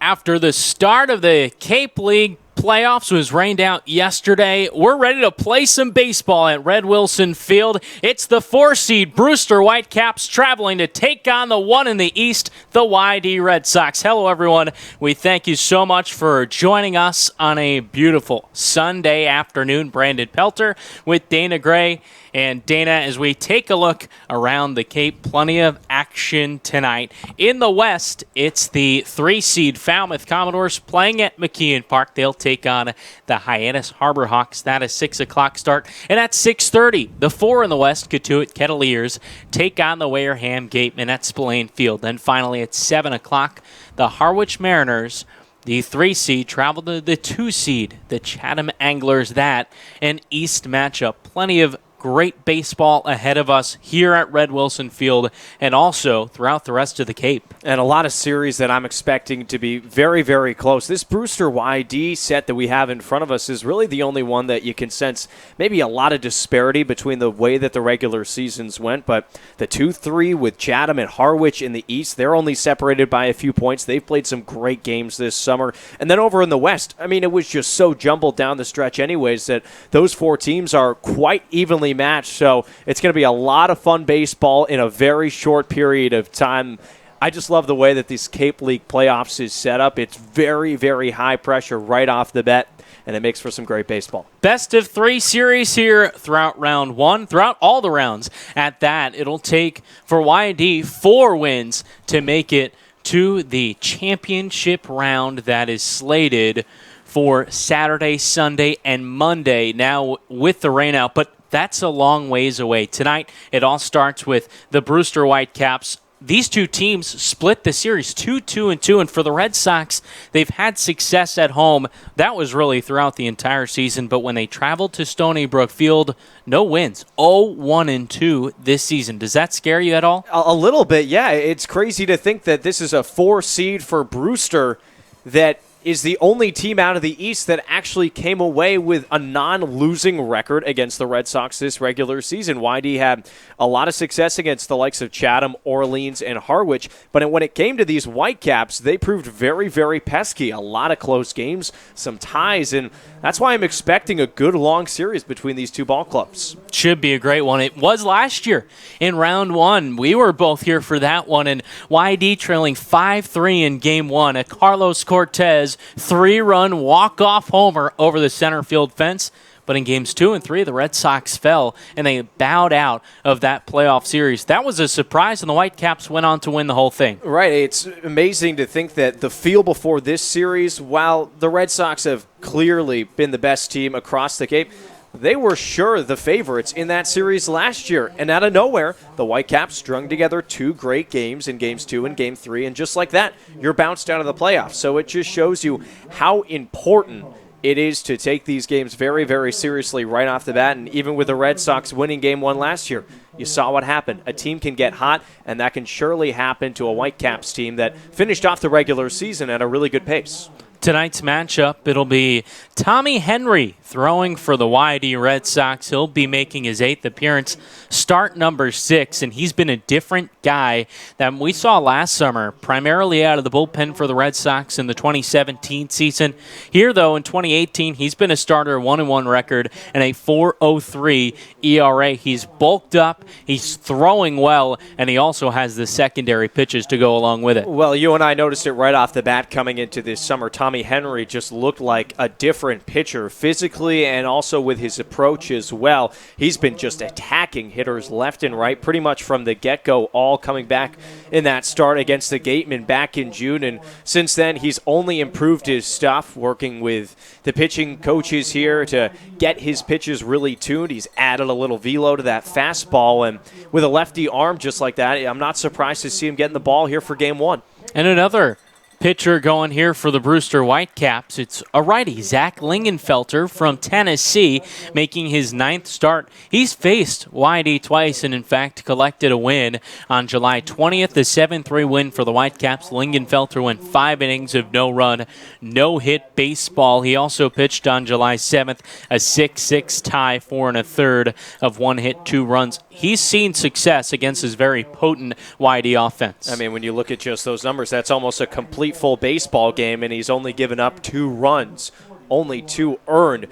After the start of the Cape League playoffs was rained out yesterday, we're ready to play some baseball at Red Wilson Field. It's the 4-seed Brewster Whitecaps traveling to take on the 1 in the East, the YD Red Sox. Hello, everyone. We thank you so much for joining us on a beautiful Sunday afternoon. Brandon Pelter with Dana Gray. And Dana, as we take a look around the Cape, plenty of action tonight. In the West, it's the 3-seed Falmouth Commodores playing at McKeon Park. They'll take on the Hyannis Harbor Hawks. That is 6 o'clock start. And at 6:30, the 4 in the West, Cotuit Kettleers, take on the Wareham Gatemen at Spillane Field. Then finally at 7 o'clock, the Harwich Mariners, the 3-seed, travel to the 2-seed, the Chatham Anglers. That an East matchup. Plenty of great baseball ahead of us here at Red Wilson Field and also throughout the rest of the Cape. And a lot of series that I'm expecting to be very, very close. This Brewster YD set that we have in front of us is really the only one that you can sense maybe a lot of disparity between the way that the regular seasons went. But the 2-3 with Chatham and Harwich in the East, they're only separated by a few points. They've played some great games this summer. And then over in the West, I mean, it was just so jumbled down the stretch anyways that those 4 teams are quite evenly match, so it's going to be a lot of fun baseball in a very short period of time. I just love the way that this Cape League playoffs is set up. It's very, very high pressure right off the bat, and it makes for some great baseball. Best of 3 series here throughout round 1, throughout all the rounds. At that, it'll take for YD 4 wins to make it to the championship round that is slated for Saturday, Sunday, and Monday. Now with the rain out, but that's a long ways away. Tonight, it all starts with the Brewster Whitecaps. These two teams split the series 2-2-2, and for the Red Sox, they've had success at home. That was really throughout the entire season, but when they traveled to Stony Brook Field, no wins. 0-1-2 this season. Does that scare you at all? A little bit, yeah. It's crazy to think that this is a 4-seed for Brewster that is the only team out of the East that actually came away with a non-losing record against the Red Sox this regular season. YD had a lot of success against the likes of Chatham, Orleans, and Harwich, but when it came to these Whitecaps, they proved very, very pesky. A lot of close games, some ties, and that's why I'm expecting a good long series between these two ball clubs. Should be a great one. It was last year in round 1. We were both here for that one, and YD trailing 5-3 in game 1. A Carlos Cortez 3-run walk-off homer over the center field fence. But in games 2 and 3, the Red Sox fell, and they bowed out of that playoff series. That was a surprise, and the Whitecaps went on to win the whole thing. Right. It's amazing to think that the feel before this series, while the Red Sox have clearly been the best team across the Cape, they were sure the favorites in that series last year. And out of nowhere, the Whitecaps strung together 2 great games in games 2 and game 3. And just like that, you're bounced out of the playoffs. So it just shows you how important it is to take these games very, very seriously right off the bat. And even with the Red Sox winning game 1 last year, you saw what happened. A team can get hot, and that can surely happen to a Whitecaps team that finished off the regular season at a really good pace. Tonight's matchup, it'll be Tommy Henry throwing for the YD Red Sox. He'll be making his 8th appearance, start number 6, and he's been a different guy than we saw last summer, primarily out of the bullpen for the Red Sox in the 2017 season. Here, though, in 2018, he's been a starter, 1-1 record, and a 4.03 ERA. He's bulked up, he's throwing well, and he also has the secondary pitches to go along with it. Well, you and I noticed it right off the bat coming into this summer. Tommy Henry just looked like a different pitcher physically and also with his approach as well. He's been just attacking hitters left and right pretty much from the get-go, all coming back in that start against the Gatemen back in June. And since then, he's only improved his stuff, working with the pitching coaches here to get his pitches really tuned. He's added a little velo to that fastball, and with a lefty arm just like that, I'm not surprised to see him getting the ball here for game 1. And another pitcher going here for the Brewster Whitecaps. It's a righty, Zach Lingenfelter from Tennessee, making his 9th start. He's faced YD twice and, in fact, collected a win on July 20th, the 7-3 win for the Whitecaps. Lingenfelter went 5 innings of no-run, no-hit baseball. He also pitched on July 7th, a 6-6 tie, 4 1/3 of 1 hit, 2 runs. He's seen success against his very potent YD offense. I mean, when you look at just those numbers, that's almost a complete complete full baseball game, and he's only given up 2 runs, only 2 earned.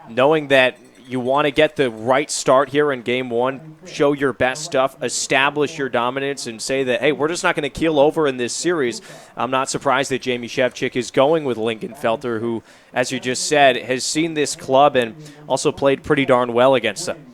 Knowing that you want to get the right start here in game 1, show your best stuff, establish your dominance, and say that, hey, we're just not going to keel over in this series. I'm not surprised that Jamie Shevchik is going with Lincoln Felter, who, as you just said, has seen this club and also played pretty darn well against them.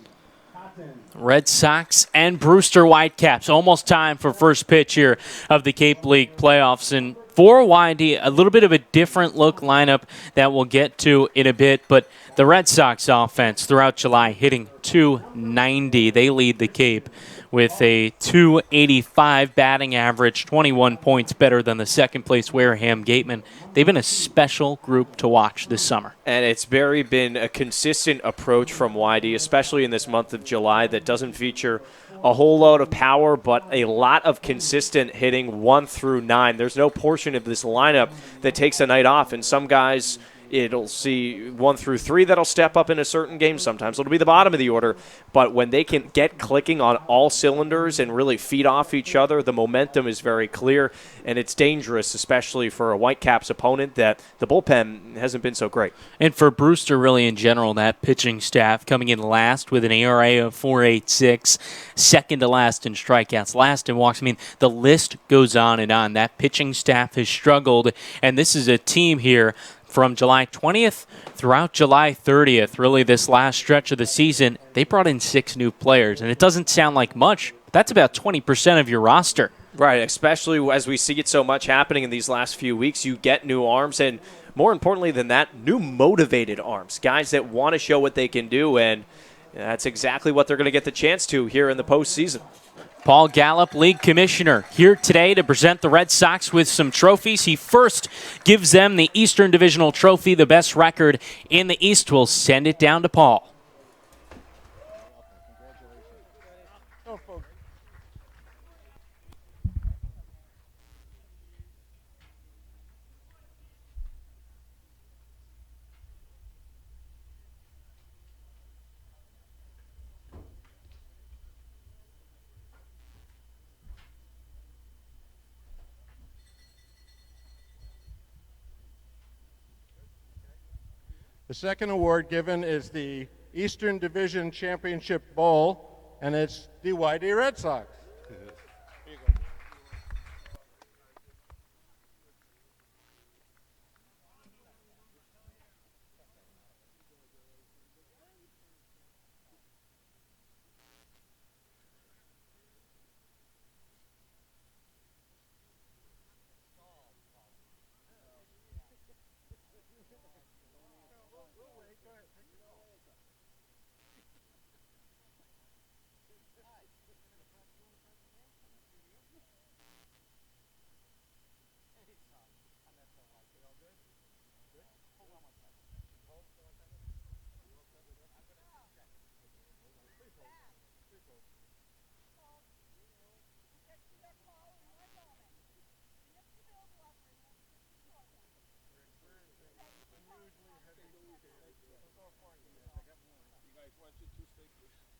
Red Sox and Brewster Whitecaps. Almost time for first pitch here of the Cape League playoffs. And for YD, a little bit of a different look lineup that we'll get to in a bit. But the Red Sox offense throughout July hitting .290. They lead the Cape with a .285 batting average, 21 points better than the second-place Wareham Gatemen. They've been a special group to watch this summer. And it's been a consistent approach from YD, especially in this month of July, that doesn't feature a whole load of power, but a lot of consistent hitting 1 through 9. There's no portion of this lineup that takes a night off, and some guys, it'll see 1 through 3 that'll step up in a certain game. Sometimes it'll be the bottom of the order. But when they can get clicking on all cylinders and really feed off each other, the momentum is very clear, and it's dangerous, especially for a Whitecaps opponent that the bullpen hasn't been so great. And for Brewster, really in general, that pitching staff coming in last with an ERA of .486, second to last in strikeouts, last in walks. I mean, the list goes on and on. That pitching staff has struggled, and this is a team here from July 20th throughout July 30th, really this last stretch of the season, they brought in 6 new players. And it doesn't sound like much, but that's about 20% of your roster. Right, especially as we see it so much happening in these last few weeks. You get new arms, and more importantly than that, new motivated arms, guys that want to show what they can do, and that's exactly what they're going to get the chance to here in the postseason. Paul Gallup, league commissioner, here today to present the Red Sox with some trophies. He first gives them the Eastern Divisional Trophy, the best record in the East. We'll send it down to Paul. The second award given is the Eastern Division Championship Bowl, and it's the YD Red Sox.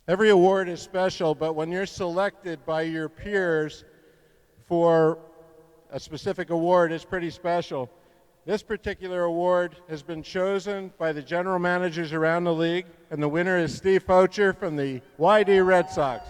Every award is special, but when you're selected by your peers for a specific award, it's pretty special. This particular award has been chosen by the general managers around the league, and the winner is Steve Poacher from the YD Red Sox.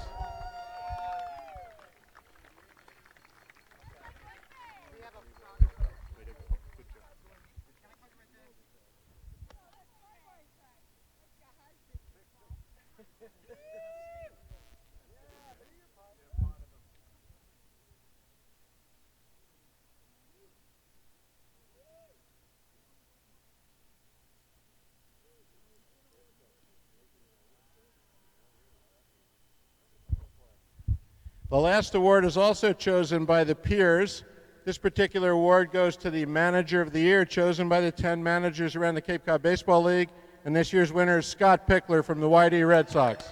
The last award is also chosen by the peers. This particular award goes to the Manager of the Year, chosen by the 10 managers around the Cape Cod Baseball League. And this year's winner is Scott Pickler from the YD Red Sox.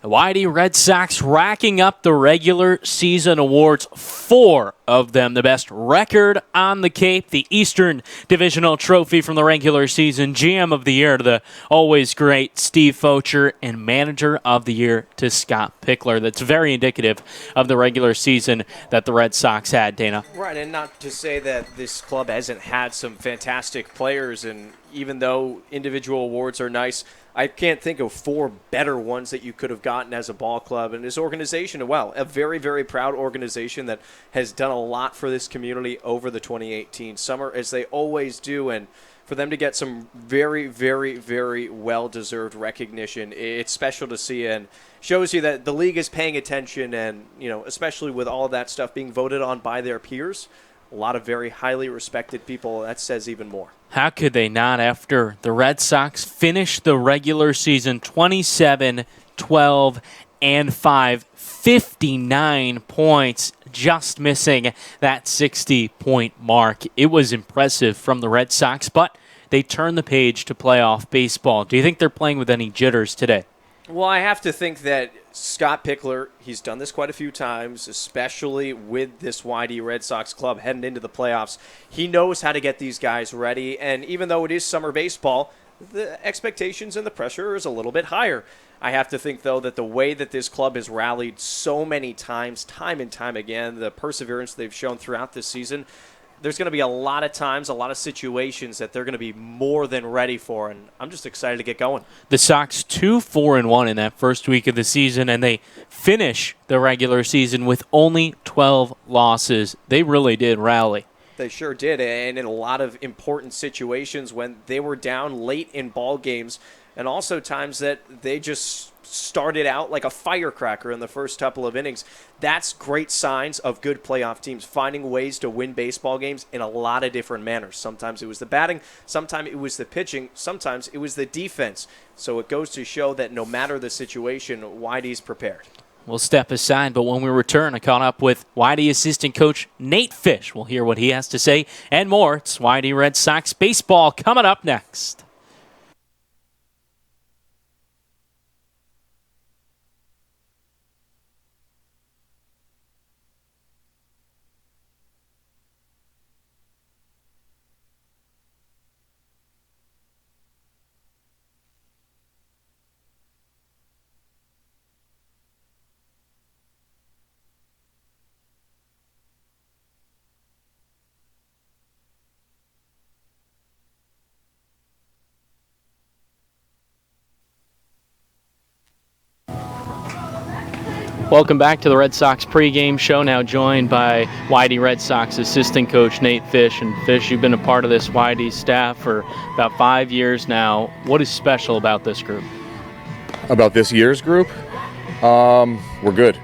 The Whitey Red Sox racking up the regular season awards, 4 of them. The best record on the Cape, the Eastern Divisional Trophy from the regular season, GM of the Year to the always great Steve Focher, and Manager of the Year to Scott Pickler. That's very indicative of the regular season that the Red Sox had, Dana. Right, and not to say that this club hasn't had some fantastic players, and even though individual awards are nice, I can't think of 4 better ones that you could have gotten as a ball club. And this organization, well, a very, very proud organization that has done a lot for this community over the 2018 summer, as they always do. And for them to get some very, very, very well-deserved recognition, it's special to see and shows you that the league is paying attention. And, especially with all of that stuff being voted on by their peers, a lot of very highly respected people, that says even more. How could they not after the Red Sox finished the regular season 27, 12, and 5, 59 points, just missing that 60-point mark. It was impressive from the Red Sox, but they turned the page to playoff baseball. Do you think they're playing with any jitters today? Well, I have to think that Scott Pickler, he's done this quite a few times, especially with this Whitey Red Sox club heading into the playoffs. He knows how to get these guys ready, and even though it is summer baseball, the expectations and the pressure is a little bit higher. I have to think, though, that the way that this club has rallied so many times, time and time again, the perseverance they've shown throughout this season, there's going to be a lot of times, a lot of situations that they're going to be more than ready for, and I'm just excited to get going. The Sox 2-4-1 in that first week of the season, and they finish the regular season with only 12 losses. They really did rally. They sure did, and in a lot of important situations when they were down late in ball games, and also times that they just started out like a firecracker in the first couple of innings. That's great signs of good playoff teams finding ways to win baseball games in a lot of different manners. Sometimes it was the batting, sometimes it was the pitching, sometimes it was the defense. So it goes to show that no matter the situation, Whitey's prepared. We'll step aside, but when we return, I caught up with Whitey assistant coach Nate Fish. We'll hear what he has to say and more. It's Whitey Red Sox baseball coming up next. Welcome back to the Red Sox pregame show, now joined by Whitey Red Sox assistant coach Nate Fish. And Fish, you've been a part of this Whitey staff for about 5 years now. What is special about this group? About this year's group? We're good.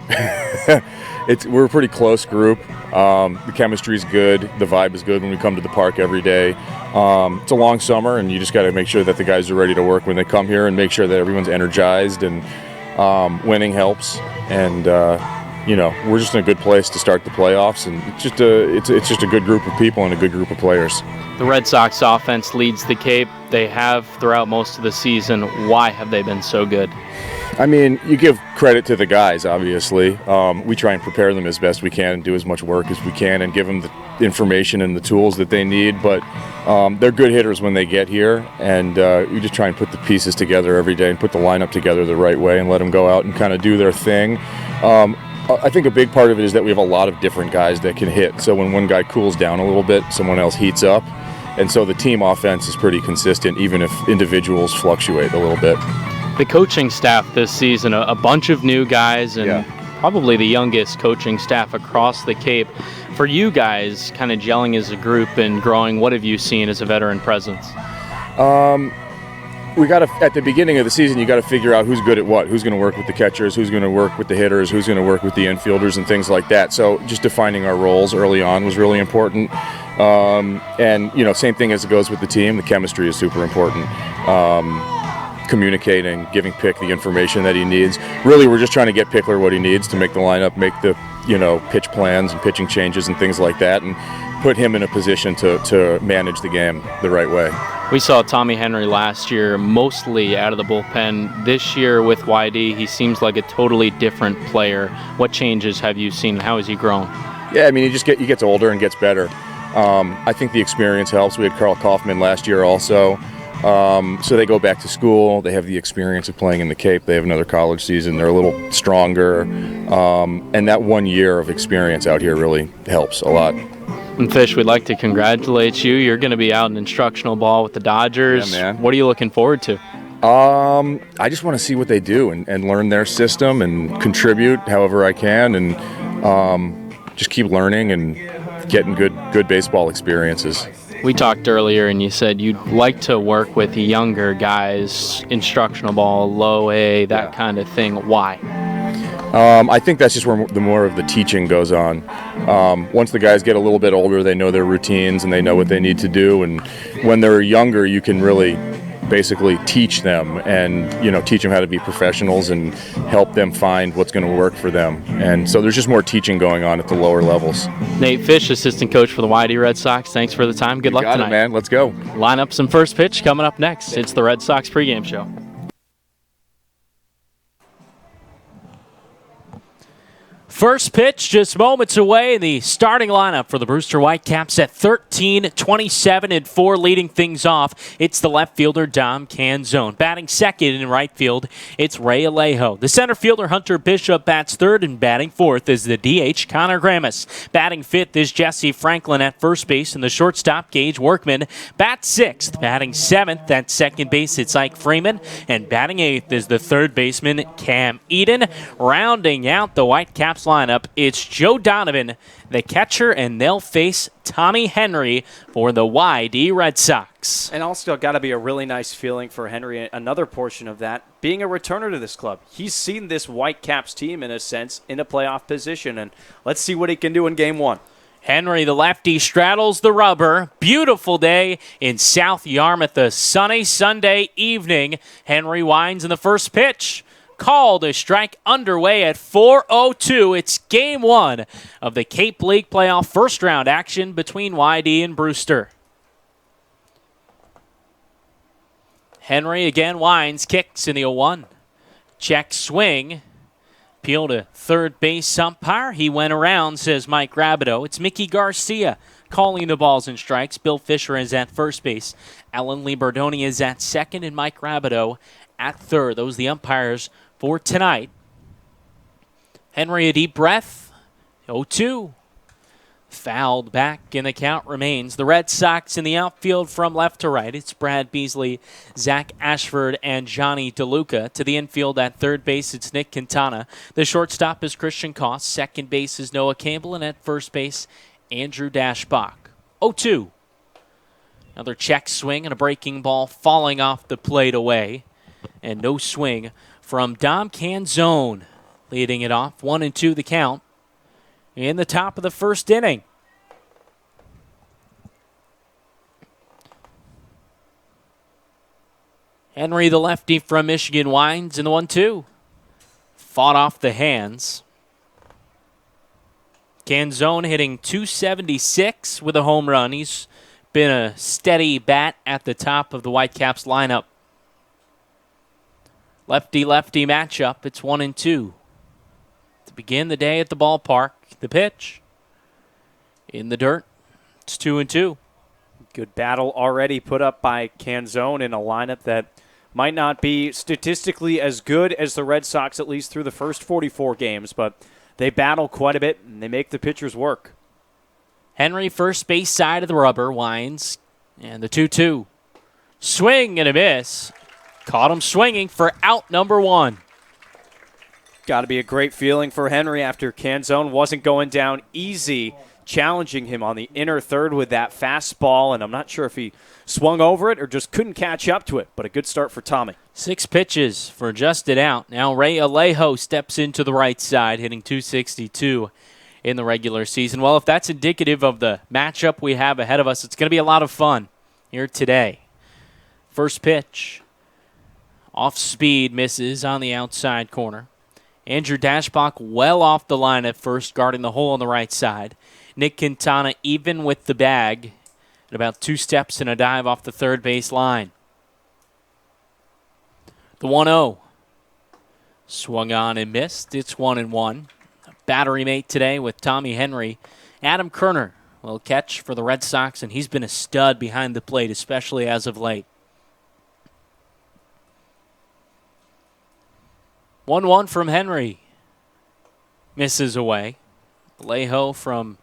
We're a pretty close group. The chemistry's good. The vibe is good when we come to the park every day. It's a long summer, and you just got to make sure that the guys are ready to work when they come here and make sure that everyone's energized, and winning helps. And we're just in a good place to start the playoffs, and it's just a good group of people and a good group of players. The Red Sox offense leads the Cape. They have throughout most of the season. Why have they been so good? I mean, you give credit to the guys, obviously. We try and prepare them as best we can and do as much work as we can and give them the information and the tools that they need. But they're good hitters when they get here, and we just try and put the pieces together every day and put the lineup together the right way and let them go out and kind of do their thing. I think a big part of it is that we have a lot of different guys that can hit. So when one guy cools down a little bit, someone else heats up. And so the team offense is pretty consistent, even if individuals fluctuate a little bit. The coaching staff this season, a bunch of new guys, and probably the youngest coaching staff across the Cape. For you guys, kind of gelling as a group and growing, what have you seen as a veteran presence? We got to, at the beginning of the season, you got to figure out who's good at what, who's going to work with the catchers, who's going to work with the hitters, who's going to work with the infielders and things like that. So just defining our roles early on was really important. And, same thing as it goes with the team. The chemistry is super important. Communicating, giving Pick the information that he needs. Really, we're just trying to get Pickler what he needs to make the lineup, make the, pitch plans and pitching changes and things like that, and put him in a position to manage the game the right way. We saw Tommy Henry last year mostly out of the bullpen. This year with YD, he seems like a totally different player. What changes have you seen? How has he grown? Yeah, I mean, he gets older and gets better. I think the experience helps. We had Carl Kaufman last year also. So they go back to school. They have the experience of playing in the Cape. They have another college season. They're a little stronger. And that 1 year of experience out here really helps a lot. And Fish, we'd like to congratulate you. You're going to be out in instructional ball with the Dodgers. Yeah, man. What are you looking forward to? I just want to see what they do and learn their system and contribute however I can and just keep learning and getting good baseball experiences. We talked earlier and you said you'd like to work with younger guys, instructional ball, low A, that kind of thing. Why? I think that's just where the more of the teaching goes on. Once the guys get a little bit older, they know their routines and they know what they need to do. And when they're younger, you can really basically teach them and teach them how to be professionals and help them find what's going to work for them. And so there's just more teaching going on at the lower levels. Nate Fish, assistant coach for the YD Red Sox. Thanks for the time. Good luck tonight. Got it, man. Let's go. Line up some first pitch coming up next. It's the Red Sox pregame show. First pitch just moments away. The starting lineup for the Brewster Whitecaps at 13, 27, and 4, leading things off. It's the left fielder, Dom Canzone. Batting second in right field, it's Ray Alejo. The center fielder, Hunter Bishop, bats third, and batting fourth is the DH, Connor Gramis. Batting fifth is Jesse Franklin at first base, and the shortstop, Gage Workman, bats sixth. Batting seventh at second base, it's Ike Freeman, and batting eighth is the third baseman, Cam Eden. Rounding out the Whitecaps lineup, it's Joe Donovan, the catcher, and they'll face Tommy Henry for the YD Red Sox. And also got to be a really nice feeling for Henry, another portion of that, being a returner to this club. He's seen this Whitecaps team, in a sense, in a playoff position, and let's see what he can do in Game 1. Henry, the lefty, straddles the rubber. Beautiful day in South Yarmouth, a sunny Sunday evening. Henry winds in the first pitch. Called a strike underway at 4:02. It's Game 1 of the Cape League playoff first round action between YD and Brewster. Henry again winds, kicks in the 0-1. Check swing. Appeal to third base umpire. He went around, says Mike Rabideau. It's Mickey Garcia calling the balls and strikes. Bill Fisher is at first base. Alan Liberdoni is at second, and Mike Rabideau at third. Those are the umpires for tonight. Henry, a deep breath. 0-2. Fouled back, and the count remains. The Red Sox in the outfield from left to right. It's Brad Beasley, Zach Ashford, and Johnny DeLuca. To the infield at third base, it's Nick Quintana. The shortstop is Christian Koss. Second base is Noah Campbell, and at first base, Andrew Dashbach. 0-2. Another check swing and a breaking ball falling off the plate away. And no swing from Dom Canzone, leading it off. 1-2 the count in the top of the first inning. Henry, the lefty from Michigan, winds in the 1-2. Fought off the hands. Canzone hitting .276 with a home run. He's been a steady bat at the top of the Whitecaps lineup. Lefty-lefty matchup. It's 1-2. To begin the day at the ballpark, the pitch in the dirt. It's 2-2. Good battle already put up by Canzone in a lineup that might not be statistically as good as the Red Sox, at least through the first 44 games, but they battle quite a bit and they make the pitchers work. Henry, first base side of the rubber, winds, and the 2-2. Swing and a miss. Caught him swinging for out number 1. Got to be a great feeling for Henry after Canzone wasn't going down easy, challenging him on the inner third with that fastball, and I'm not sure if he swung over it or just couldn't catch up to it, but a good start for Tommy. 6 pitches for just it out. Now Ray Alejo steps into the right side, hitting .262 in the regular season. Well, if that's indicative of the matchup we have ahead of us, it's going to be a lot of fun here today. First pitch. Off speed, misses on the outside corner. Andrew Dashbach well off the line at first, guarding the hole on the right side. Nick Quintana even with the bag. at about 2 steps and a dive off the third base line. The 1-0. Swung on and missed. It's 1-1. Battery mate today with Tommy Henry. Adam Kerner will catch for the Red Sox, and he's been a stud behind the plate, especially as of late. 1-1 from Henry. Misses away. Alejo from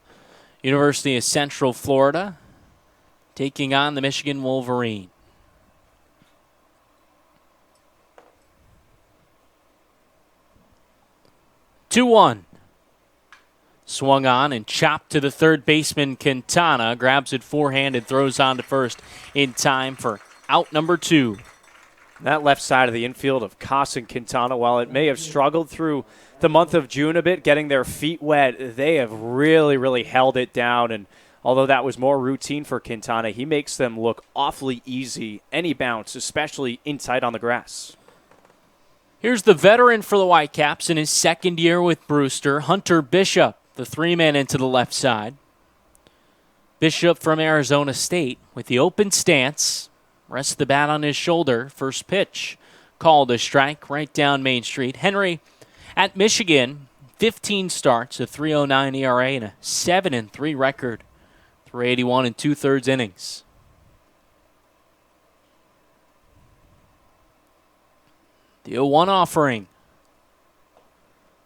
University of Central Florida taking on the Michigan Wolverine. Two-one. Swung on and chopped to the third baseman Quintana. Grabs it forehand, throws on to first in time for out number 2. That left side of the infield of Koss and Quintana, while it may have struggled through the month of June a bit, getting their feet wet, they have really, really held it down. And although that was more routine for Quintana, he makes them look awfully easy, any bounce, especially inside on the grass. Here's the veteran for the Whitecaps in his second year with Brewster, Hunter Bishop, the 3-man into the left side. Bishop from Arizona State with the open stance. Rests the bat on his shoulder. First pitch called a strike right down Main Street. Henry at Michigan, 15 starts, a 3.09 ERA, and a 7-3 record through 81 and 2/3 innings. The 0-1 offering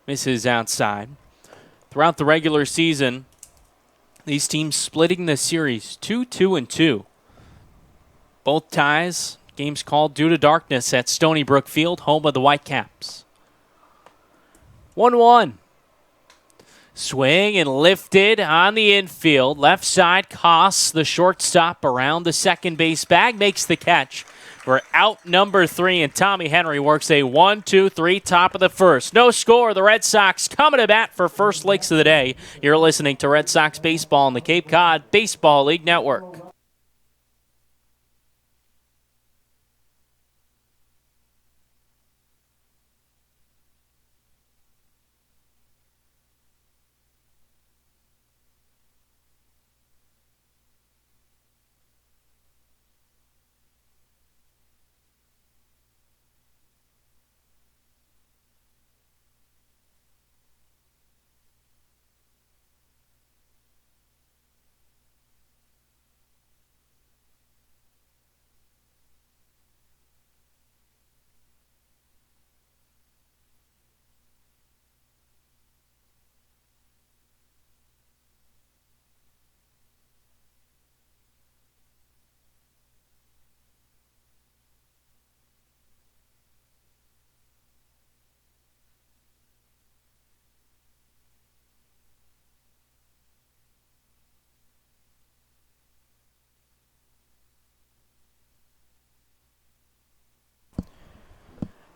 misses outside. Throughout the regular season, these teams splitting the series 2-2-2. Both ties, games called due to darkness at Stony Brook Field, home of the Whitecaps. 1-1. Swing and lifted on the infield. Left side, Koss, the shortstop, around the second base bag, makes the catch. We're out number 3, and Tommy Henry works a 1-2-3 top of the first. No score. The Red Sox coming to bat for first licks of the day. You're listening to Red Sox Baseball on the Cape Cod Baseball League Network.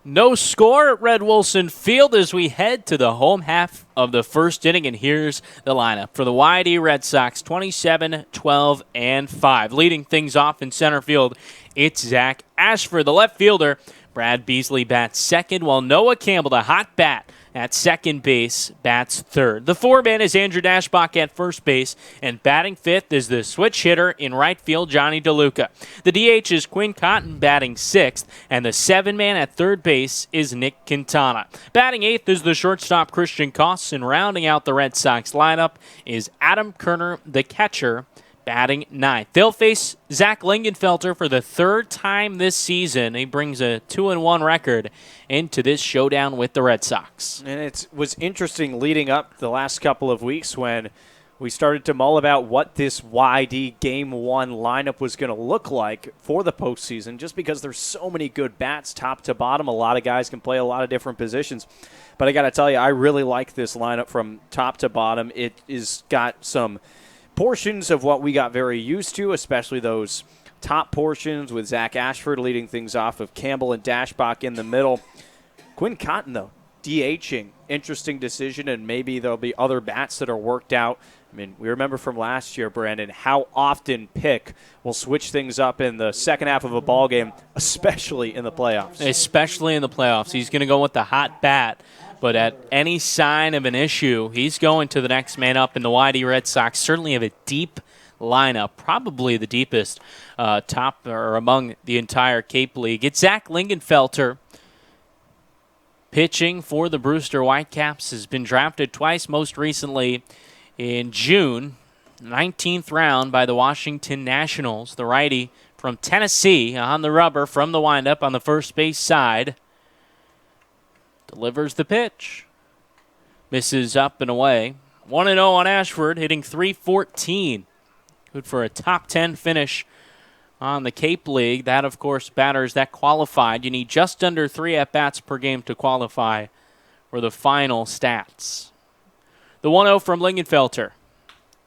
No score at Red Wilson Field as we head to the home half of the first inning, and here's the lineup for the YD Red Sox, 27, 12, and 5. Leading things off in center field, it's Zach Ashford. The left fielder, Brad Beasley, bats second, while Noah Campbell, the hot bat, at second base, bats third. The 4-man is Andrew Dashbach at first base, and batting fifth is the switch hitter in right field, Johnny DeLuca. The DH is Quinn Cotton batting sixth, and the 7-man at third base is Nick Quintana. Batting eighth is the shortstop, Christian Koss, and rounding out the Red Sox lineup is Adam Kerner, the catcher, batting ninth. They'll face Zach Lingenfelter for the third time this season. He brings a 2-1 record into this showdown with the Red Sox. And it was interesting leading up the last couple of weeks when we started to mull about what this YD Game 1 lineup was going to look like for the postseason, just because there's so many good bats top to bottom. A lot of guys can play a lot of different positions. But I got to tell you, I really like this lineup from top to bottom. It is got some portions of what we got very used to, especially those top portions with Zach Ashford leading things off of Campbell and Dashbach in the middle. Quinn Cotton, though, DHing. Interesting decision, and maybe there'll be other bats that are worked out. I mean, we remember from last year, Brandon, how often Pick will switch things up in the second half of a ball game, especially in the playoffs. Especially in the playoffs. He's going to go with the hot bat. But at any sign of an issue, he's going to the next man up, and the YD Red Sox certainly have a deep lineup, probably the deepest top or among the entire Cape League. It's Zach Lingenfelter pitching for the Brewster Whitecaps. Has been drafted twice, most recently in June, 19th round by the Washington Nationals. The righty from Tennessee on the rubber from the windup on the first base side. Delivers the pitch. Misses up and away. 1-0 on Ashford, hitting .314. Good for a top 10 finish on the Cape League. That, of course, batters that qualified. You need just under 3 at-bats per game to qualify for the final stats. The 1-0 from Lingenfelter.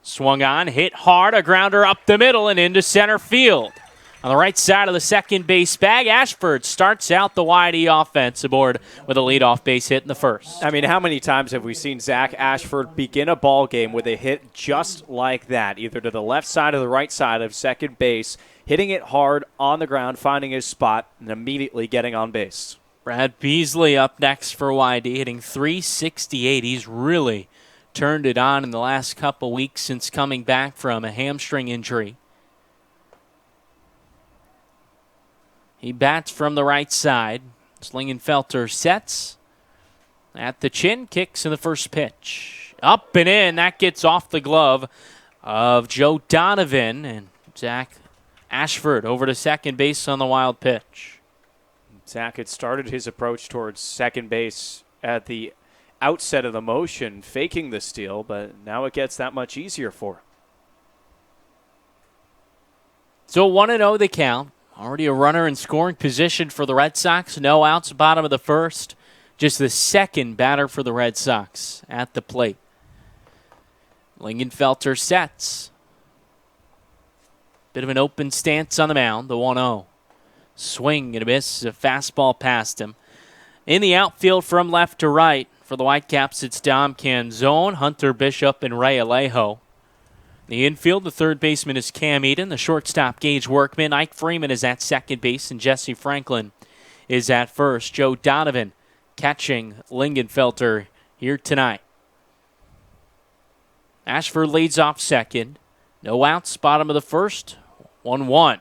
Swung on, hit hard, a grounder up the middle and into center field. On the right side of the second base bag, Ashford starts out the Whitey offense aboard with a leadoff base hit in the first. I mean, how many times have we seen Zach Ashford begin a ball game with a hit just like that, either to the left side or the right side of second base, hitting it hard on the ground, finding his spot, and immediately getting on base. Brad Beasley up next for YD, hitting .368. He's really turned it on in the last couple weeks since coming back from a hamstring injury. He bats from the right side. Lingenfelter sets at the chin, kicks in the first pitch. Up and in, that gets off the glove of Joe Donovan, and Zach Ashford over to second base on the wild pitch. Zach had started his approach towards second base at the outset of the motion, faking the steal, but now it gets that much easier for him. So 1-0 the count. Already a runner in scoring position for the Red Sox. No outs, bottom of the first. Just the second batter for the Red Sox at the plate. Lingenfelter sets. Bit of an open stance on the mound, the 1-0. Swing and a miss, a fastball past him. In the outfield from left to right for the Whitecaps, it's Dom Canzone, Hunter Bishop, and Ray Alejo. The infield, the third baseman is Cam Eden. The shortstop, Gage Workman. Ike Freeman is at second base, and Jesse Franklin is at first. Joe Donovan catching Lingenfelter here tonight. Ashford leads off second. No outs, bottom of the first. 1-1.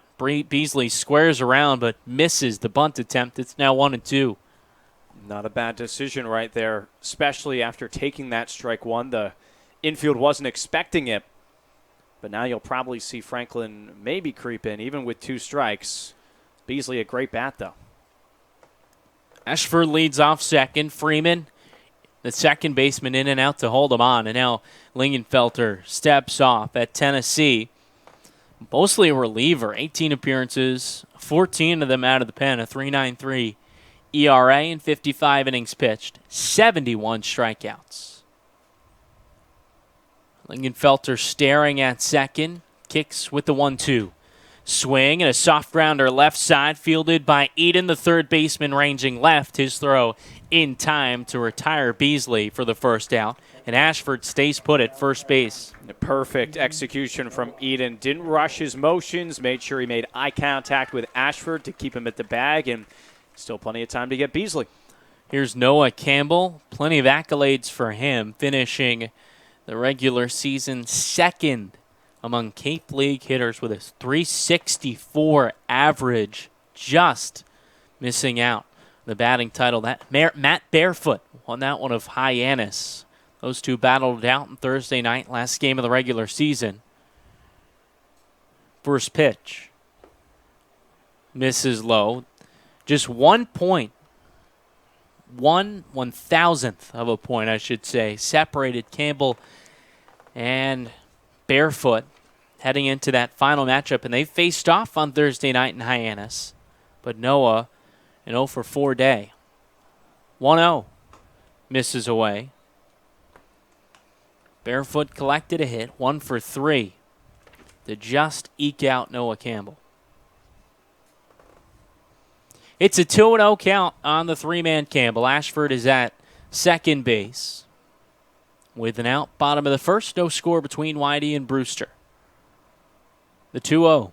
Beasley squares around but misses the bunt attempt. It's now 1-2. Not a bad decision right there, especially after taking that strike one. The infield wasn't expecting it. But now you'll probably see Franklin maybe creep in, even with 2 strikes. Beasley a great bat, though. Ashford leads off second. Freeman, the second baseman, in and out to hold him on. And now Lingenfelter steps off at Tennessee. Mostly a reliever. 18 appearances, 14 of them out of the pen. A .393 ERA and 55 innings pitched. 71 strikeouts. Lingenfelter staring at second. Kicks with the 1-2. Swing and a soft grounder left side, fielded by Eden, the third baseman, ranging left. His throw in time to retire Beasley for the first out. And Ashford stays put at first base. A perfect execution from Eden. Didn't rush his motions. Made sure he made eye contact with Ashford to keep him at the bag. And still plenty of time to get Beasley. Here's Noah Campbell. Plenty of accolades for him, finishing the regular season second among Cape League hitters with a .364 average, just missing out the batting title. That Matt Barefoot won that one of Hyannis. Those two battled it out on Thursday night, last game of the regular season. First pitch. Misses low. Just 1 point. 1/1000th of a point, I should say, separated Campbell and Barefoot heading into that final matchup. And they faced off on Thursday night in Hyannis. But Noah, an 0-for-4 day. 1-0. Misses away. Barefoot collected a hit, 1-for-3 to just eke out Noah Campbell. It's a 2-0 count on the 3-man Campbell. Ashford is at second base. With an out, bottom of the first, no score between Whitey and Brewster. The 2-0.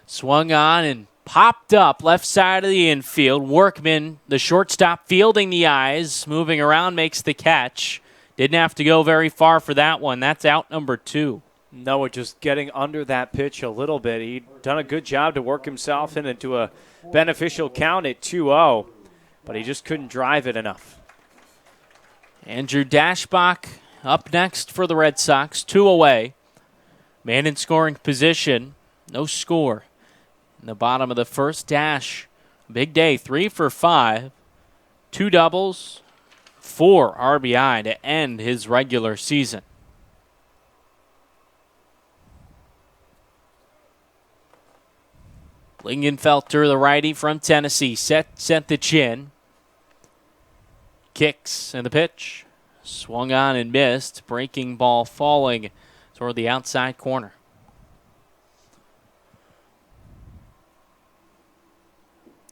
Swung on and popped up left side of the infield. Workman, the shortstop, fielding the eyes, moving around, makes the catch. Didn't have to go very far for that one. That's out number 2. Noah just getting under that pitch a little bit. He'd done a good job to work himself into a beneficial count at 2-0, but he just couldn't drive it enough. Andrew Dashbach up next for the Red Sox, 2 away. Man in scoring position, no score. In the bottom of the first, Dash, big day, 3 for 5, 2 doubles, 4 RBI to end his regular season. Lingenfelter, the righty from Tennessee, set the chin. Kicks and the pitch. Swung on and missed. Breaking ball falling toward the outside corner.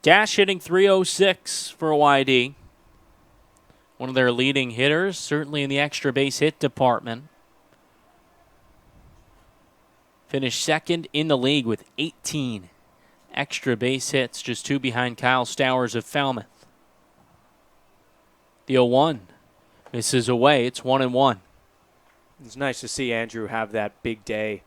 Dash hitting .306 for YD. One of their leading hitters, certainly in the extra base hit department. Finished second in the league with 18 extra base hits, just 2 behind Kyle Stowers of Falmouth. The 0-1 misses away. It's 1-1. It's nice to see Andrew have that big day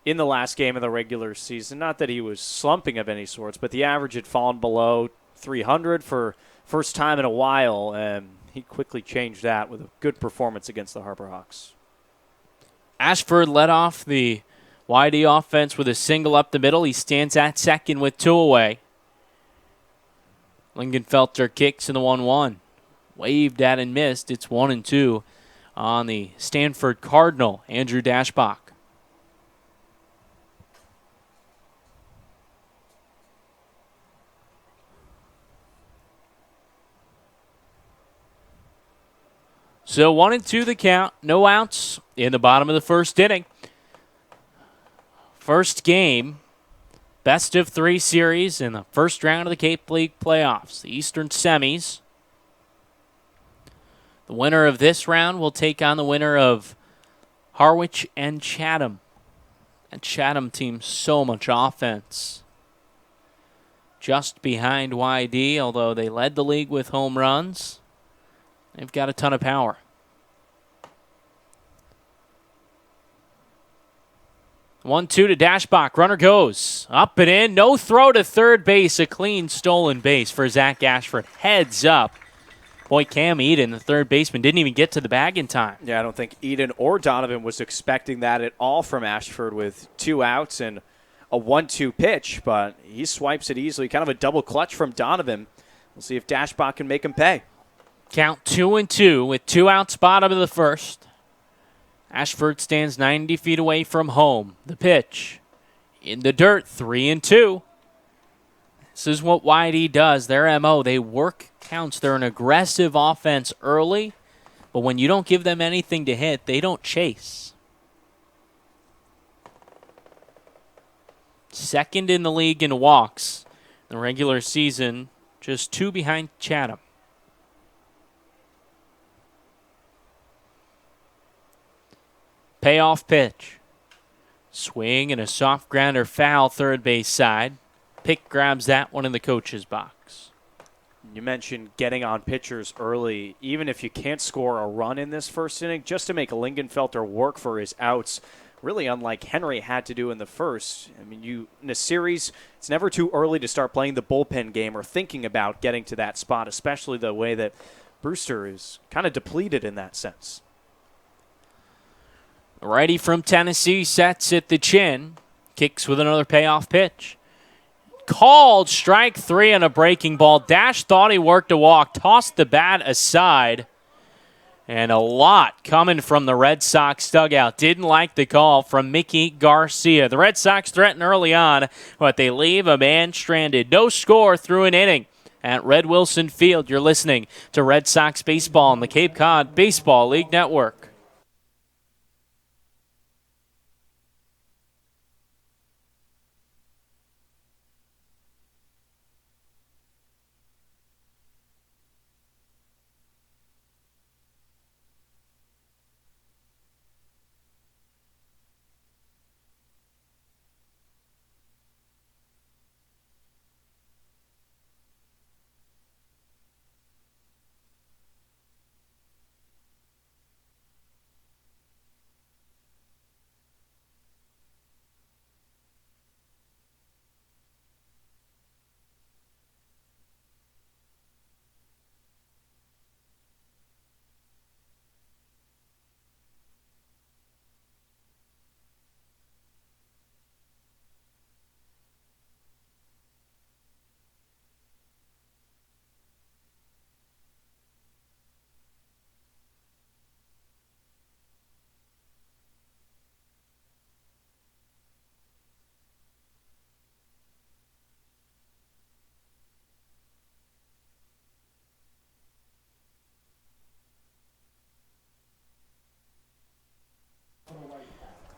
in the last game of the regular season. Not that he was slumping of any sorts, but the average had fallen below 300 for first time in a while, and he quickly changed that with a good performance against the Harbor Hawks. Ashford led off the YD offense with a single up the middle. He stands at second with 2 away. Lingenfelter kicks in the 1-1. Waved at and missed. It's 1-2 on the Stanford Cardinal, Andrew Dashbach. So 1-2 the count. No outs in the bottom of the first inning. First game, best of 3 series in the first round of the Cape League playoffs, the Eastern semis. The winner of this round will take on the winner of Harwich and Chatham. And Chatham team, so much offense. Just behind YD, although they led the league with home runs. They've got a ton of power. 1-2 to Dashbach. Runner goes up and in. No throw to third base. A clean stolen base for Zach Ashford. Heads up. Boy, Cam Eden, the third baseman, didn't even get to the bag in time. Yeah, I don't think Eden or Donovan was expecting that at all from Ashford with 2 outs and a 1-2 pitch, but he swipes it easily. Kind of a double clutch from Donovan. We'll see if Dashbach can make him pay. Count 2-2 with 2 outs, bottom of the first. Ashford stands 90 feet away from home. The pitch in the dirt, 3-2. This is what YD does. Their MO, they work counts. They're an aggressive offense early, but when you don't give them anything to hit, they don't chase. Second in the league in walks. In the regular season, just 2 behind Chatham. Payoff pitch. Swing and a soft grounder foul third base side. Pick grabs that one in the coach's box. You mentioned getting on pitchers early. Even if you can't score a run in this first inning, just to make Lingenfelter work for his outs, really unlike Henry had to do in the first. I mean, in a series, it's never too early to start playing the bullpen game or thinking about getting to that spot, especially the way that Brewster is kind of depleted in that sense. The righty from Tennessee sets at the chin. Kicks with another payoff pitch. Called strike 3 on a breaking ball. Dash thought he worked a walk. Tossed the bat aside. And a lot coming from the Red Sox dugout. Didn't like the call from Mickey Garcia. The Red Sox threaten early on, but they leave a man stranded. No score through an inning at Red Wilson Field. You're listening to Red Sox baseball on the Cape Cod Baseball League Network.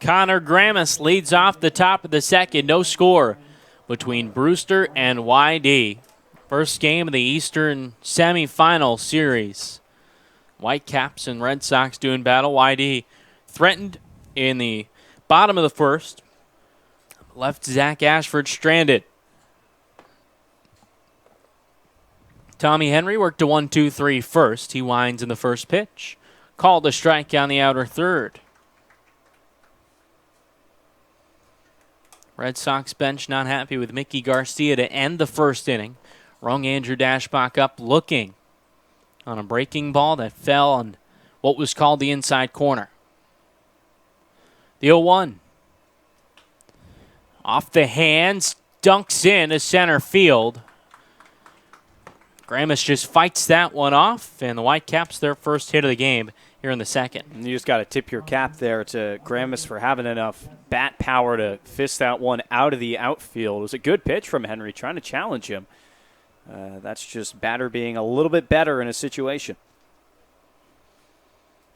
Connor Gramis leads off the top of the second. No score between Brewster and YD. First game of the Eastern Semifinal series. Whitecaps and Red Sox doing battle. YD threatened in the bottom of the first. Left Zach Ashford stranded. Tommy Henry worked a 1-2-3 first. He winds in the first pitch. Called a strike on the outer third. Red Sox bench not happy with Mickey Garcia to end the first inning. Rung Andrew Dashbach up looking on a breaking ball that fell on what was called the inside corner. The 0-1. Off the hands, dunks in to center field. Gramis just fights that one off, and the Whitecaps their first hit of the game here in the second. And you just got to tip your cap there to Gramis for having enough bat power to fist that one out of the outfield. It was a good pitch from Henry, trying to challenge him. That's just batter being a little bit better in a situation.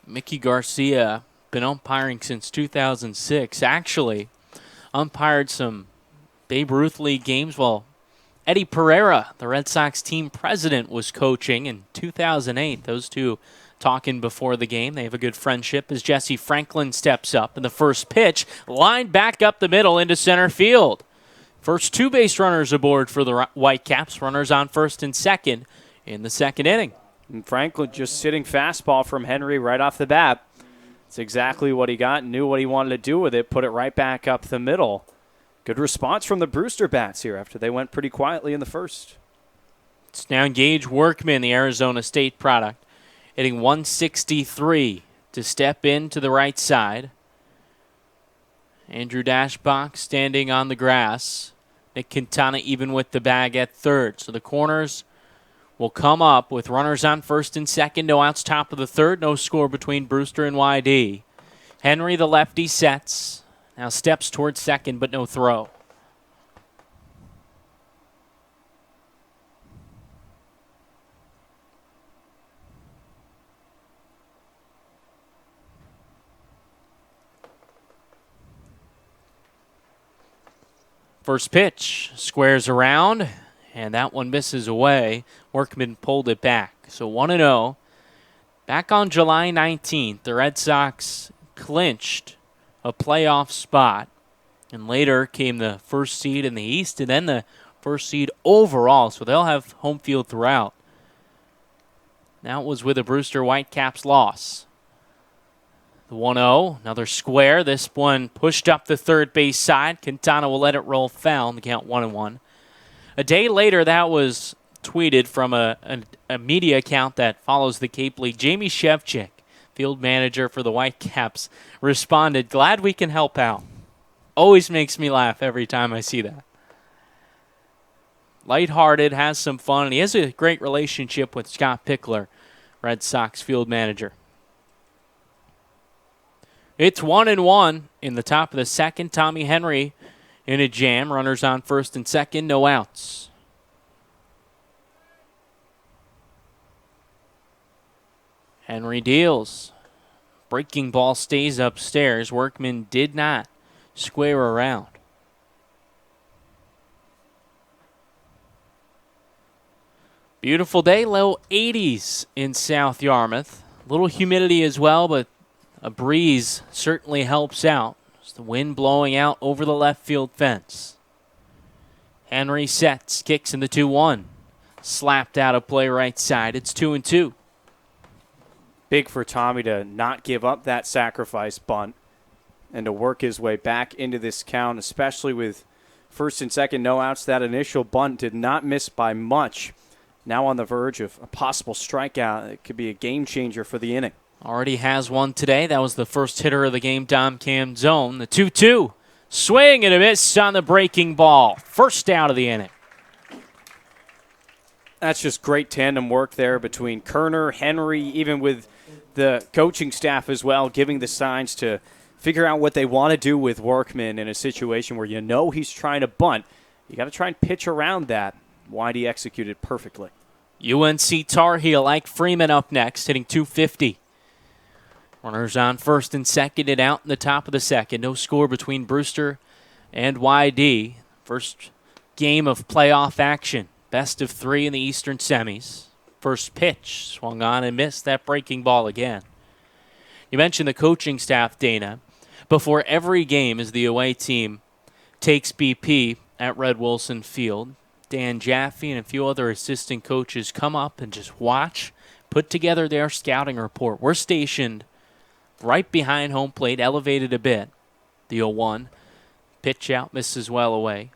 Mickey Garcia, been umpiring since 2006. Actually, umpired some Babe Ruth League games while Eddie Pereira, the Red Sox team president, was coaching in 2008. Those two talking before the game. They have a good friendship as Jesse Franklin steps up in the first pitch, lined back up the middle into center field. First two base runners aboard for the Whitecaps. Runners on first and second in the second inning. And Franklin just sitting fastball from Henry right off the bat. It's exactly what he got, knew what he wanted to do with it, put it right back up the middle. Good response from the Brewster bats here after they went pretty quietly in the first. It's now Gage Workman, the Arizona State product, hitting 163 to step in to the right side. Andrew Dashbach standing on the grass. Nick Quintana even with the bag at third. So the corners will come up with runners on first and second. No outs top of the third. No score between Brewster and YD. Henry, the lefty, sets. Now steps towards second, but no throw. First pitch squares around, and that one misses away. Workman pulled it back. So 1-0. Back on July 19th, the Red Sox clinched a playoff spot. And later came the first seed in the East and then the first seed overall. So they'll have home field throughout. That was with a Brewster Whitecaps loss. The 1-0, another square. This one pushed up the third base side. Quintana will let it roll foul and count 1-1. A day later, that was tweeted from a media account that follows the Cape League. Jamie Shevchik, field manager for the Whitecaps, responded, "Glad we can help out." Always makes me laugh every time I see that. Lighthearted, has some fun, and he has a great relationship with Scott Pickler, Red Sox field manager. It's 1-1 in the top of the second. Tommy Henry in a jam. Runners on first and second. No outs. Henry deals. Breaking ball stays upstairs. Workman did not square around. Beautiful day. Low 80s in South Yarmouth. A little humidity as well, but a breeze certainly helps out. It's the wind blowing out over the left field fence. Henry sets, kicks in the 2-1. Slapped out of play right side. It's 2-2. Big for Tommy to not give up that sacrifice bunt and to work his way back into this count, especially with first and second no outs. That initial bunt did not miss by much. Now on the verge of a possible strikeout. It could be a game changer for the inning. Already has one today. That was the first hitter of the game, Dom Canzone. The 2-2. Swing and a miss on the breaking ball. First out of the inning. That's just great tandem work there between Kerner, Henry, even with the coaching staff as well, giving the signs to figure out what they want to do with Workman in a situation where you know he's trying to bunt. You got to try and pitch around that. YD executed perfectly. UNC Tar Heel, Ike Freeman up next, hitting 250. Runners on first and second and out in the top of the second. No score between Brewster and YD. First game of playoff action. Best of 3 in the Eastern semis. First pitch swung on and missed that breaking ball again. You mentioned the coaching staff, Dana. Before every game as the away team takes BP at Red Wilson Field, Dan Jaffe and a few other assistant coaches come up and just watch, put together their scouting report. We're stationed right behind home plate, elevated a bit. The 0-1. Pitch out, misses well away.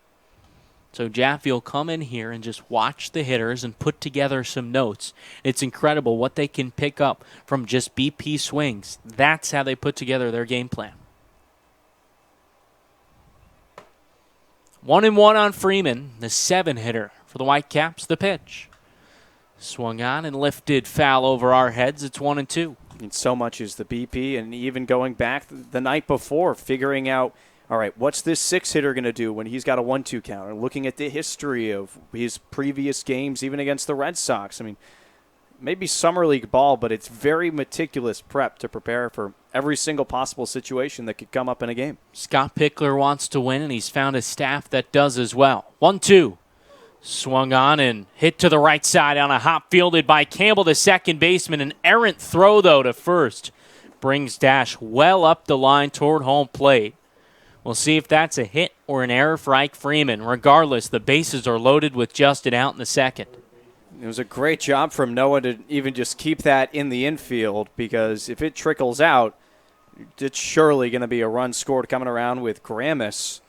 So Jaffe will come in here and just watch the hitters and put together some notes. It's incredible what they can pick up from just BP swings. That's how they put together their game plan. 1-1 on Freeman, the 7-hitter for the Whitecaps. The pitch swung on and lifted foul over our heads. It's 1-2. And so much is the BP, and even going back the night before, figuring out, all right, what's this 6-hitter going to do when he's got a 1-2 count? And looking at the history of his previous games, even against the Red Sox. I mean, maybe summer league ball, but it's very meticulous prep to prepare for every single possible situation that could come up in a game. Scott Pickler wants to win, and he's found a staff that does as well. 1-2. Swung on and hit to the right side on a hop fielded by Campbell, the second baseman. An errant throw, though, to first. Brings Dash well up the line toward home plate. We'll see if that's a hit or an error for Ike Freeman. Regardless, the bases are loaded with Justin out in the second. It was a great job from Noah to even just keep that in the infield, because if it trickles out, it's surely going to be a run scored coming around with Gramis.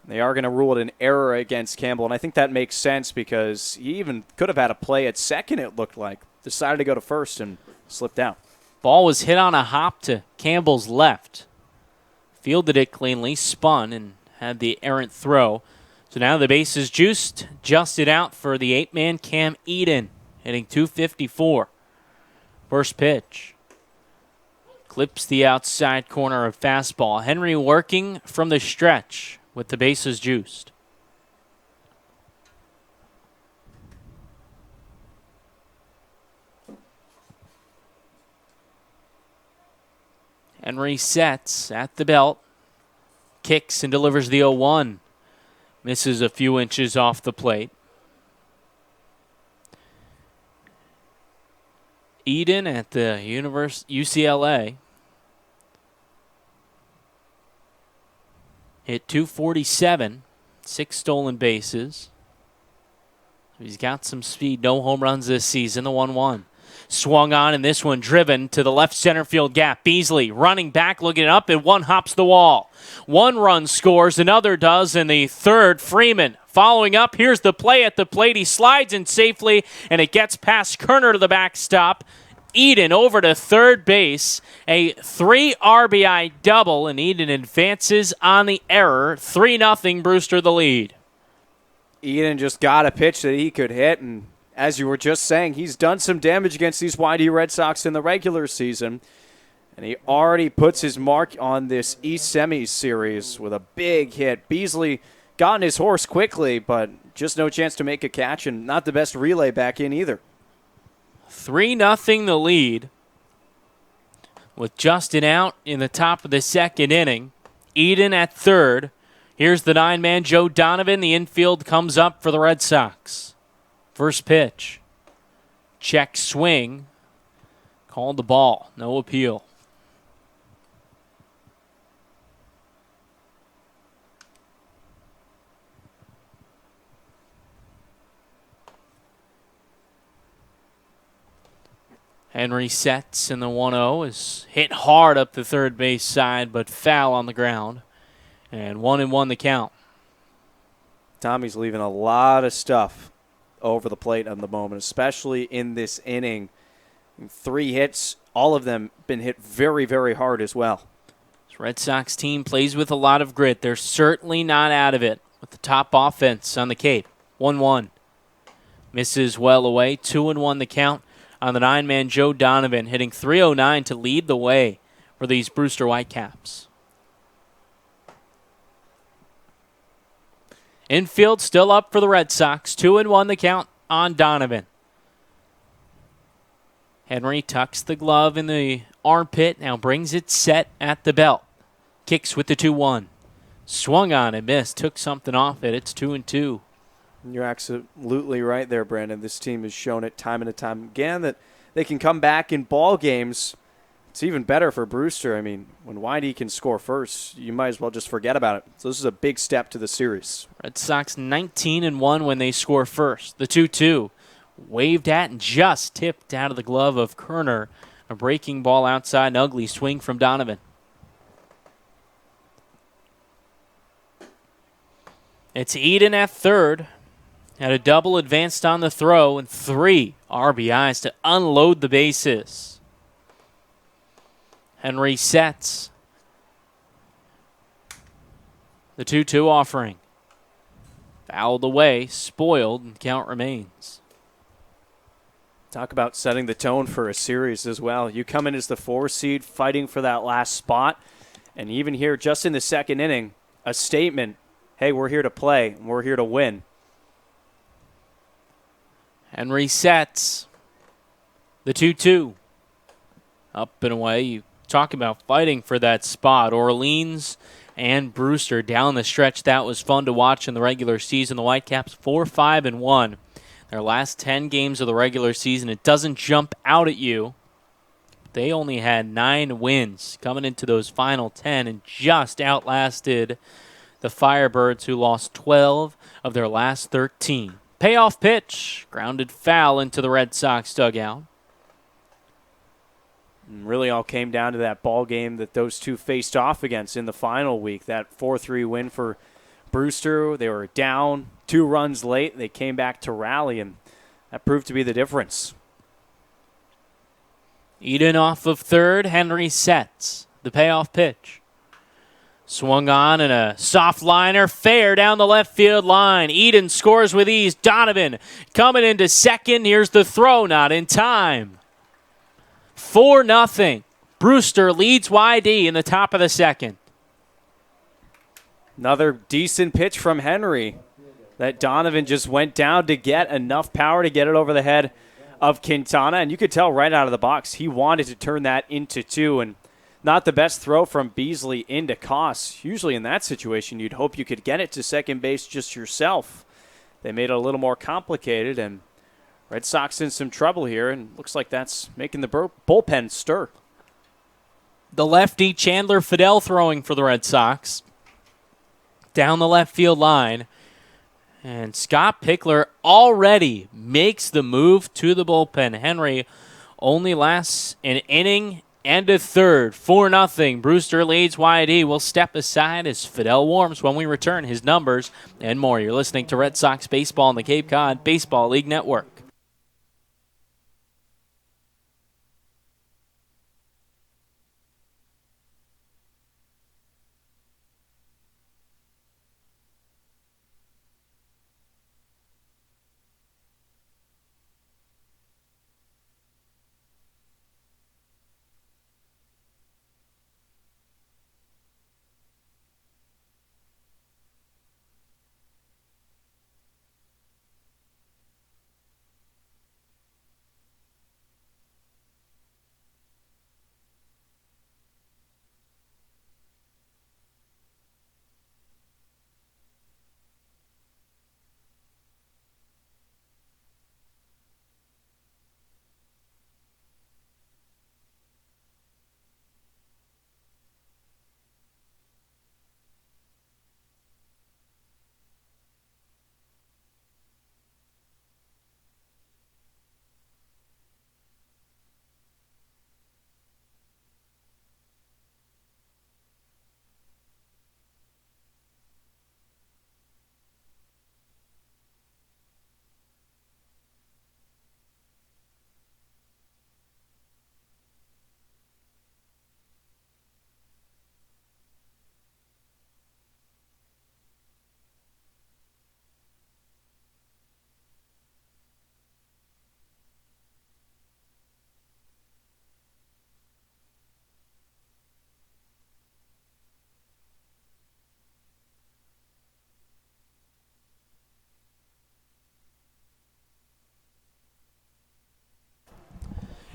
They are going to rule it an error against Campbell, and I think that makes sense because he even could have had a play at second, it looked like. Decided to go to first and slipped out. Ball was hit on a hop to Campbell's left. Fielded it cleanly, spun, and had the errant throw. So now the base is juiced, justed out for the 8-man Cam Eden, hitting .254. First pitch. Clips the outside corner of fastball. Henry working from the stretch with the bases juiced. Henry sets at the belt, kicks and delivers the 0-1. Misses a few inches off the plate. Eden at the UCLA hit .247, 6 stolen bases. He's got some speed, no home runs this season, the 1-1. Swung on, and this one driven to the left center field gap. Beasley running back, looking up, and one hops the wall. One run scores, another does, and the third, Freeman following up. Here's the play at the plate. He slides in safely, and it gets past Kerner to the backstop. Eden over to third base. A 3 RBI double, and Eden advances on the error. 3-0, Brewster the lead. Eden just got a pitch that he could hit, and as you were just saying, he's done some damage against these YD Red Sox in the regular season, and he already puts his mark on this East Semis series with a big hit. Beasley got on his horse quickly, but just no chance to make a catch, and not the best relay back in either. 3-0 the lead with Justin out in the top of the second inning. Eden at third. Here's the 9-man Joe Donovan. The infield comes up for the Red Sox. First pitch. Check swing. Called the ball. No appeal. Henry sets, and the 1-0 is hit hard up the third base side, but foul on the ground. And 1-1 the count. Tommy's leaving a lot of stuff over the plate at the moment, especially in this inning. 3 hits, all of them been hit very, very hard as well. This Red Sox team plays with a lot of grit. They're certainly not out of it with the top offense on the Cape. 1-1. Misses well away. 2-1 the count on the 9-man Joe Donovan, hitting .309 to lead the way for these Brewster Whitecaps. Infield still up for the Red Sox. 2-1 the count on Donovan. Henry tucks the glove in the armpit, now brings it set at the belt. Kicks with the 2-1. Swung on and missed, took something off it. It's 2-2. You're absolutely right there, Brandon. This team has shown it time and time again that they can come back in ball games. It's even better for Brewster. I mean, when Whitey can score first, you might as well just forget about it. So this is a big step to the series. Red Sox 19-1 when they score first. The 2-2 waved at and just tipped out of the glove of Kerner. A breaking ball outside, an ugly swing from Donovan. It's Eden at third. Had a double advanced on the throw and 3 RBIs to unload the bases. Henry sets. The 2-2 offering. Fouled away, spoiled, and count remains. Talk about setting the tone for a series as well. You come in as the 4 seed fighting for that last spot. And even here, just in the second inning, a statement, hey, we're here to play, and we're here to win. Henry sets. The 2-2. Up and away. You talk about fighting for that spot. Orleans and Brewster down the stretch. That was fun to watch in the regular season. The Whitecaps 4-5-1. Their last 10 games of the regular season, it doesn't jump out at you. They only had 9 wins coming into those final 10 and just outlasted the Firebirds, who lost 12 of their last 13. Payoff pitch, grounded foul into the Red Sox dugout. And really all came down to that ball game that those two faced off against in the final week. That 4-3 win for Brewster. They were down 2 runs late. They came back to rally, and that proved to be the difference. Eden off of third. Henry sets. The payoff pitch. Swung on and a soft liner, fair down the left field line. Eden scores with ease. Donovan coming into second. Here's the throw, not in time. 4-0. Brewster leads YD in the top of the second. Another decent pitch from Henry that Donovan just went down to get enough power to get it over the head of Quintana. And you could tell right out of the box he wanted to turn that into 2. And not the best throw from Beasley into Koss. Usually in that situation, you'd hope you could get it to second base just yourself. They made it a little more complicated, and Red Sox in some trouble here, and looks like that's making the bullpen stir. The lefty Chandler Fidel throwing for the Red Sox. Down the left field line. And Scott Pickler already makes the move to the bullpen. Henry only lasts an inning and a third. 4-0. Brewster leads YD. We'll step aside as Fidel warms when we return. His numbers and more. You're listening to Red Sox Baseball on the Cape Cod Baseball League Network.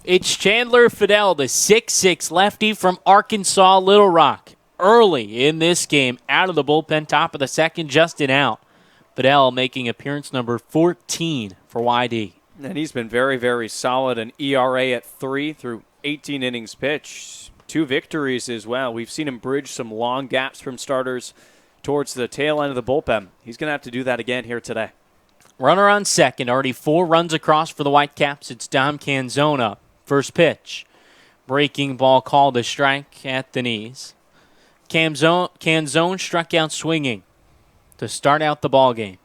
It's Chandler Fidel, the 6'6 lefty from Arkansas Little Rock. Early in this game, out of the bullpen, top of the second, Justin out. Fidel making appearance number 14 for YD. And he's been very, very solid. An ERA at 3 through 18 innings pitched. 2 victories as well. We've seen him bridge some long gaps from starters towards the tail end of the bullpen. He's going to have to do that again here today. Runner on second. Already 4 runs across for the Whitecaps. It's Dom Canzone. First pitch. Breaking ball called a strike at the knees. Canzone struck out swinging to start out the ball game.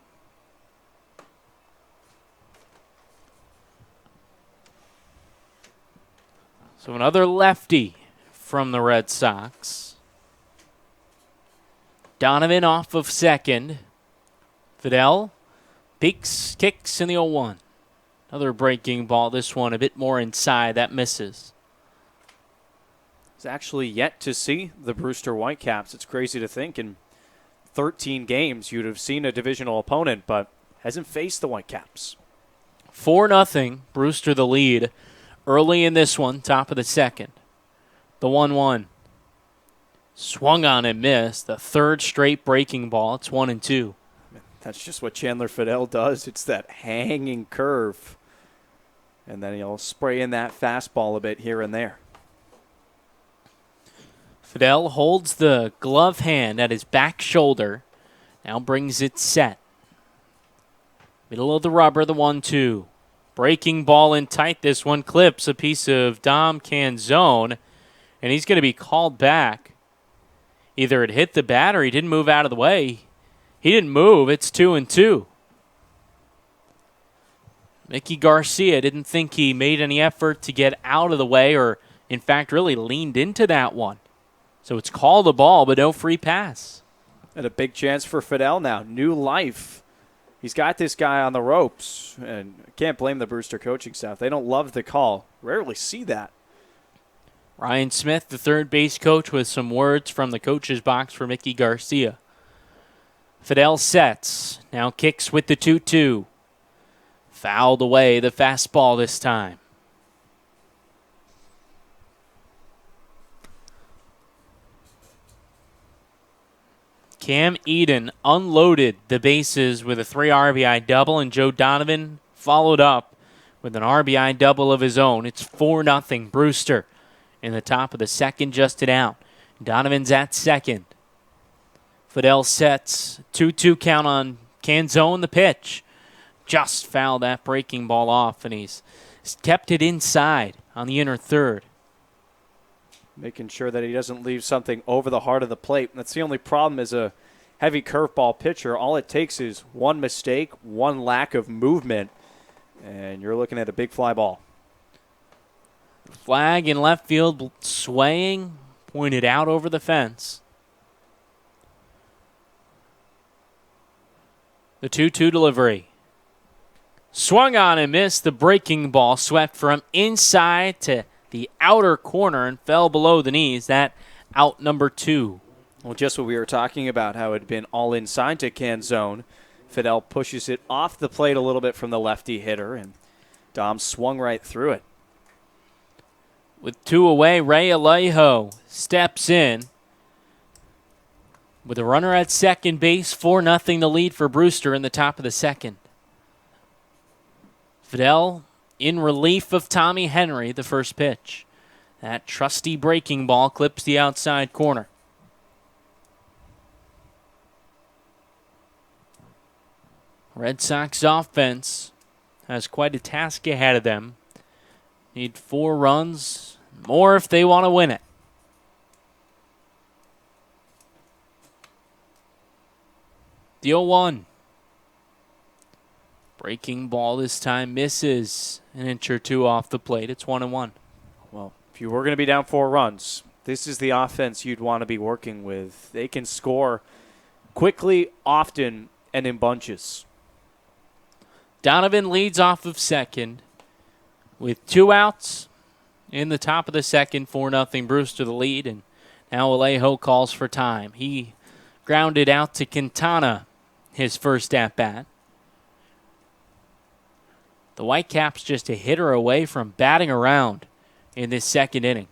So another lefty from the Red Sox. Donovan off of second. Fidel peeks, kicks in the 0-1. Another breaking ball. This one a bit more inside. That misses. He's actually yet to see the Brewster Whitecaps. It's crazy to think in 13 games you'd have seen a divisional opponent, but hasn't faced the Whitecaps. 4-0. Brewster the lead. Early in this one, top of the second. The 1-1. Swung on and missed. The third straight breaking ball. It's 1-2. That's just what Chandler Fidel does. It's that hanging curve. And then he'll spray in that fastball a bit here and there. Fidel holds the glove hand at his back shoulder. Now brings it set. Middle of the rubber, the 1-2. Breaking ball in tight. This one clips a piece of Dom Canzone, and he's going to be called back. Either it hit the bat or he didn't move out of the way. He didn't move. It's 2-2. Mickey Garcia didn't think he made any effort to get out of the way or, in fact, really leaned into that one. So it's called a ball, but no free pass. And a big chance for Fidel now. New life. He's got this guy on the ropes, and I can't blame the Brewster coaching staff. They don't love the call. Rarely see that. Ryan Smith, the third base coach, with some words from the coach's box for Mickey Garcia. Fidel sets. Now kicks with the 2-2. Fouled away the fastball this time. Cam Eden unloaded the bases with a 3 RBI double, and Joe Donovan followed up with an RBI double of his own. It's 4-0 Brewster in the top of the second, Justin out. Donovan's at second. Fidel sets. 2-2 count on Canzone, the pitch. Just fouled that breaking ball off, and he's kept it inside on the inner third. Making sure that he doesn't leave something over the heart of the plate. That's the only problem as a heavy curveball pitcher. All it takes is one mistake, one lack of movement, and you're looking at a big fly ball. Flag in left field, swaying, pointed out over the fence. The 2-2 delivery. Swung on and missed. The breaking ball swept from inside to the outer corner and fell below the knees. That out number 2. Well, just what we were talking about, how it had been all inside to Canzone. Fidel pushes it off the plate a little bit from the lefty hitter, and Dom swung right through it. With 2 away, Ray Alejo steps in. With a runner at second base, 4-0 the lead for Brewster in the top of the second. Fidel in relief of Tommy Henry, the first pitch. That trusty breaking ball clips the outside corner. Red Sox offense has quite a task ahead of them. Need 4 runs, more if they want to win it. The 0-1. Breaking ball this time misses an inch or 2 off the plate. It's 1-1. Well, if you were going to be down 4 runs, this is the offense you'd want to be working with. They can score quickly, often, and in bunches. Donovan leads off of second with 2 outs in the top of the second. 4-0 Brewster the lead, and now Alejo calls for time. He grounded out to Quintana his first at-bat. The Whitecaps just a hitter away from batting around in this second inning.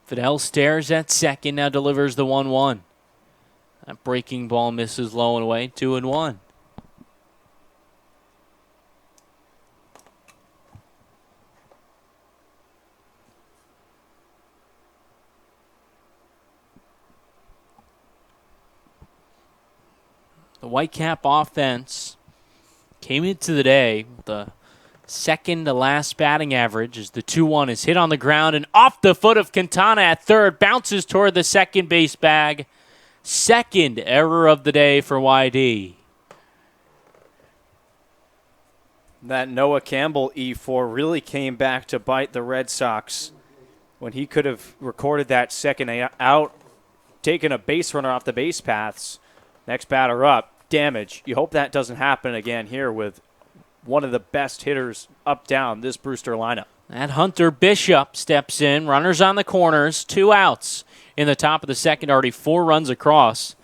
Fidel stares at second, now delivers the 1-1. That breaking ball misses low and away, 2-1. The Whitecap offense came into the day with the second to last batting average as the 2-1 is hit on the ground and off the foot of Quintana at third, bounces toward the second base bag. Second error of the day for YD. That Noah Campbell E4 really came back to bite the Red Sox when he could have recorded that second out, taken a base runner off the base paths. Next batter up, damage. You hope that doesn't happen again here with one of the best hitters up down this Brewster lineup. That Hunter Bishop steps in, runners on the corners, 2 outs in the top of the second, already 4 runs across.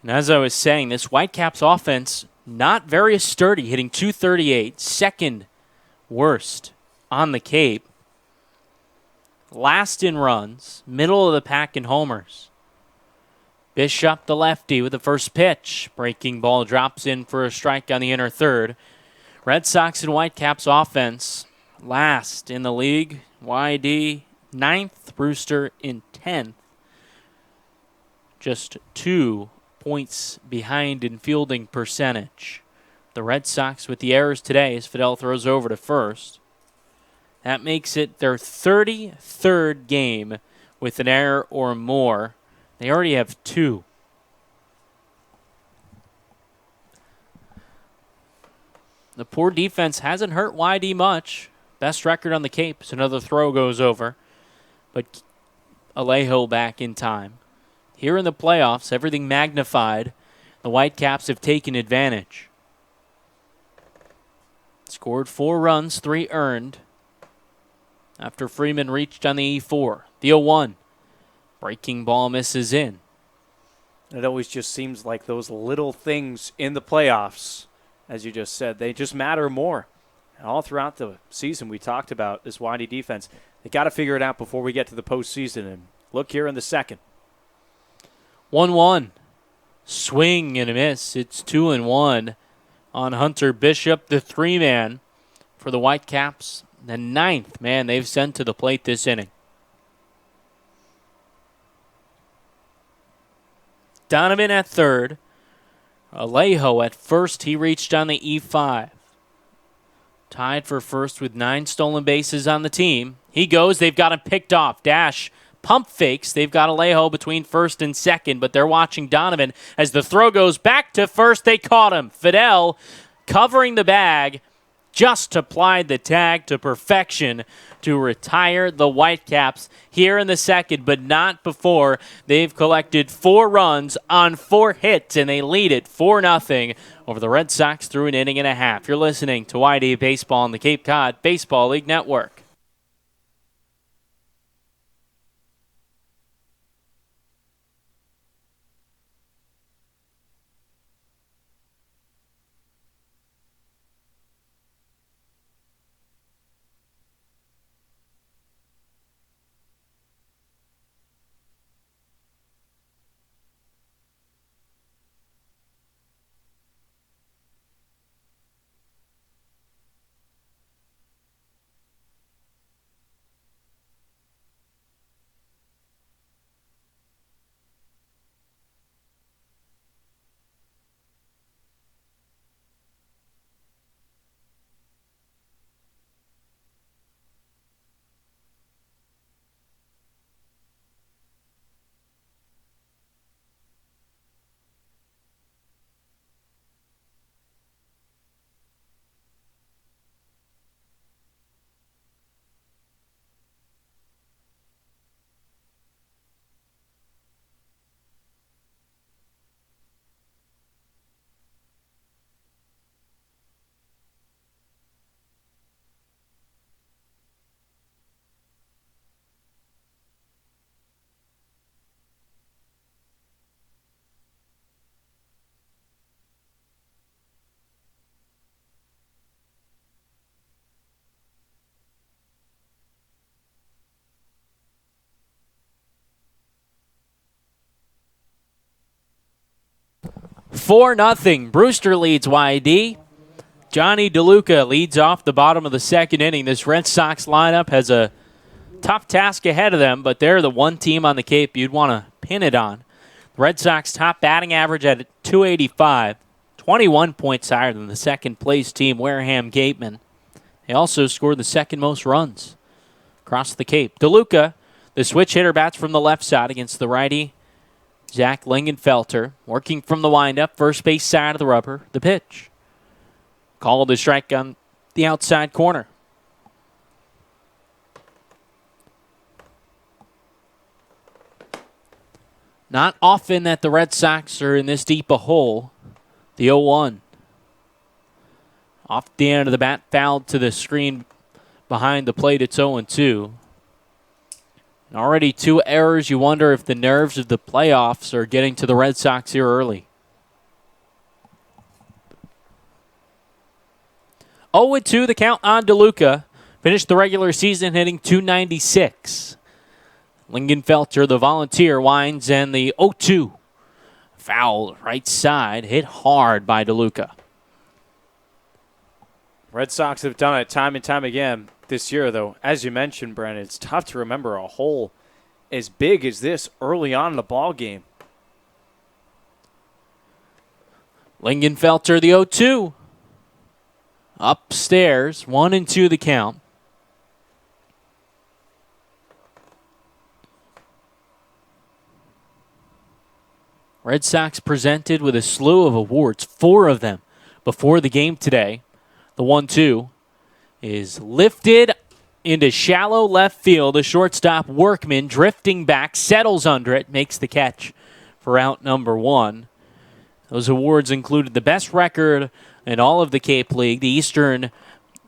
And as I was saying, this Whitecaps offense not very sturdy, hitting .238, second worst on the Cape. Last in runs, middle of the pack in homers. Bishop, the lefty, with the first pitch. Breaking ball drops in for a strike on the inner third. Red Sox and Whitecaps offense last in the league. YD 9th, Brewster in 10th. Just 2 points behind in fielding percentage. The Red Sox with the errors today as Fidel throws over to first. That makes it their 33rd game with an error or more. They already have 2. The poor defense hasn't hurt YD much. Best record on the Cape as another throw goes over. But Alejo back in time. Here in the playoffs, everything magnified. The Whitecaps have taken advantage. Scored 4 runs, 3 earned. After Freeman reached on the E4. The 0-1. Breaking ball misses in. It always just seems like those little things in the playoffs, as you just said, they just matter more. And all throughout the season we talked about this YD defense. They got to figure it out before we get to the postseason. And look here in the second. 1-1. Swing and a miss. It's 2-1 on Hunter Bishop, the 3-man for the Whitecaps. The 9th man they've sent to the plate this inning. Donovan at third. Alejo at first. He reached on the E5. Tied for first with 9 stolen bases on the team. He goes. They've got him picked off. Dash pump fakes. They've got Alejo between first and second, but they're watching Donovan. As the throw goes back to first, they caught him. Fidel covering the bag, just applied the tag to perfection to retire the Whitecaps here in the second, but not before they've collected 4 runs on 4 hits, and they lead it 4-0 over the Red Sox through an inning and a half. You're listening to YD Baseball on the Cape Cod Baseball League Network. 4-0. Brewster leads YD. Johnny DeLuca leads off the bottom of the second inning. This Red Sox lineup has a tough task ahead of them, but they're the one team on the Cape you'd want to pin it on. The Red Sox top batting average at 285, 21 points higher than the second-place team, Wareham Gateman. They also scored the second most runs across the Cape. DeLuca, the switch hitter, bats from the left side against the righty, Zach Lingenfelter, working from the windup, first base side of the rubber, the pitch. Called a strike on the outside corner. Not often that the Red Sox are in this deep a hole. The 0-1. Off the end of the bat, fouled to the screen behind the plate. It's 0-2. And already 2 errors. You wonder if the nerves of the playoffs are getting to the Red Sox here early. 0-2 the count on DeLuca. Finished the regular season hitting .296. Lingenfelter, the volunteer, winds, and the 0-2. Foul right side, hit hard by DeLuca. Red Sox have done it time and time again this year, though. As you mentioned, Brandon, it's tough to remember a hole as big as this early on in the ball game. Lingenfelter, the 0-2. Upstairs, 1-2 the count. Red Sox presented with a slew of awards, 4 of them before the game today. The 1-2 is lifted into shallow left field. The shortstop Workman drifting back, settles under it, makes the catch for out number 1. Those awards included the best record in all of the Cape League, the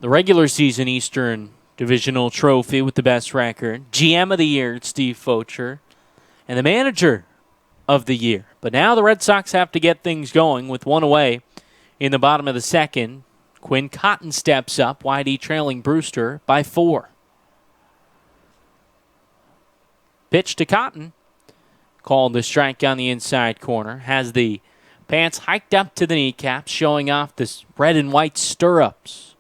regular season Eastern Divisional Trophy with the best record, GM of the Year, Steve Focher, and the Manager of the Year. But now the Red Sox have to get things going with 1 away in the bottom of the second. Quinn Cotton steps up, YD trailing Brewster by 4. Pitch to Cotton. Called the strike on the inside corner. Has the pants hiked up to the kneecaps, showing off this red and white stirrups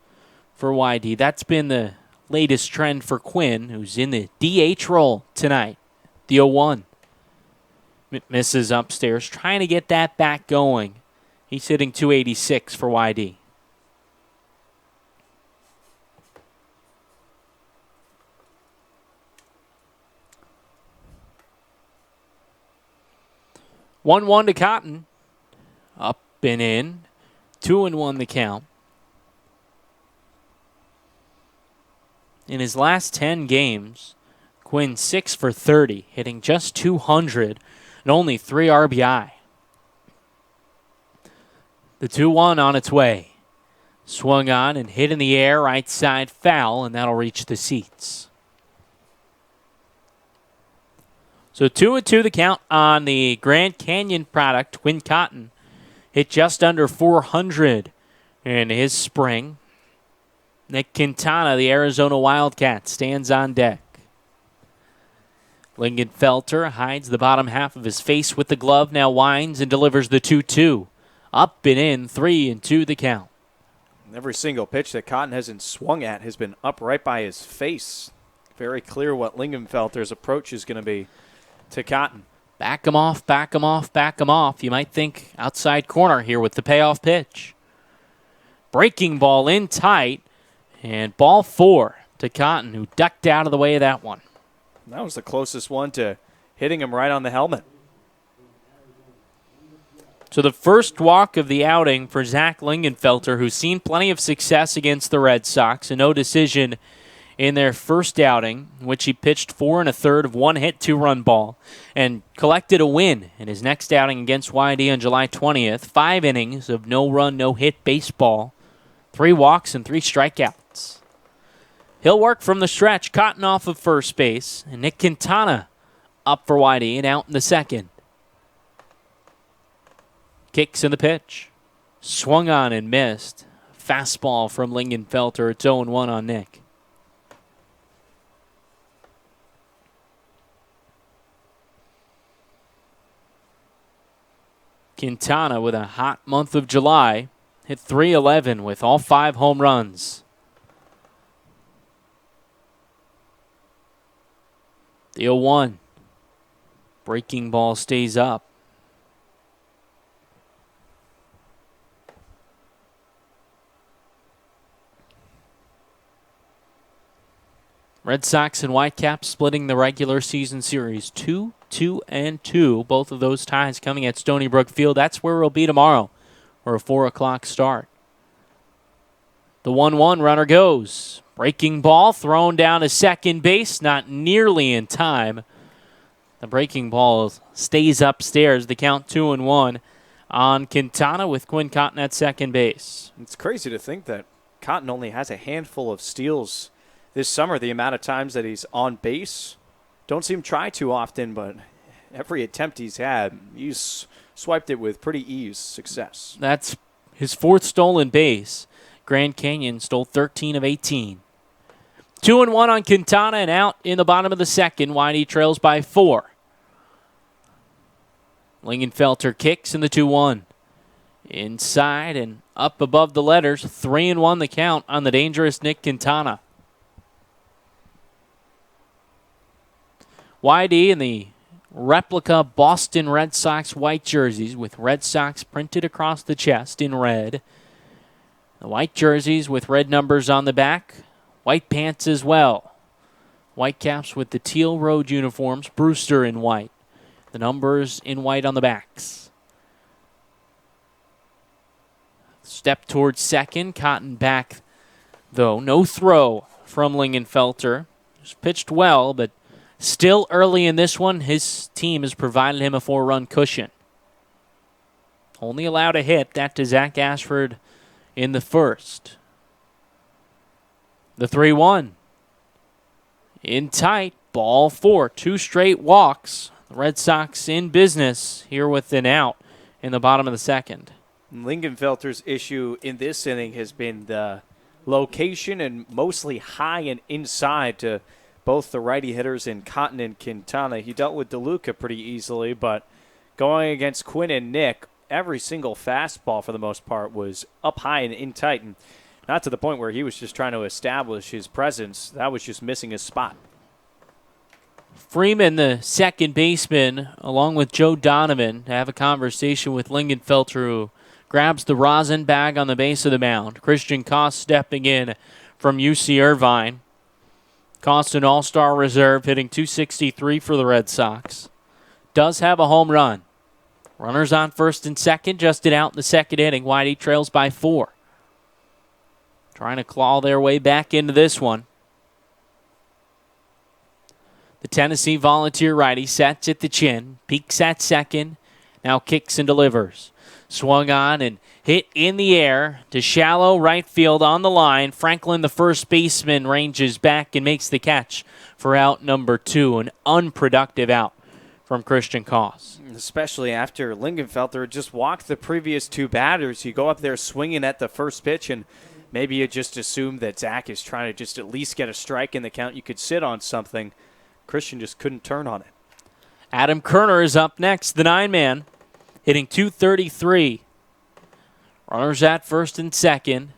for YD. That's been the latest trend for Quinn, who's in the DH role tonight. The 0-1. Misses upstairs, trying to get that back going. He's hitting .286 for YD. (1-1) to Cotton. Up and in. 2-1 the count. In his last 10 games, Quinn 6 for 30, hitting just .200 and only 3 RBI. The 2-1 on its way. Swung on and hit in the air, right side foul, and that'll reach the seats. So 2-2 the count on the Grand Canyon product. Quinn Cotton hit just under 400 in his spring. Nick Quintana, the Arizona Wildcat, stands on deck. Lingenfelter hides the bottom half of his face with the glove, now winds and delivers the 2-2. Up and in, 3-2 the count. Every single pitch that Cotton hasn't swung at has been up right by his face. Very clear what Lingenfelter's approach is going to be to Cotton. Back him off, back him off, back him off. You might think outside corner here with the payoff pitch. Breaking ball in tight, and ball 4 to Cotton, who ducked out of the way of that one. That was the closest one to hitting him right on the helmet. So the first walk of the outing for Zach Lingenfelter, who's seen plenty of success against the Red Sox, a no decision in their first outing, in which he pitched 4 1/3 of 1 hit, 2-run ball, and collected a win in his next outing against YD on July 20th. 5 innings of no-run, no-hit baseball, 3 walks and 3 strikeouts. He'll work from the stretch. Cotton off of first base, and Nick Quintana up for YD and out in the second. Kicks in the pitch. Swung on and missed. Fastball from Lingenfelter. It's 0-1 on Nick. Quintana with a hot month of July. Hit .311 with all 5 home runs. The 0-1. Breaking ball stays up. Red Sox and Whitecaps splitting the regular season series 2-2. Both of those ties coming at Stony Brook Field. That's where we'll be tomorrow for a 4 o'clock start. The 1-1 runner goes. Breaking ball thrown down to second base, not nearly in time. The breaking ball stays upstairs. The count 2-1 on Quintana with Quinn Cotton at second base. It's crazy to think that Cotton only has a handful of steals this summer. The amount of times that he's on base, don't see him try too often, but every attempt he's had, he's swiped it with pretty ease success. That's his 4th stolen base. Grand Canyon stole 13 of 18. 2-1 on Quintana and out in the bottom of the second. Whitey trails by 4. Lingenfelter kicks in the 2-1. Inside and up above the letters. 3-1 the count on the dangerous Nick Quintana. Whitey in the replica Boston Red Sox white jerseys with Red Sox printed across the chest in red. The white jerseys with red numbers on the back. White pants as well. Whitecaps with the teal road uniforms. Brewster in white. The numbers in white on the backs. Step towards second. Cotton back, though. No throw from Lingenfelter. Just pitched well, but still early in this one, his team has provided him a 4-run cushion. Only allowed a hit, that to Zach Ashford in the first. The 3-1. In tight, ball 4. 2 straight walks. The Red Sox in business here with an out in the bottom of the second. Lingenfelter's issue in this inning has been the location and mostly high and inside to both the righty hitters in Cotton and Quintana. He dealt with DeLuca pretty easily, but going against Quinn and Nick, every single fastball for the most part was up high and in tight, and not to the point where he was just trying to establish his presence. That was just missing his spot. Freeman, the second baseman, along with Joe Donovan, to have a conversation with Lingenfelter, who grabs the rosin bag on the base of the mound. Christian Koss stepping in from UC Irvine. Koss, an all-star reserve, hitting .263 for the Red Sox. Does have a home run. Runners on first and second, just out in the second inning. Whitey trails by 4. Trying to claw their way back into this one. The Tennessee Volunteer righty sets at the chin, peeks at second, now kicks and delivers. Swung on and hit in the air to shallow right field on the line. Franklin, the first baseman, ranges back and makes the catch for out number 2. An unproductive out from Christian Koss. Especially after Lingenfelter just walked the previous 2 batters. You go up there swinging at the first pitch, and maybe you just assume that Zach is trying to just at least get a strike in the count. You could sit on something. Christian just couldn't turn on it. Adam Kerner is up next, the 9-man, hitting .233. Runners at first and second.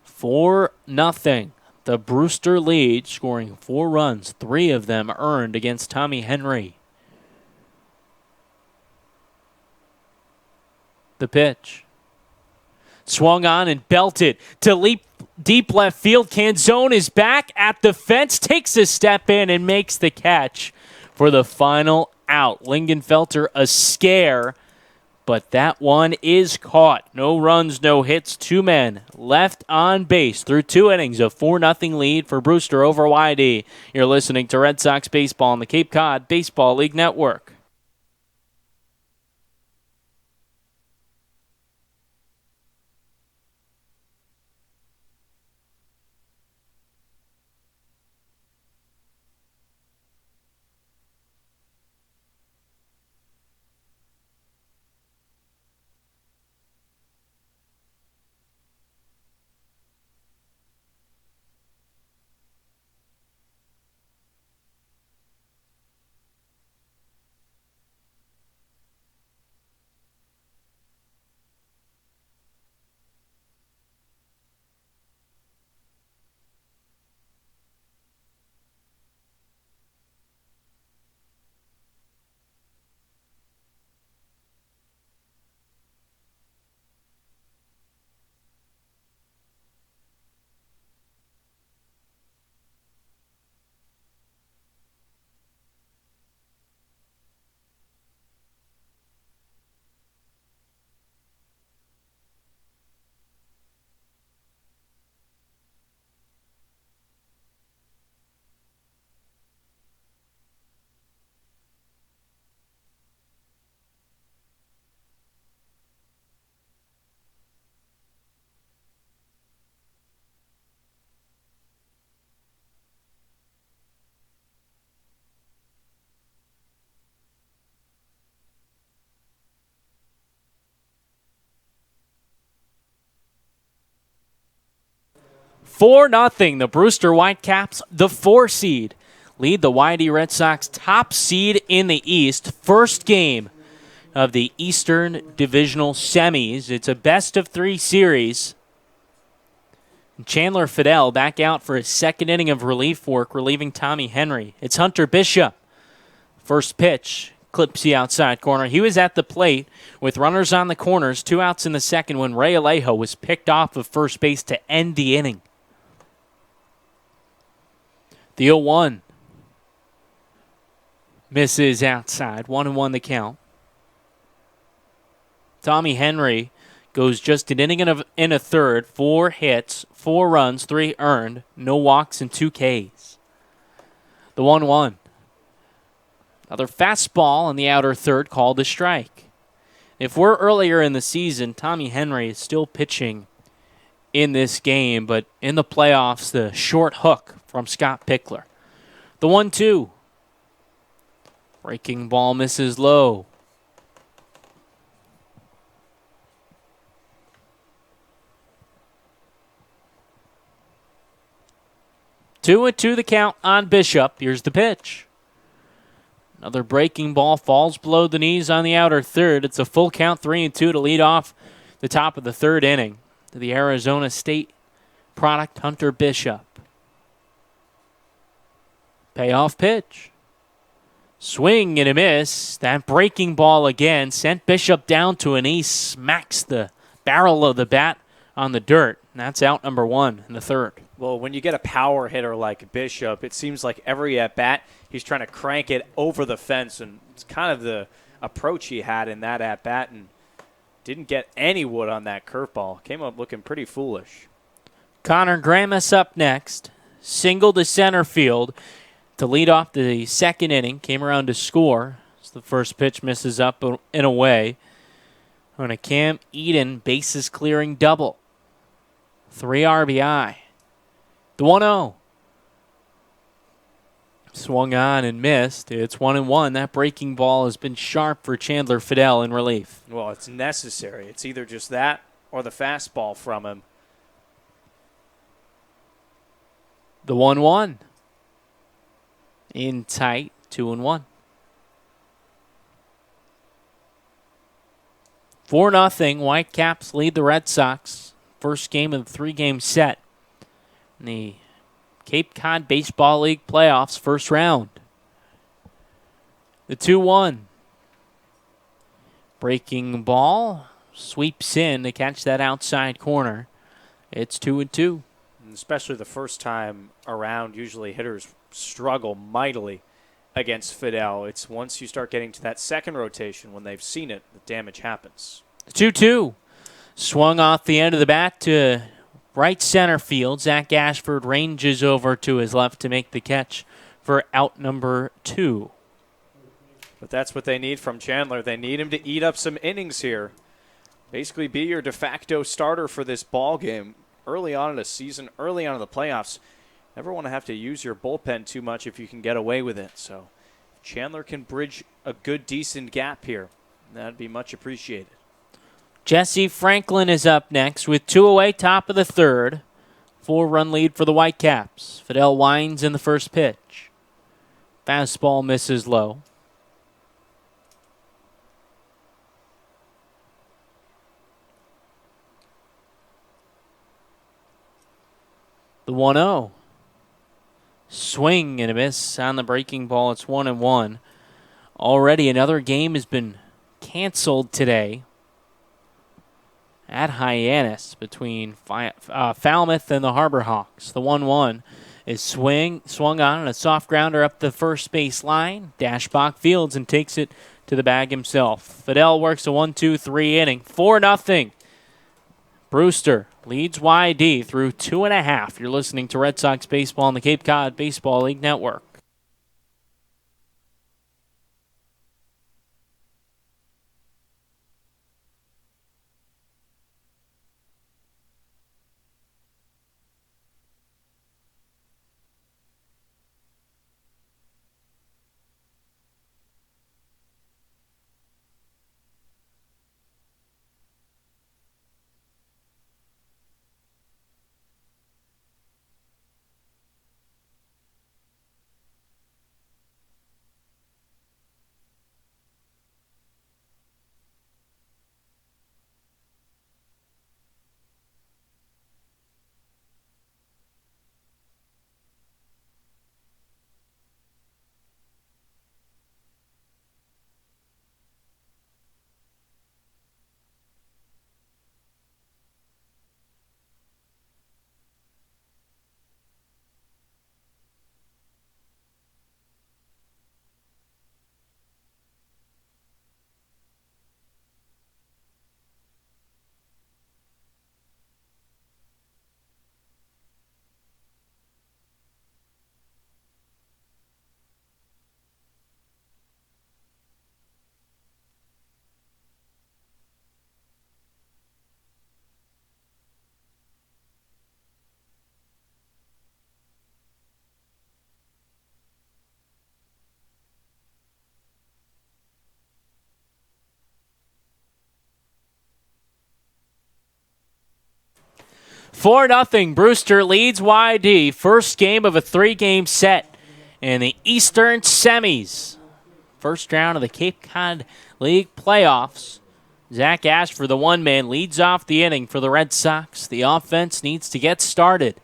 For nothing. The Brewster lead, scoring 4 runs, 3 of them earned against Tommy Henry. The pitch. Swung on and belted to leap deep left field. Canzone is back at the fence, takes a step in and makes the catch for the final out. Lingenfelter a scare, but that one is caught. No runs, no hits, 2 men left on base through 2 innings. A 4-0 lead for Brewster over YD. You're listening to Red Sox Baseball on the Cape Cod Baseball League Network. 4-0. The Brewster Whitecaps, the 4 seed, lead the YD Red Sox top seed in the East. First game of the Eastern Divisional Semis. It's a best-of-3 series. Chandler Fidel back out for his second inning of relief work, relieving Tommy Henry. It's Hunter Bishop. First pitch, clips the outside corner. He was at the plate with runners on the corners, 2 outs in the second when Ray Alejo was picked off of first base to end the inning. The 0-1 misses outside. 1-1 the count. Tommy Henry goes just an inning and a third, 4 hits, 4 runs, 3 earned, no walks, and 2 Ks. The 1-1. Another fastball in the outer third, called a strike. If we're earlier in the season, Tommy Henry is still pitching in this game, but in the playoffs, the short hook from Scott Pickler. The 1-2. Breaking ball misses low. Two and 2 the count on Bishop. Here's the pitch. Another breaking ball falls below the knees on the outer third. It's a full count, 3-2 to lead off the top of the third inning. To the Arizona State product, Hunter Bishop. Payoff pitch. Swing and a miss. That breaking ball again sent Bishop down to a knee, smacks the barrel of the bat on the dirt. And that's out number 1 in the third. Well, when you get a power hitter like Bishop, it seems like every at-bat he's trying to crank it over the fence, and it's kind of the approach he had in that at-bat, and didn't get any wood on that curveball. Came up looking pretty foolish. Connor Gramus up next. Single to center field to lead off the second inning. Came around to score. As the first pitch misses up and away. On a Cam Eden bases clearing double. 3 RBI. The 1-0. Swung on and missed. It's 1-1. That breaking ball has been sharp for Chandler Fidel in relief. Well, it's necessary. It's either just that or the fastball from him. The 1-1. In tight, 2-1. 4-0. Whitecaps lead the Red Sox. First game of the 3-game set in the Cape Cod Baseball League playoffs, first round. The 2-1. Breaking ball sweeps in to catch that outside corner. It's 2-2. Especially the first time around, usually hitters struggle mightily against Fidel. It's once you start getting to that second rotation, when they've seen it, the damage happens. 2-2. Swung off the end of the bat to right center field. Zach Ashford ranges over to his left to make the catch for out number 2. But that's what they need from Chandler. They need him to eat up some innings here. Basically be your de facto starter for this ball game. Early on in the season, early on in the playoffs, never want to have to use your bullpen too much if you can get away with it. So Chandler can bridge a good, decent gap here. That'd be much appreciated. Jesse Franklin is up next with 2 away, top of the third. 4-run lead for the Whitecaps. Fidel winds in the first pitch. Fastball misses low. The 1-0. Swing and a miss on the breaking ball. It's 1-1. Already another game has been canceled today at Hyannis between Falmouth and the Harbor Hawks. The 1-1 is swung on and a soft grounder up the first base line. Dashbach fields and takes it to the bag himself. Fidel works a 1-2-3 inning. 4-0. Brewster leads YD through 2.5. You're listening to Red Sox baseball on the Cape Cod Baseball League Network. 4-0. Brewster leads YD. First game of a 3-game set in the Eastern Semis. First round of the Cape Cod League playoffs. Zach Ashford, the one-man, leads off the inning for the Red Sox. The offense needs to get started.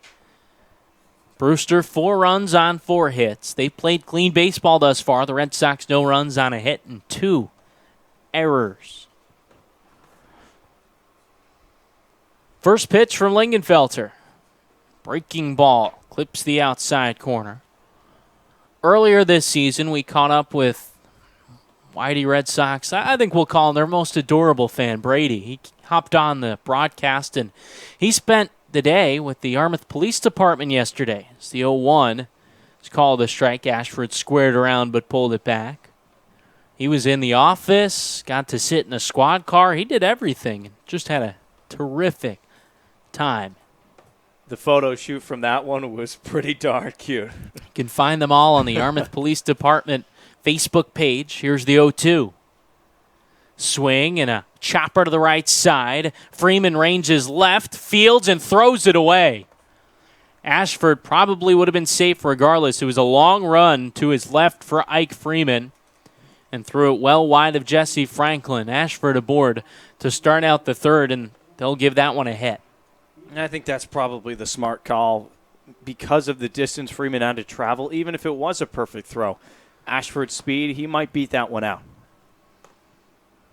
Brewster, 4 runs on 4 hits. They played clean baseball thus far. The Red Sox, no runs on a hit and 2 errors. First pitch from Lingenfelter. Breaking ball. Clips the outside corner. Earlier this season, we caught up with Whitey Red Sox. I think we'll call him their most adorable fan, Brady. He hopped on the broadcast, and he spent the day with the Yarmouth Police Department yesterday. It's the 0-1. It's called a strike. Ashford squared around but pulled it back. He was in the office, got to sit in a squad car. He did everything. Just had a terrific time. The photo shoot from that one was pretty darn cute. You can find them all on the Yarmouth Police Department Facebook page. Here's the 0-2. Swing and a chopper to the right side. Freeman ranges left, fields, and throws it away. Ashford probably would have been safe regardless. It was a long run to his left for Ike Freeman and threw it well wide of Jesse Franklin. Ashford aboard to start out the third, and they'll give that one a hit. And I think that's probably the smart call because of the distance Freeman had to travel. Even if it was a perfect throw, Ashford's speed, he might beat that one out.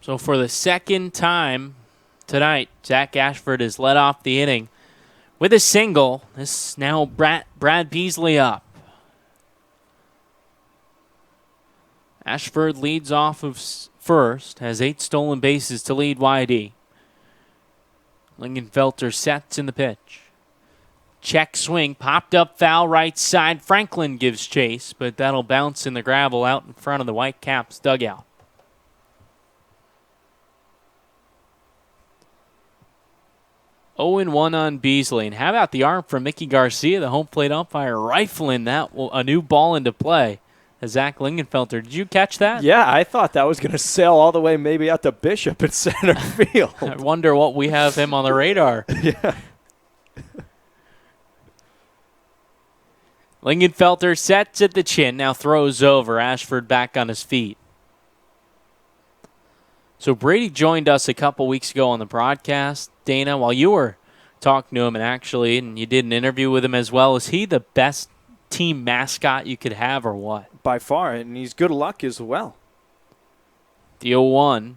So for the second time tonight, Zach Ashford has led off the inning with a single. This is now Brad Beasley up. Ashford leads off of first, has 8 stolen bases to lead YD. Lingenfelter sets in the pitch. Check swing, popped up foul right side. Franklin gives chase, but that'll bounce in the gravel out in front of the Whitecaps dugout. Oh, 0-1 on Beasley. And how about the arm from Mickey Garcia, the home plate umpire, rifling that a new ball into play? Zach Lingenfelter, did you catch that? Yeah, I thought that was going to sail all the way maybe out to Bishop in center field. I wonder what we have him on the radar. Yeah. Lingenfelter sets at the chin, now throws over. Ashford back on his feet. So Brady joined us a couple weeks ago on the broadcast. Dana, while you were talking to him and you did an interview with him as well, is he the best team mascot you could have or what? By far, and he's good luck as well. The 0-1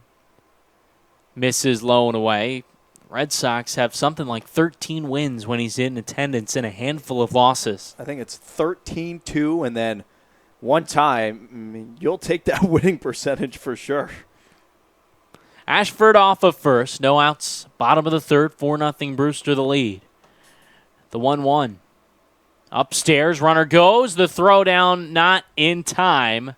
misses low and away. Red Sox have something like 13 wins when he's in attendance and a handful of losses. I think it's 13-2, and then one time, I mean, you'll take that winning percentage for sure. Ashford off of first, no outs, bottom of the third, 4-0 Brewster the lead. The 1-1. Upstairs, runner goes, the throw down not in time.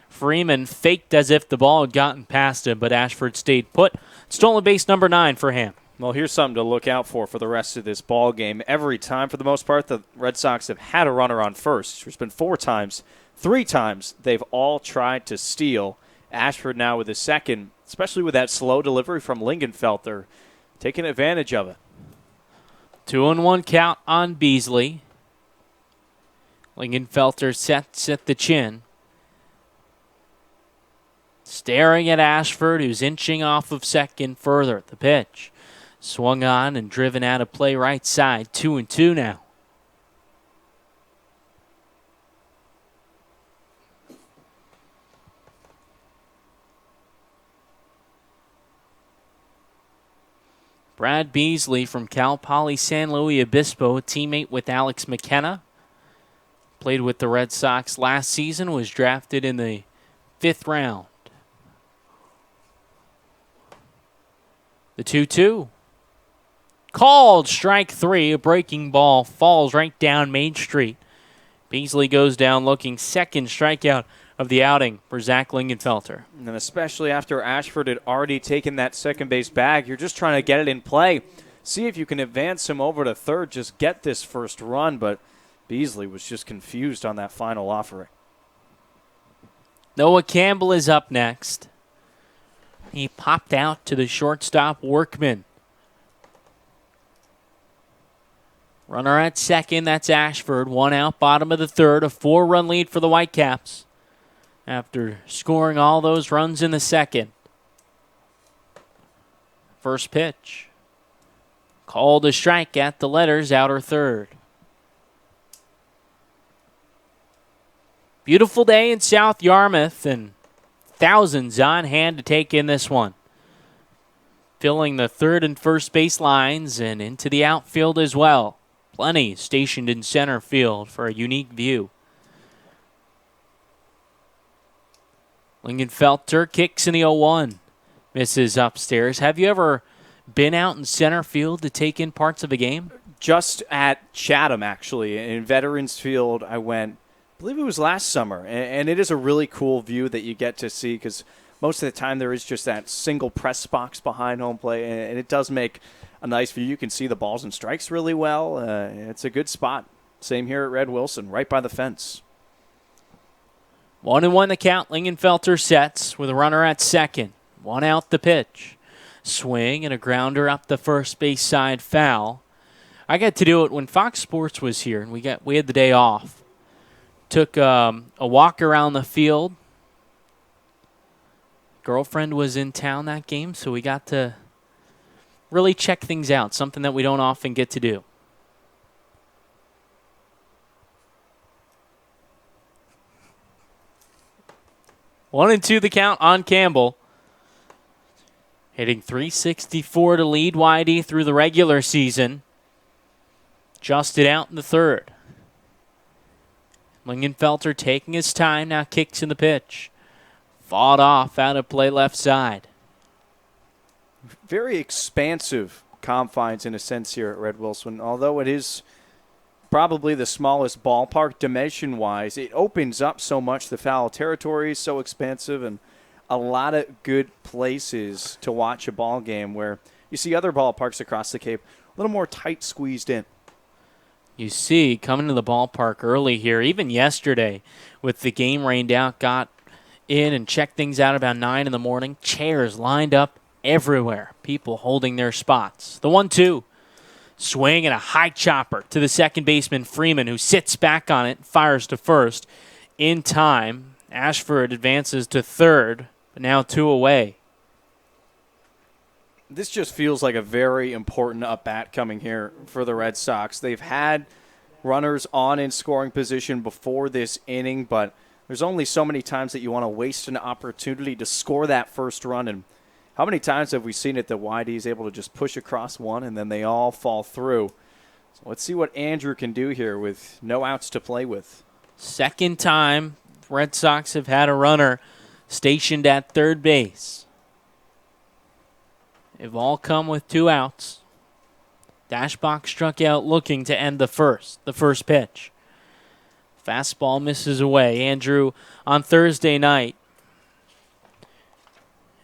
Freeman faked as if the ball had gotten past him, but Ashford stayed put. Stolen base number 9 for him. Well, here's something to look out for the rest of this ball game. Every time, for the most part, the Red Sox have had a runner on first. There's been 4 times. 3 times they've all tried to steal. Ashford now with his second, especially with that slow delivery from Lingenfelter, taking advantage of it. 2-1 count on Beasley. Lingenfelter sets at the chin. Staring at Ashford, who's inching off of second further. The pitch. Swung on and driven out of play right side. 2-2 now. Brad Beasley from Cal Poly San Luis Obispo, a teammate with Alex McKenna. Played with the Red Sox last season, was drafted in the 5th round. The 2-2. Called strike 3. A breaking ball falls right down Main Street. Beasley goes down looking, second strikeout of the outing for Zach Lingenfelter. And especially after Ashford had already taken that second base bag, you're just trying to get it in play. See if you can advance him over to third, just get this first run, but Beasley was just confused on that final offering. Noah Campbell is up next. He popped out to the shortstop Workman. Runner at second, that's Ashford. One out, bottom of the third. A 4-run lead for the Whitecaps after scoring all those runs in the second. First pitch. Called a strike at the letters, outer third. Beautiful day in South Yarmouth and thousands on hand to take in this one. Filling the third and first base lines and into the outfield as well. Plenty stationed in center field for a unique view. Lingenfelter kicks in the 0-1. Misses upstairs. Have you ever been out in center field to take in parts of a game? Just at Chatham, actually. In Veterans Field, I went, I believe it was last summer. And it is a really cool view that you get to see because most of the time there is just that single press box behind home plate. And it does make a nice view. You can see the balls and strikes really well. It's a good spot. Same here at Red Wilson, right by the fence. 1-1 the count. Lingenfelter sets with a runner at second. One out the pitch. Swing and a grounder up the first base side foul. I got to do it when Fox Sports was here, and we had the day off. Took a walk around the field. Girlfriend was in town that game, so we got to really check things out, something that we don't often get to do. One and two the count on Campbell. Hitting .364 to lead Whitey through the regular season. Justed out in the third. Lingenfelter taking his time, now kicks in the pitch. Fought off, out of play left side. Very expansive confines in a sense here at Red Wilson. Although it is probably the smallest ballpark dimension-wise, it opens up so much. The foul territory is so expansive and a lot of good places to watch a ball game where you see other ballparks across the Cape a little more tight squeezed in. You see, coming to the ballpark early here, even yesterday with the game rained out, got in and checked things out about 9 in the morning. Chairs lined up everywhere. People holding their spots. The 1-2. Swing and a high chopper to the second baseman Freeman, who sits back on it, fires to first. In time, Ashford advances to third, but now 2 away. This just feels like a very important at-bat coming here for the Red Sox. They've had runners on in scoring position before this inning, but there's only so many times that you want to waste an opportunity to score that first run. And how many times have we seen it that YD is able to just push across one and then they all fall through? So let's see what Andrew can do here with no outs to play with. Second time Red Sox have had a runner stationed at third base. They've all come with 2 outs. Dashbach struck out looking to end the first pitch. Fastball misses away. Andrew on Thursday night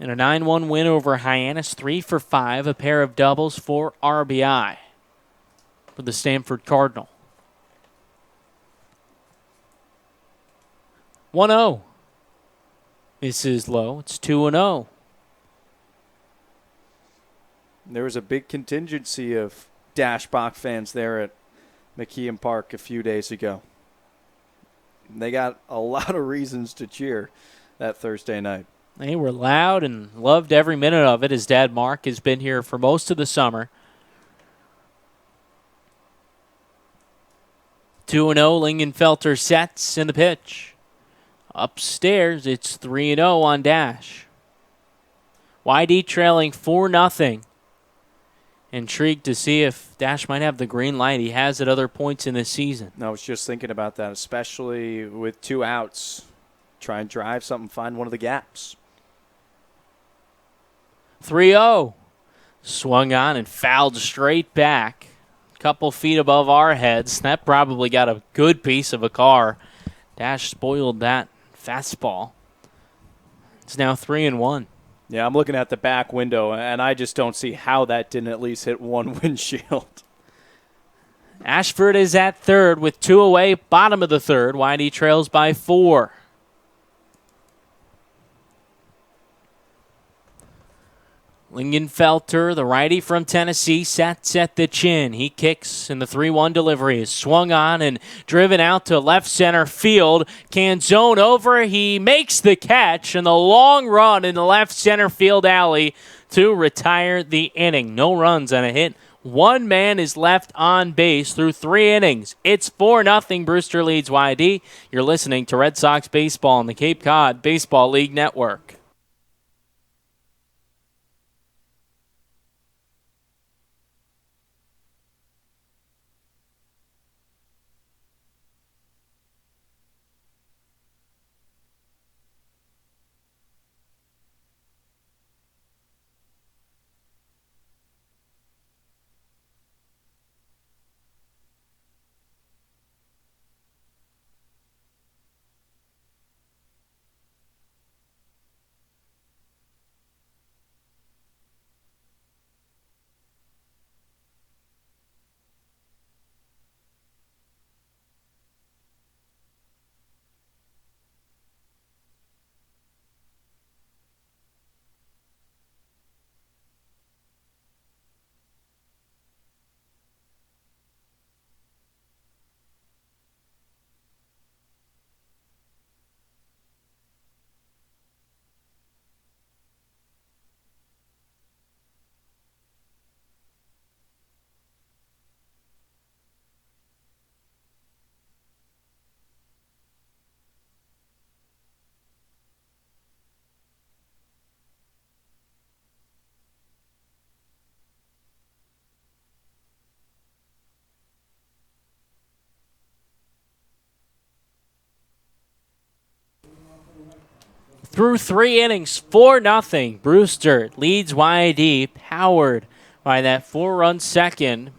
in a 9-1 win over Hyannis, 3 for 5, a pair of doubles, 4 RBI for the Stanford Cardinal. 1-0. This is low. It's 2-0. There was a big contingency of Dashbach fans there at McKeon Park a few days ago. They got a lot of reasons to cheer that Thursday night. They were loud and loved every minute of it. His dad, Mark, has been here for most of the summer. 2-0, Lingenfelter sets in the pitch. Upstairs, it's 3-0 on Dash. YD trailing 4-0. Intrigued to see if Dash might have the green light he has at other points in this season. I was just thinking about that, especially with 2 outs. Try and drive something, find one of the gaps. 3-0. Swung on and fouled straight back. A couple feet above our heads. That probably got a good piece of a car. Dash spoiled that fastball. It's now 3-1. Yeah, I'm looking at the back window, and I just don't see how that didn't at least hit one windshield. Ashford is at third with 2 away, bottom of the third. YD trails by 4. Lingenfelter, the righty from Tennessee, sets at the chin. He kicks, and the 3-1 delivery is swung on and driven out to left center field. Canzone over. He makes the catch, and the long run in the left center field alley to retire the inning. No runs on a hit. One man is left on base through 3 innings. It's 4-0. Brewster leads YD. You're listening to Red Sox baseball on the Cape Cod Baseball League Network. Through 3 innings, 4-0. Brewster leads YD, powered by that 4-run second.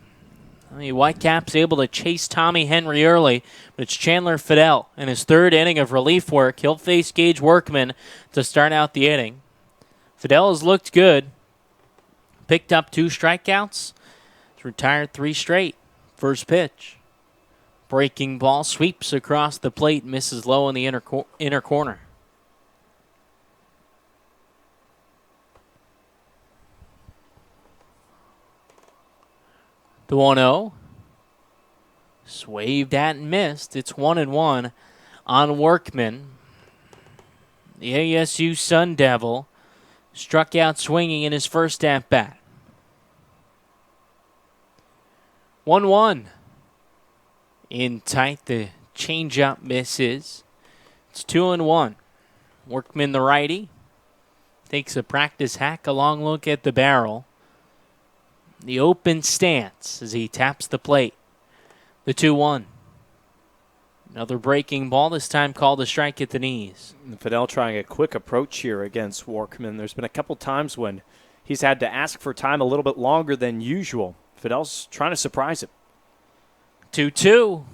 The Whitecaps able to chase Tommy Henry early, but it's Chandler Fidel in his 3rd inning of relief work. He'll face Gage Workman to start out the inning. Fidel has looked good. Picked up 2 strikeouts. He's retired 3 straight. First pitch. Breaking ball sweeps across the plate, misses low in the inner corner. The 1-0. Swaved at and missed. It's 1-1 on Workman. The ASU Sun Devil struck out swinging in his first at-bat. 1-1. In tight, the changeup misses. It's 2-1. Workman, the righty, takes a practice hack, a long look at the barrel. The open stance as he taps the plate. The 2-1. Another breaking ball, this time called a strike at the knees. Fidel trying a quick approach here against Workman. There's been a couple times when he's had to ask for time a little bit longer than usual. Fidel's trying to surprise him. 2-2.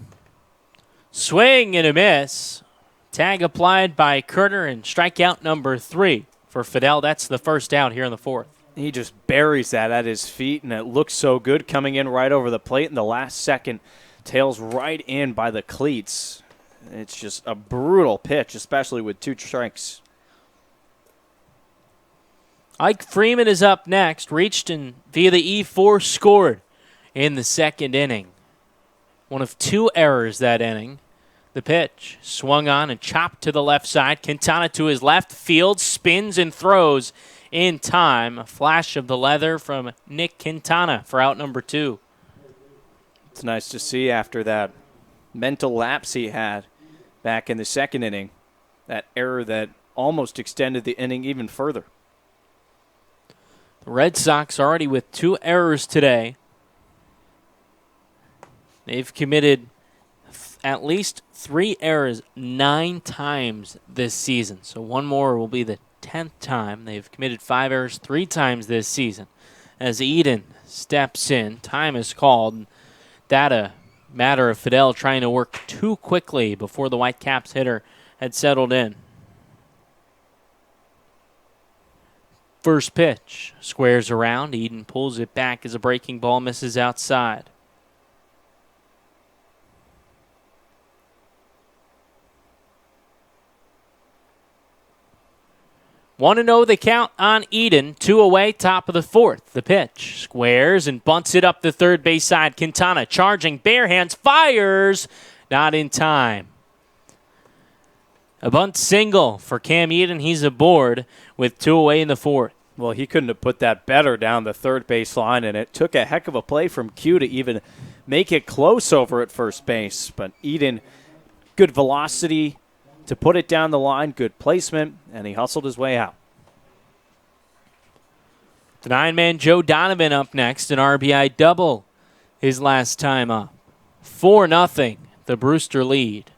Swing and a miss. Tag applied by Kerner, and strikeout number 3 for Fidel. That's the first out here in the 4th. He just buries that at his feet, and it looks so good coming in right over the plate in the last second. Tails right in by the cleats. It's just a brutal pitch, especially with 2 strikes. Ike Freeman is up next. Reached and via the E4 scored in the 2nd inning. One of 2 errors that inning. The pitch swung on and chopped to the left side. Quintana to his left field, spins and throws in time. A flash of the leather from Nick Quintana for out number 2. It's nice to see after that mental lapse he had back in the 2nd inning. That error that almost extended the inning even further. The Red Sox already with 2 errors today. They've committed at least 3 errors 9 times this season. So one more will be the 10th time. They've committed 5 errors 3 times this season. As Eden steps in, time is called. That a matter of Fidel trying to work too quickly before the Whitecaps hitter had settled in. First pitch, squares around. Eden pulls it back as a breaking ball misses outside. 1-0 the count on Eden. 2 away, top of the fourth. The pitch. Squares and bunts it up the third base side. Quintana charging, bare hands, fires. Not in time. A bunt single for Cam Eden. He's aboard with 2 away in the fourth. Well, he couldn't have put that better down the third base line, and it took a heck of a play from Q to even make it close over at first base. But Eden, good velocity to put it down the line, good placement, and he hustled his way out. The 9-man Joe Donovan up next, an RBI double his last time up. 4-0, the Brewster lead.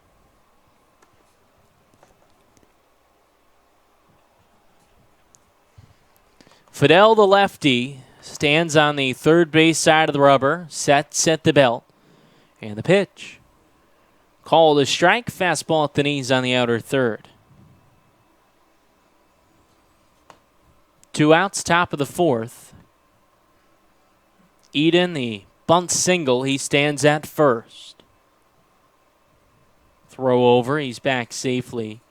Fidel, the lefty, stands on the third base side of the rubber, sets at the belt, and the pitch. Called a strike, fastball at the knees on the outer third. 2 outs, top of the fourth. Eden, the bunt single, he stands at first. Throw over, he's back safely.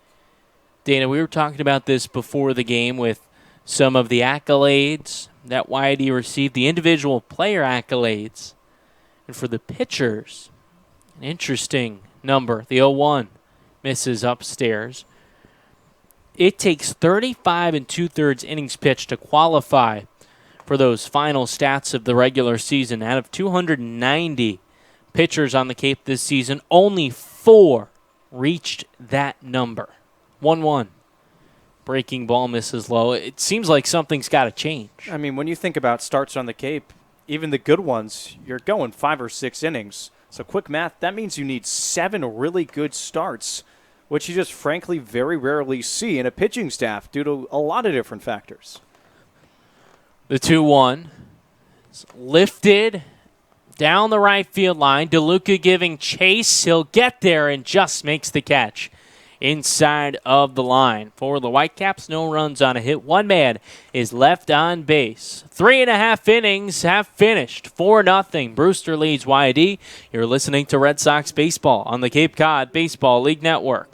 Dana, we were talking about this before the game with some of the accolades that YD received, the individual player accolades. And for the pitchers, an interesting number. The 0-1 misses upstairs. It takes 35 2/3 innings pitched to qualify for those final stats of the regular season. Out of 290 pitchers on the Cape this season, only 4 reached that number. 1-1. Breaking ball misses low. It seems like something's got to change. I mean, when you think about starts on the Cape, even the good ones, you're going 5 or 6 innings. So quick math, that means you need 7 really good starts, which you just frankly very rarely see in a pitching staff due to a lot of different factors. The 2-1 is lifted down the right field line. DeLuca giving chase. He'll get there and just makes the catch inside of the line. For the Whitecaps, no runs on a hit. 1 man is left on base. 3.5 innings have finished. 4-0. Brewster leads YD. You're listening to Red Sox Baseball on the Cape Cod Baseball League Network.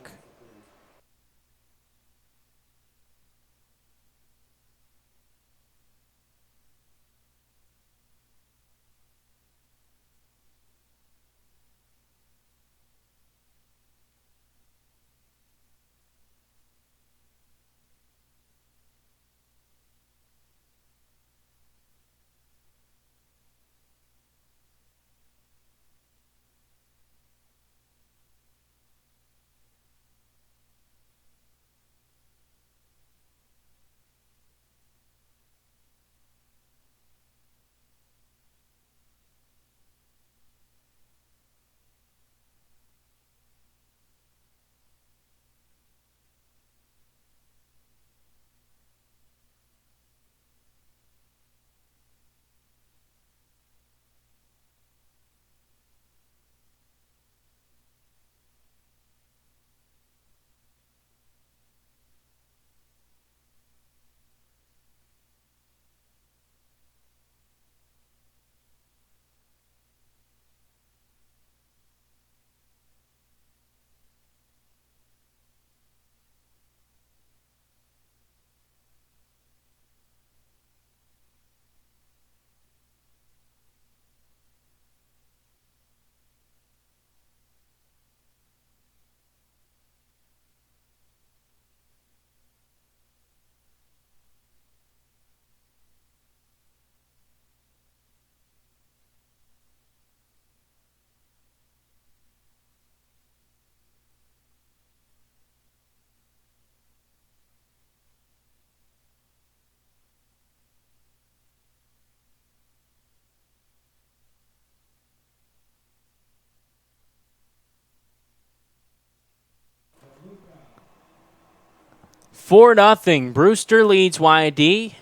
Four nothing. Brewster leads YD.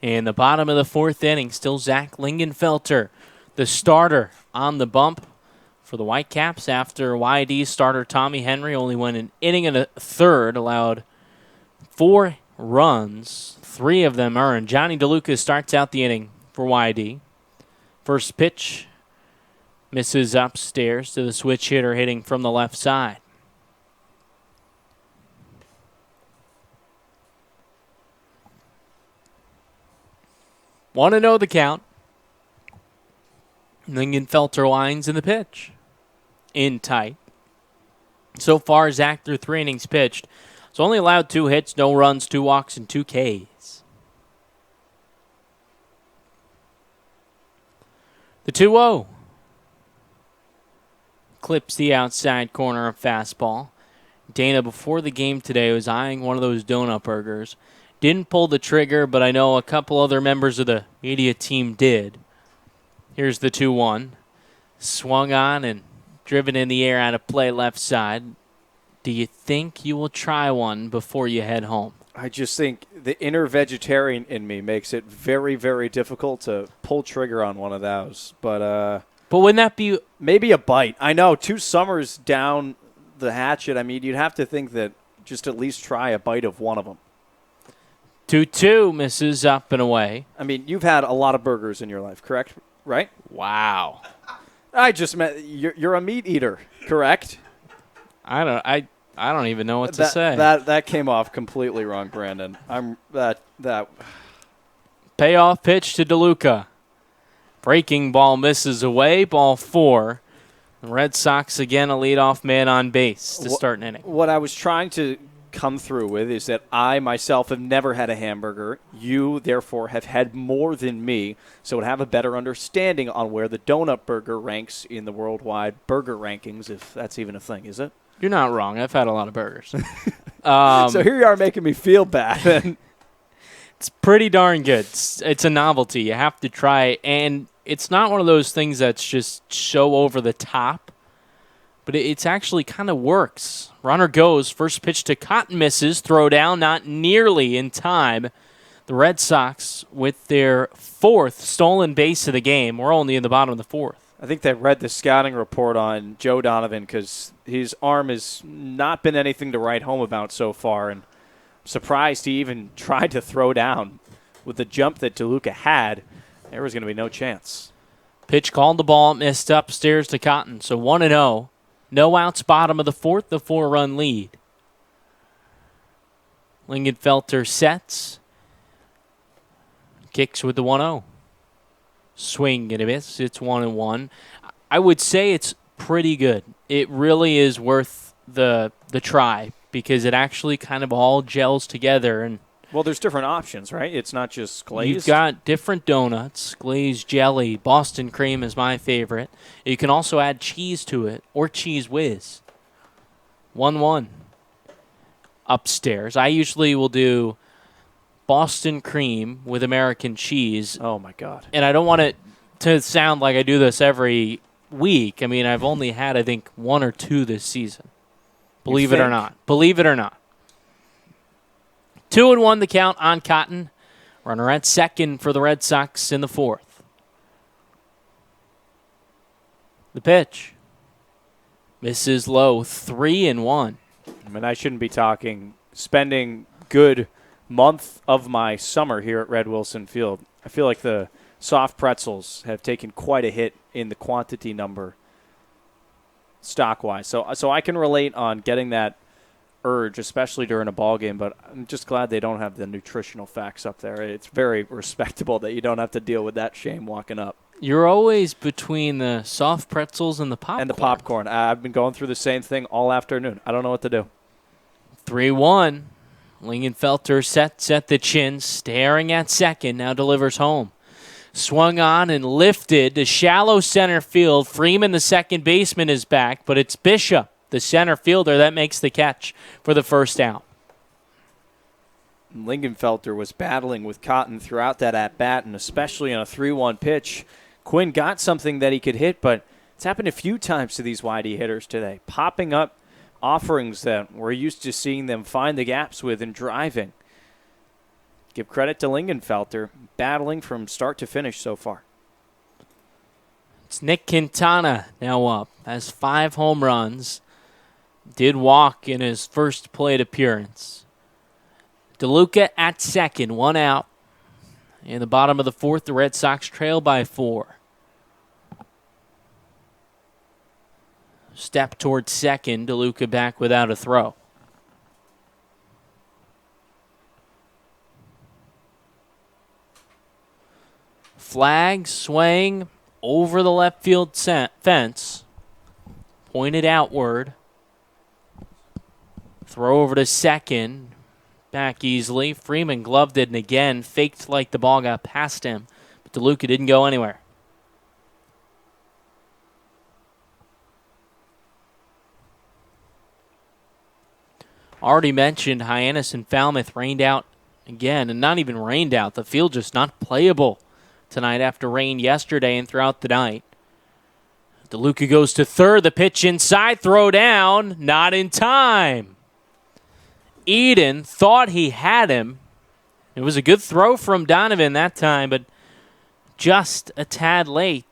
In the bottom of the fourth inning, still Zach Lingenfelter, the starter on the bump for the Whitecaps after YD starter Tommy Henry only went an inning and a third, allowed 4 runs, 3 of them earned. Johnny DeLuca starts out the inning for YD. First pitch misses upstairs to the switch hitter hitting from the left side. 1-0 the count. Lingenfelter lines in the pitch. In tight. So far, Zach through 3 innings pitched. He's only allowed 2 hits, no runs, 2 walks, and 2 Ks. The 2-0. Clips the outside corner of fastball. Dana, before the game today, was eyeing one of those donut burgers. Didn't pull the trigger, but I know a couple other members of the media team did. Here's the 2-1. Swung on and driven in the air out of play left side. Do you think you will try one before you head home? I just think the inner vegetarian in me makes it very, very difficult to pull trigger on one of those. But wouldn't that be... Maybe a bite. I know, 2 summers down the hatchet. I mean, you'd have to think that just at least try a bite of one of them. 2-2 misses up and away. I mean, you've had a lot of burgers in your life, correct? Right? Wow. I just meant you're a meat eater, correct? I don't even know what to say. That came off completely wrong, Brandon. Payoff pitch to DeLuca. Breaking ball misses away. Ball 4. The Red Sox again a leadoff man on base to start an inning. What I was trying to come through with is that I myself have never had a hamburger. You, therefore, have had more than me, so would have a better understanding on where the donut burger ranks in the worldwide burger rankings, if that's even a thing, is it? You're not wrong. I've had a lot of burgers. So here you are making me feel bad. It's pretty darn good. It's a novelty. You have to try it, and it's not one of those things that's just so over the top, but it's actually kind of works. Runner goes. First pitch to Cotton misses. Throw down, not nearly in time. The Red Sox with their 4th stolen base of the game. We're only in the bottom of the 4th. I think they read the scouting report on Joe Donovan because his arm has not been anything to write home about so far, and I'm surprised he even tried to throw down. With the jump that DeLuca had, there was going to be no chance. Pitch called, the ball missed upstairs to Cotton. So 1-0. No outs, bottom of the 4th, the 4-run lead. Lingenfelter sets. Kicks with the 1-0. Swing and a miss. It's 1-1. I would say it's pretty good. It really is worth the try because it actually kind of all gels together. And well, there's different options, right? It's not just glazed. You've got different donuts, glazed jelly, Boston cream is my favorite. You can also add cheese to it or cheese whiz. 1-1. Upstairs. I usually will do Boston cream with American cheese. Oh, my God. And I don't want it to sound like I do this every week. I mean, I've only had, I think, 1 or 2 this season. Believe it or not. Believe it or not. 2-1 the count on Cotton. Runner at second for the Red Sox in the 4th. The pitch. Misses low. 3-1. I mean, I shouldn't be talking. Spending good month of my summer here at Red Wilson Field. I feel like the soft pretzels have taken quite a hit in the quantity number stock-wise. So I can relate on getting that urge, especially during a ball game, but I'm just glad they don't have the nutritional facts up there. It's very respectable that you don't have to deal with that shame walking up. You're always between the soft pretzels and the popcorn. And the popcorn. I've been going through the same thing all afternoon. I don't know what to do. 3-1. Lingenfelter sets at the chin, staring at second, now delivers home. Swung on and lifted to shallow center field. Freeman, the second baseman, is back, but it's Bishop, the center fielder, that makes the catch for the first out. Lingenfelter was battling with Cotton throughout that at-bat, and especially on a 3-1 pitch. Quinn got something that he could hit, but it's happened a few times to these widey hitters today, popping up offerings that we're used to seeing them find the gaps with and driving. Give credit to Lingenfelter, battling from start to finish so far. It's Nick Quintana now up, has 5 home runs, did walk in his first plate appearance. DeLuca at second, 1 out. In the bottom of the 4th, the Red Sox trail by 4. Step towards second, DeLuca back without a throw. Flag swaying over the left field fence. Pointed outward. Throw over to second. Back easily. Freeman gloved it and again faked like the ball got past him. But DeLuca didn't go anywhere. Already mentioned Hyannis and Falmouth rained out again, and not even rained out. The field just not playable tonight after rain yesterday and throughout the night. DeLuca goes to third. The pitch inside, throw down, not in time. Eden thought he had him. It was a good throw from Donovan that time, but just a tad late.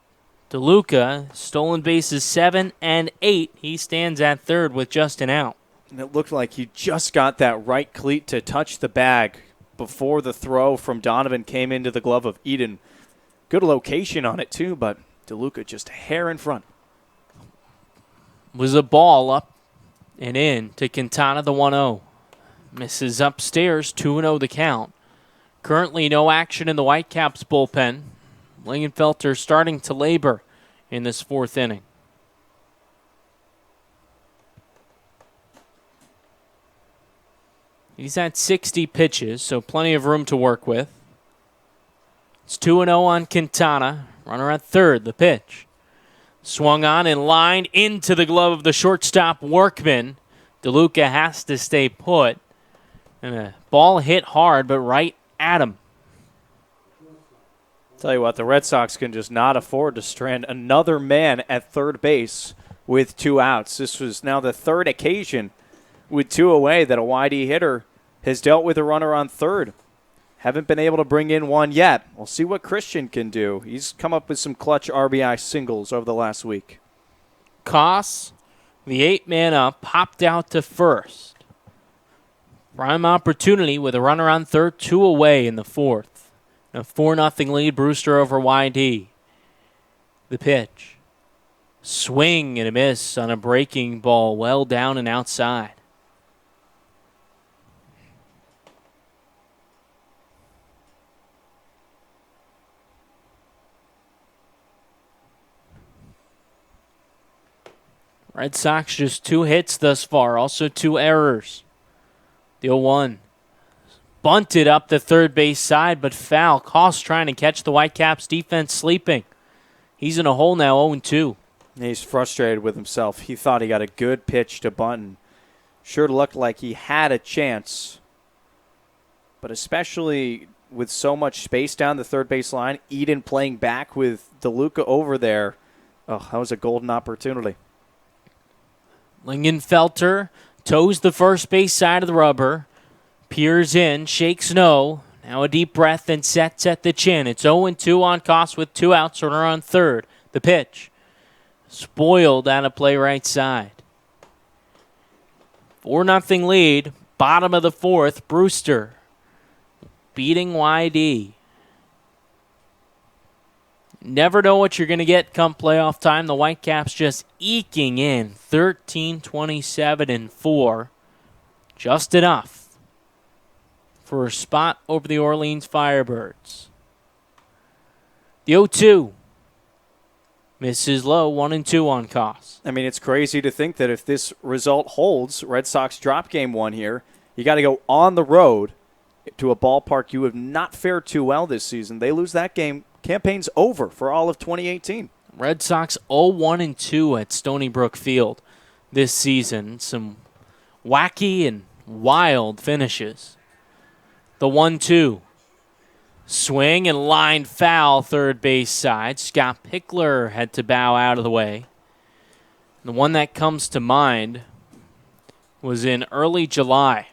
DeLuca, stolen bases 7 and 8. He stands at third with just an out. And it looked like he just got that right cleat to touch the bag before the throw from Donovan came into the glove of Eden. Good location on it, too, but DeLuca just a hair in front. Was a ball up and in to Quintana, the 1-0. Misses upstairs, 2-0 the count. Currently no action in the Whitecaps bullpen. Lingenfelter starting to labor in this fourth inning. He's at 60 pitches, so plenty of room to work with. It's 2-0 on Quintana. Runner at third, the pitch. Swung on and lined into the glove of the shortstop Workman. DeLuca has to stay put. And a ball hit hard, but right at him. Tell you what, the Red Sox can just not afford to strand another man at third base with 2 outs. This was now the third occasion with 2 away that a YD hitter has dealt with a runner on third. Haven't been able to bring in one yet. We'll see what Christian can do. He's come up with some clutch RBI singles over the last week. Koss, the 8-man up, popped out to first. Prime opportunity with a runner on third, 2 away in the fourth. A 4-0 lead, Brewster over YD. The pitch. Swing and a miss on a breaking ball well down and outside. Red Sox just 2 hits thus far, also 2 errors. The 0-1. Bunted up the third base side, but foul. Koss trying to catch the Whitecaps defense sleeping. He's in a hole now, 0-2. He's frustrated with himself. He thought he got a good pitch to Bunton. Sure looked like he had a chance. But especially with so much space down the third base line, Eden playing back with DeLuca over there. Oh, that was a golden opportunity. Lingenfelter toes the first base side of the rubber. Peers in, shakes no. Now a deep breath and sets at the chin. It's 0-2 on Koss with 2 outs, runner on third. The pitch. Spoiled out of play right side. 4-0 lead. Bottom of the fourth. Brewster beating YD. Never know what you're going to get come playoff time. The Whitecaps just eking in 13-27-4. Just enough for a spot over the Orleans Firebirds. The 0-2 misses low, 1-2 on Koss. I mean, it's crazy to think that if this result holds, Red Sox drop game 1 here, you got to go on the road to a ballpark you have not fared too well this season. They lose that game, campaign's over for all of 2018. Red Sox 0-2 at Stony Brook Field this season. Some wacky and wild finishes. The 1-2. Swing and line foul third base side. Scott Pickler had to bow out of the way. The one that comes to mind was in early July.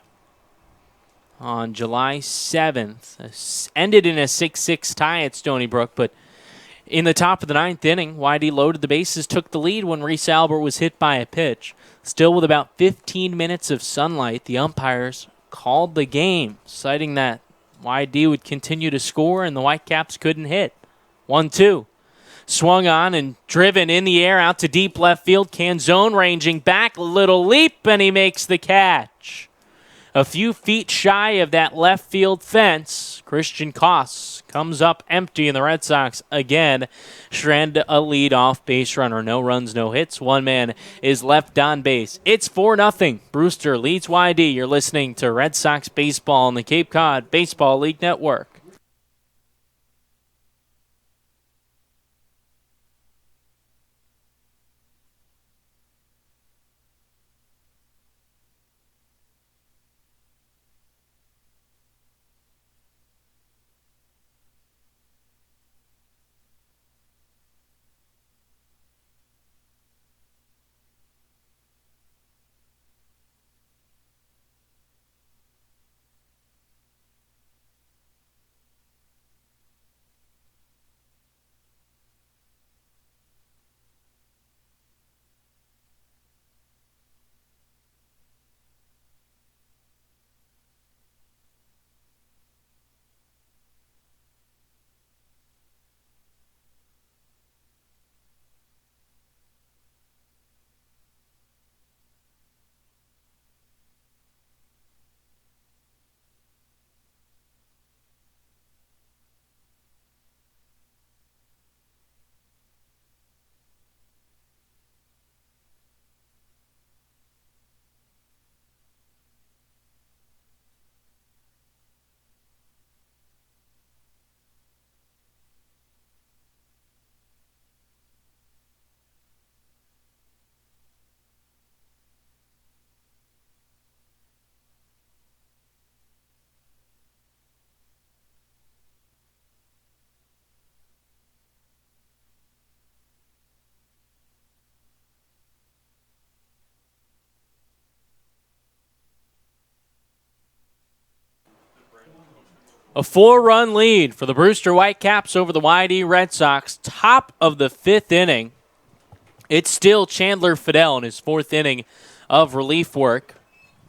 On July 7th. Ended in a 6-6 tie at Stony Brook, but in the top of the 9th inning, YD loaded the bases, took the lead when Reese Albert was hit by a pitch. Still with about 15 minutes of sunlight, the umpires called the game, citing that YD would continue to score and the Whitecaps couldn't hit. 1-2. Swung on and driven in the air out to deep left field. Canzone ranging back, little leap, and he makes the catch. a few feet shy of that left field fence. Christian Koss comes up empty, and the Red Sox again strand a lead-off base runner. No runs, no hits. One man is left on base. It's 4-0. Brewster leads YD. You're listening to Red Sox baseball on the Cape Cod Baseball League Network. A 4-run lead for the Brewster Whitecaps over the YD Red Sox. Top of the 5th inning. It's still Chandler Fidel in his 4th inning of relief work.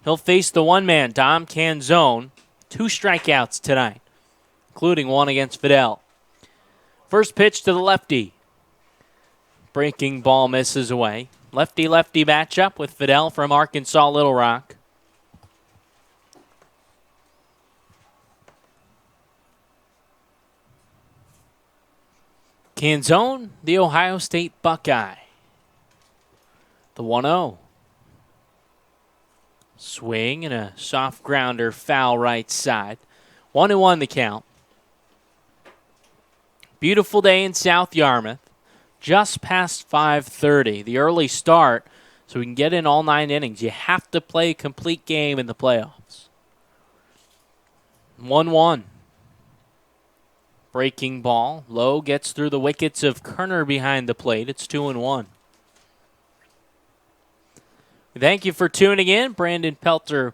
He'll face the one-man, Dom Canzone. 2 strikeouts tonight, including one against Fidel. First pitch to the lefty. Breaking ball misses away. Lefty-lefty matchup with Fidel from Arkansas Little Rock. Canzone, the Ohio State Buckeye. The 1-0. Swing and a soft grounder, foul right side. 1-1 the count. Beautiful day in South Yarmouth. Just past 5:30. The early start, so we can get in all 9 innings. You have to play a complete game in the playoffs. 1-1. Breaking ball. Low gets through the wickets of Kerner behind the plate. It's 2-1. Thank you for tuning in. Brandon Pelter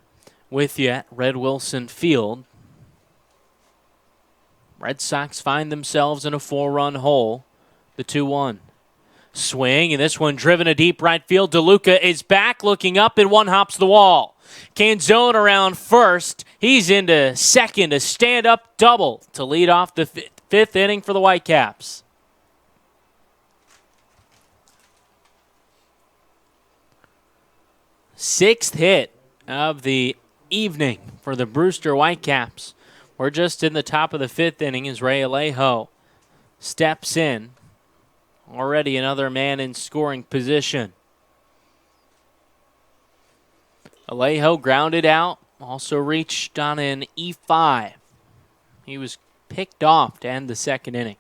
with you at Red Wilson Field. Red Sox find themselves in a 4-run hole. The 2-1. Swing, and this one driven to deep right field. DeLuca is back, looking up, and one hops the wall. Canzone around first. He's into second, a stand-up double to lead off the 5th inning for the Whitecaps. Sixth hit of the evening for the Brewster Whitecaps. We're just in the top of the 5th inning as Ray Alejo steps in. Already another man in scoring position. Alejo grounded out, also reached on an E5. He was picked off to end the 2nd inning.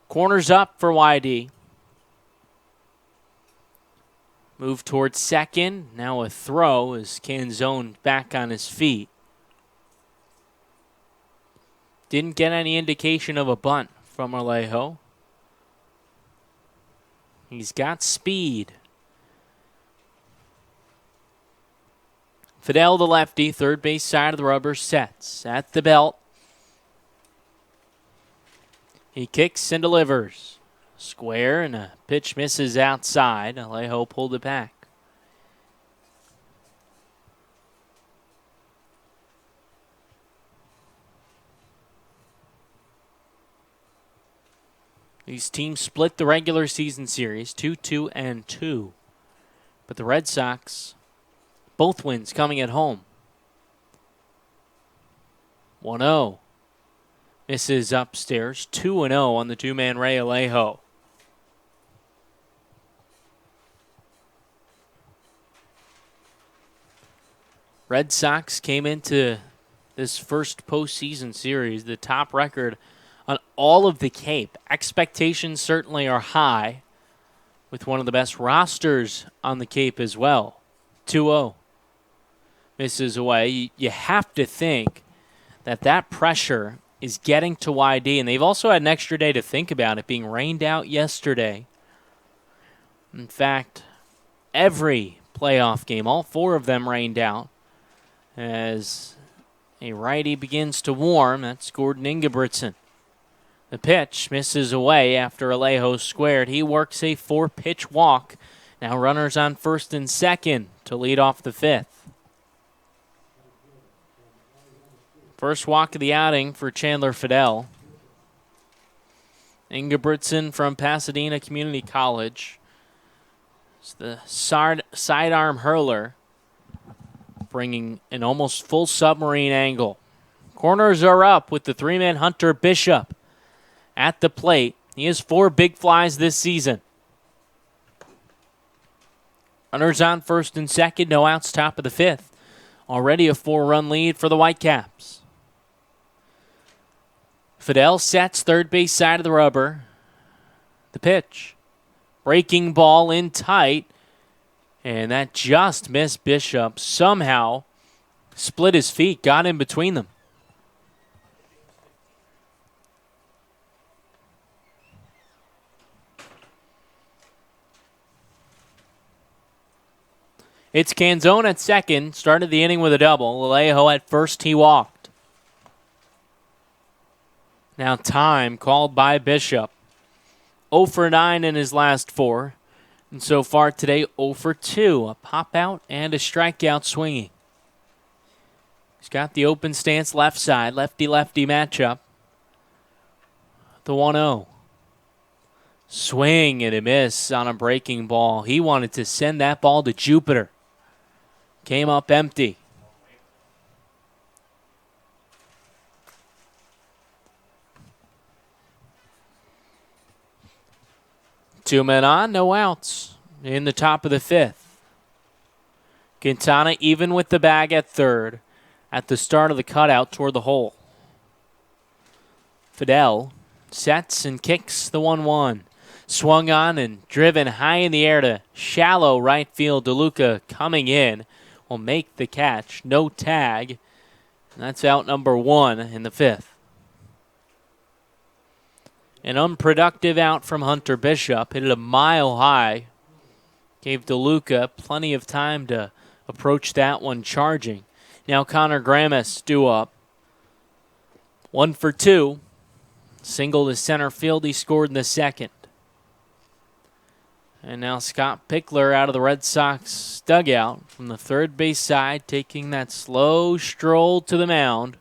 Corners up for YD. Move towards second. Now a throw as Canzone back on his feet. Didn't get any indication of a bunt from Alejo. He's got speed. Fidel, the lefty, third base side of the rubber, sets at the belt. He kicks and delivers. Square, and a pitch misses outside. Alejo pulled it back. These teams split the regular season series 2-2-2. But the Red Sox, both wins coming at home. 1-0. Misses upstairs. 2-0 on the two-man Ray Alejo. Red Sox came into this first postseason series, the top record on all of the Cape. Expectations certainly are high, with one of the best rosters on the Cape as well. 2-0. Misses away. You have to think that pressure is getting to YD, and they've also had an extra day to think about it, being rained out yesterday. In fact, every playoff game, all four of them rained out. As a righty begins to warm, that's Gordon Ingebrigtsen. The pitch misses away after Alejo squared. He works a 4-pitch walk. Now runners on first and second to lead off the fifth. First walk of the outing for Chandler Fidel. Ingebrigtsen from Pasadena Community College. It's the sidearm hurler, bringing an almost full submarine angle. Corners are up with the three-man Hunter Bishop at the plate. He has 4 big flies this season. Runners on first and second, no outs, top of the fifth. Already a 4-run lead for the Whitecaps. Fidel sets third base side of the rubber. The pitch. Breaking ball in tight. And that just missed Bishop. Somehow split his feet, got in between them. It's Canzone at second. Started the inning with a double. Alejo at first, he walked. Now time called by Bishop. 0 for 9 in his last 4. And so far today, 0 for 2. A pop-out and a strikeout swinging. He's got the open stance left side, lefty-lefty matchup. The 1-0. Swing and a miss on a breaking ball. He wanted to send that ball to Jupiter. Came up empty. Two men on, no outs in the top of the fifth. Quintana even with the bag at third at the start of the cutout toward the hole. Fidel sets and kicks the 1-1. Swung on and driven high in the air to shallow right field. DeLuca coming in will make the catch. No tag. And that's out number 1 in the fifth. An unproductive out from Hunter Bishop. Hit it a mile high. Gave DeLuca plenty of time to approach that one charging. Now Connor Gramis due up. 1 for 2. Single to center field. He scored in the second. And now Scott Pickler out of the Red Sox dugout from the third base side, taking that slow stroll to the mound.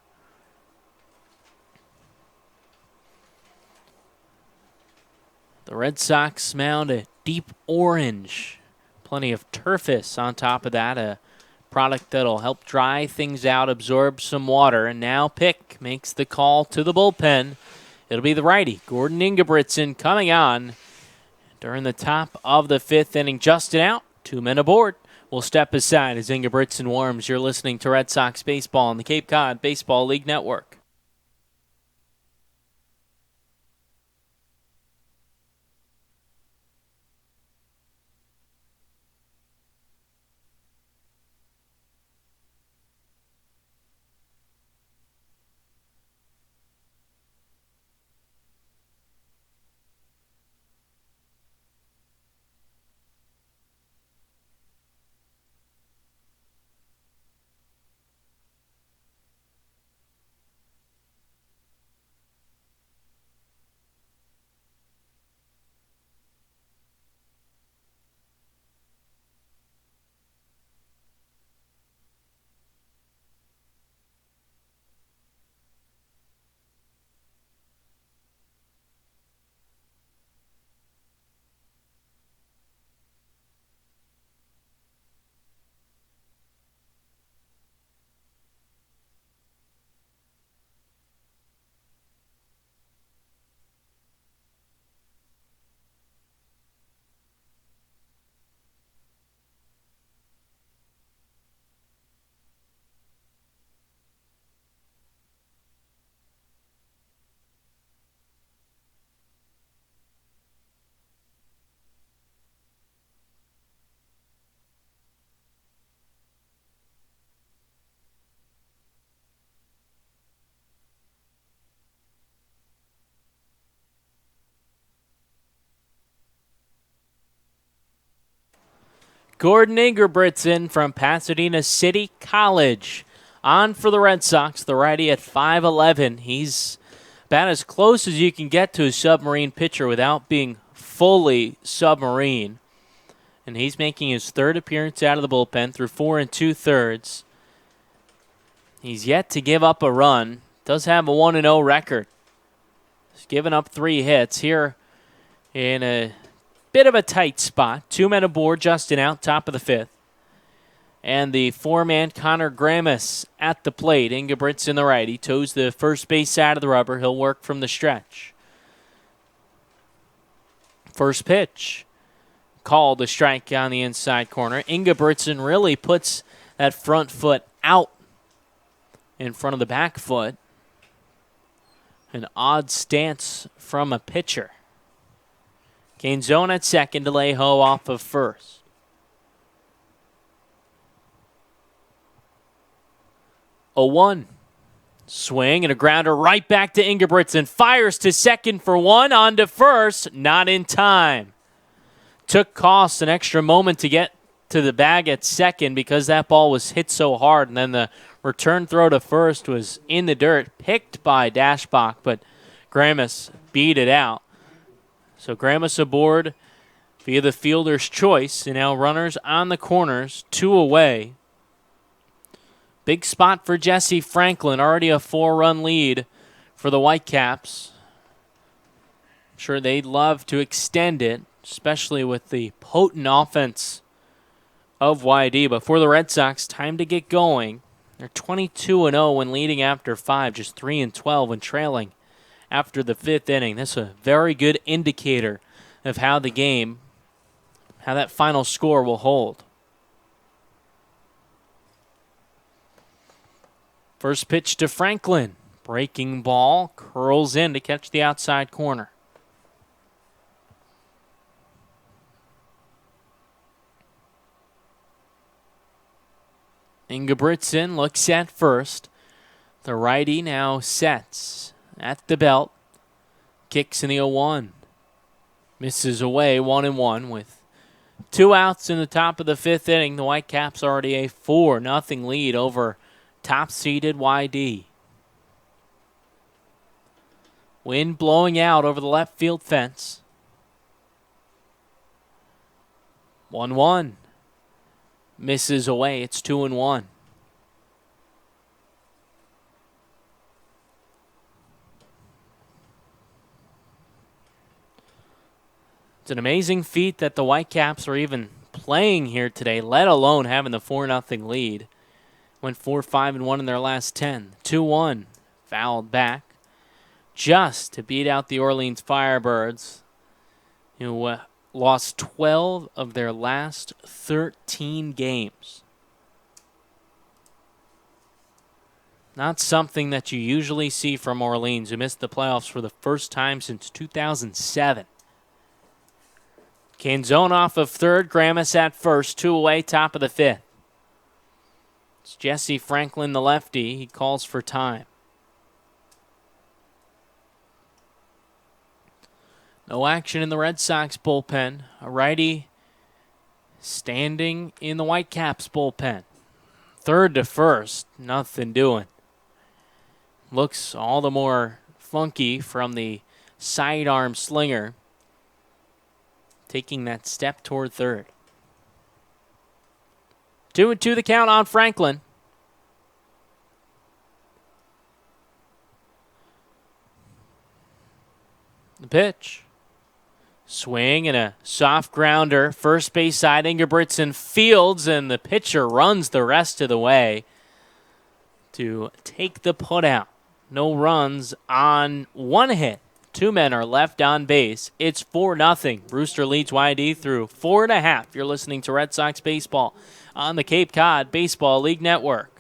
The Red Sox mound a deep orange. Plenty of turfus on top of that, a product that'll help dry things out, absorb some water. And now Pick makes the call to the bullpen. It'll be the righty, Gordon Ingebrigtsen, coming on during the top of the fifth inning. Justin out, 2 men aboard. We'll step aside as Ingebrigtsen warms. You're listening to Red Sox Baseball on the Cape Cod Baseball League Network. Gordon Ingebrigtsen from Pasadena City College. On for the Red Sox, the righty at 5'11". He's about as close as you can get to a submarine pitcher without being fully submarine. And he's making his third appearance out of the bullpen through 4 2/3. He's yet to give up a run. Does have a 1-0 record. He's given up 3 hits here in a bit of a tight spot. 2 men aboard, Justin out, top of the 5th. And the 4-man Connor Gramis at the plate. Ingebrigtsen the righty toes the first base side of the rubber. He'll work from the stretch. First pitch. Called a strike on the inside corner. Ingebrigtsen really puts that front foot out in front of the back foot. An odd stance from a pitcher. Canzone at second, Alejo off of first. 0-1. Swing and a grounder right back to Ingebrigtsen. Fires to second for 1, on to first. Not in time. Took Koss an extra moment to get to the bag at second because that ball was hit so hard. And then the return throw to first was in the dirt, picked by Dashbach, but Gramis beat it out. So Gramis aboard via the fielder's choice. And now runners on the corners, 2 away. Big spot for Jesse Franklin, already a 4-run lead for the Whitecaps. I'm sure they'd love to extend it, especially with the potent offense of YD. But for the Red Sox, time to get going. They're 22-0 when leading after 5, just 3-12 when trailing after the 5th inning. This is a very good indicator of how the game, how that final score will hold. First pitch to Franklin. Breaking ball, curls in to catch the outside corner. Ingebrigtsen looks at first. The righty now sets at the belt. Kicks in the 0-1. Misses away 1-1 with 2 outs in the top of the 5th inning. The Whitecaps already a 4-0 lead over top-seeded YD. Wind blowing out over the left field fence. 1-1. Misses away. It's 2-1. It's an amazing feat that the Whitecaps are even playing here today, let alone having the 4-0 lead. Went 4-5-1 in their last 10. 2-1. Fouled back. Just to beat out the Orleans Firebirds, who lost 12 of their last 13 games. Not something that you usually see from Orleans, who missed the playoffs for the first time since 2007. Canzone off of third. Gramis at first. 2 away, top of the 5th. It's Jesse Franklin, the lefty. He calls for time. No action in the Red Sox bullpen. A righty standing in the Whitecaps bullpen. Third to first. Nothing doing. Looks all the more funky from the sidearm slinger. Taking that step toward third. 2-2 the count on Franklin. The pitch. Swing and a soft grounder. First base side, Ingebrigtsen fields, and the pitcher runs the rest of the way to take the putout. No runs on 1 hit. 2 men are left on base. It's 4-0. Brewster leads YD through 4.5. You're listening to Red Sox baseball on the Cape Cod Baseball League Network.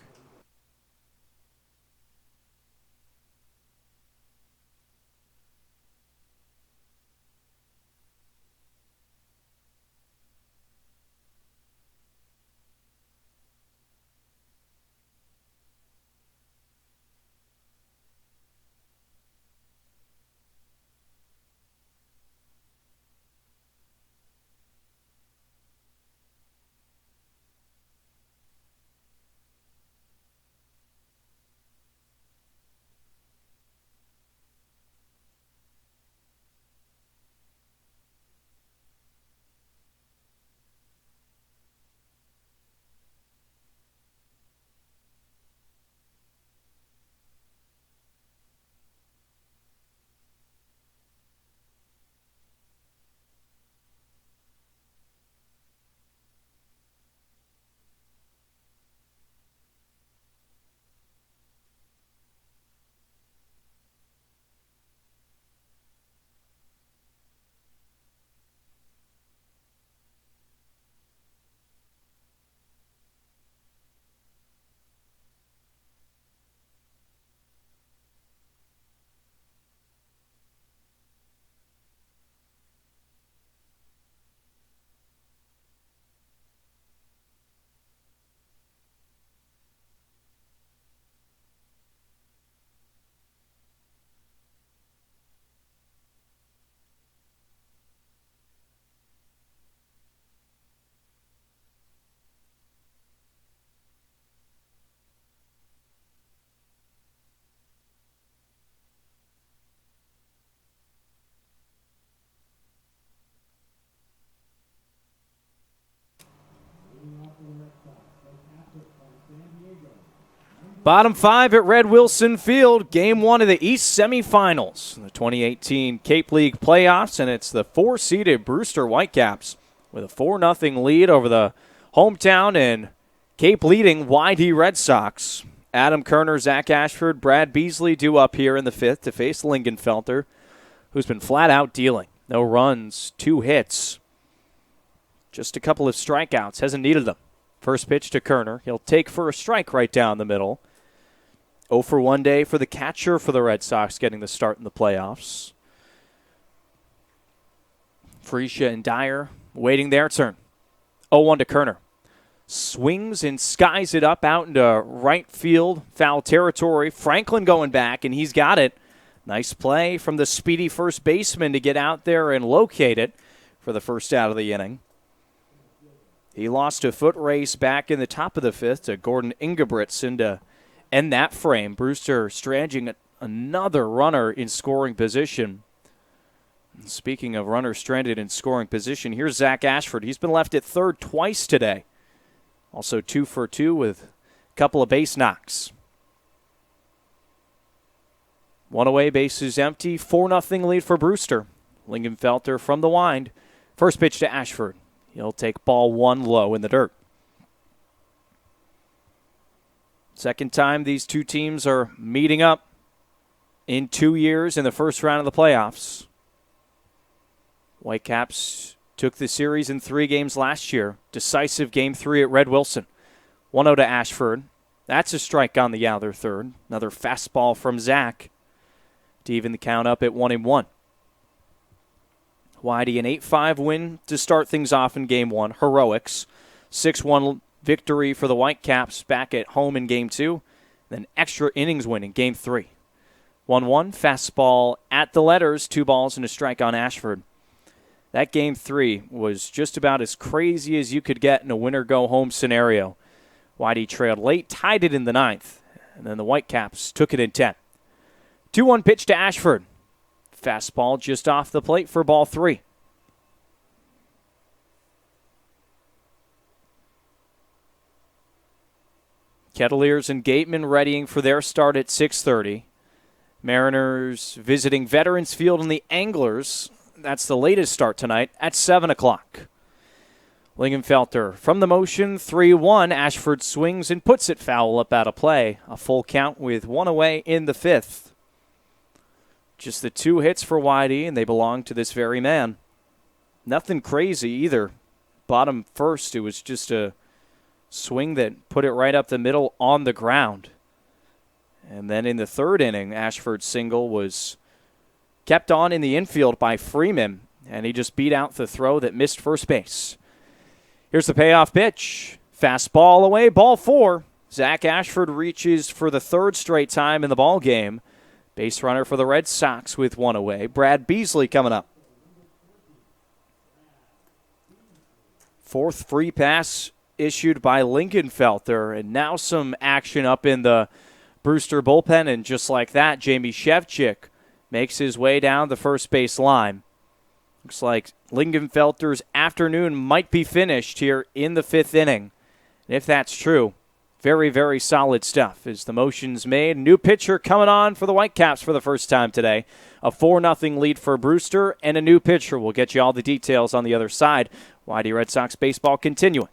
Bottom five at Red Wilson Field, game one of the East Semifinals, the 2018 Cape League playoffs, and it's the four-seeded Brewster Whitecaps with a 4-0 lead over the hometown and Cape leading YD Red Sox. Adam Kerner, Zach Ashford, Brad Beasley due up here in the fifth to face Lingenfelter, who's been flat out dealing. No runs, 2 hits, just a couple of strikeouts, hasn't needed them. First pitch to Kerner. He'll take for a strike right down the middle. 0 for 1 day for the catcher for the Red Sox getting the start in the playoffs. Freesia and Dyer waiting their turn. 0-1 to Kerner. Swings and skies it up out into right field, foul territory. Franklin going back, and he's got it. Nice play from the speedy first baseman to get out there and locate it for the first out of the inning. He lost a foot race back in the top of the fifth to Gordon Ingebrigtsen to end that frame. Brewster stranding another runner in scoring position. And speaking of runners stranded in scoring position, here's Zach Ashford. He's been left at third twice today. Also 2 for 2 with a couple of base knocks. 1 away, bases empty. 4-0 lead for Brewster. Lingenfelter from the wind. First pitch to Ashford. He'll take ball 1 low in the dirt. Second time these two teams are meeting up in 2 years in the first round of the playoffs. Whitecaps took the series in 3 games last year. Decisive game 3 at Red Wilson. 1-0 to Ashford. That's a strike on the other third. Another fastball from Zach to even the count up at 1-1. Whitey, an 8-5 win to start things off in game 1. Heroics. 6-1 victory for the Whitecaps back at home in game 2. Then extra innings win in game 3. 1-1, fastball at the letters. 2 balls and a strike on Ashford. That game 3 was just about as crazy as you could get in a winner-go-home scenario. Whitey trailed late, tied it in the 9th, and then the Whitecaps took it in 10. 2-1 pitch to Ashford. Fastball just off the plate for ball 3. Kettleers and Gateman readying for their start at 6:30. Mariners visiting Veterans Field and the Anglers. That's the latest start tonight at 7 o'clock. Lingenfelter from the motion, 3-1. Ashford swings and puts it foul up out of play. A full count with 1 away in the 5th. Just the 2 hits for Whitey, and they belong to this very man. Nothing crazy either. Bottom first, it was just a swing that put it right up the middle on the ground. And then in the 3rd inning, Ashford's single was kept on in the infield by Freeman, and he just beat out the throw that missed first base. Here's the payoff pitch. Fastball away, ball 4. Zach Ashford reaches for the 3rd straight time in the ball game. Base runner for the Red Sox with 1 away. Brad Beasley coming up. 4th free pass issued by Lingenfelter, and now some action up in the Brewster bullpen, and just like that, Jamie Shevchik makes his way down the first base line. Looks like Lingenfelter's afternoon might be finished here in the 5th inning. And if that's true, very, very solid stuff as the motion's made. New pitcher coming on for the Whitecaps for the first time today. A 4-0 lead for Brewster and a new pitcher. We'll get you all the details on the other side. YD Red Sox baseball continuing.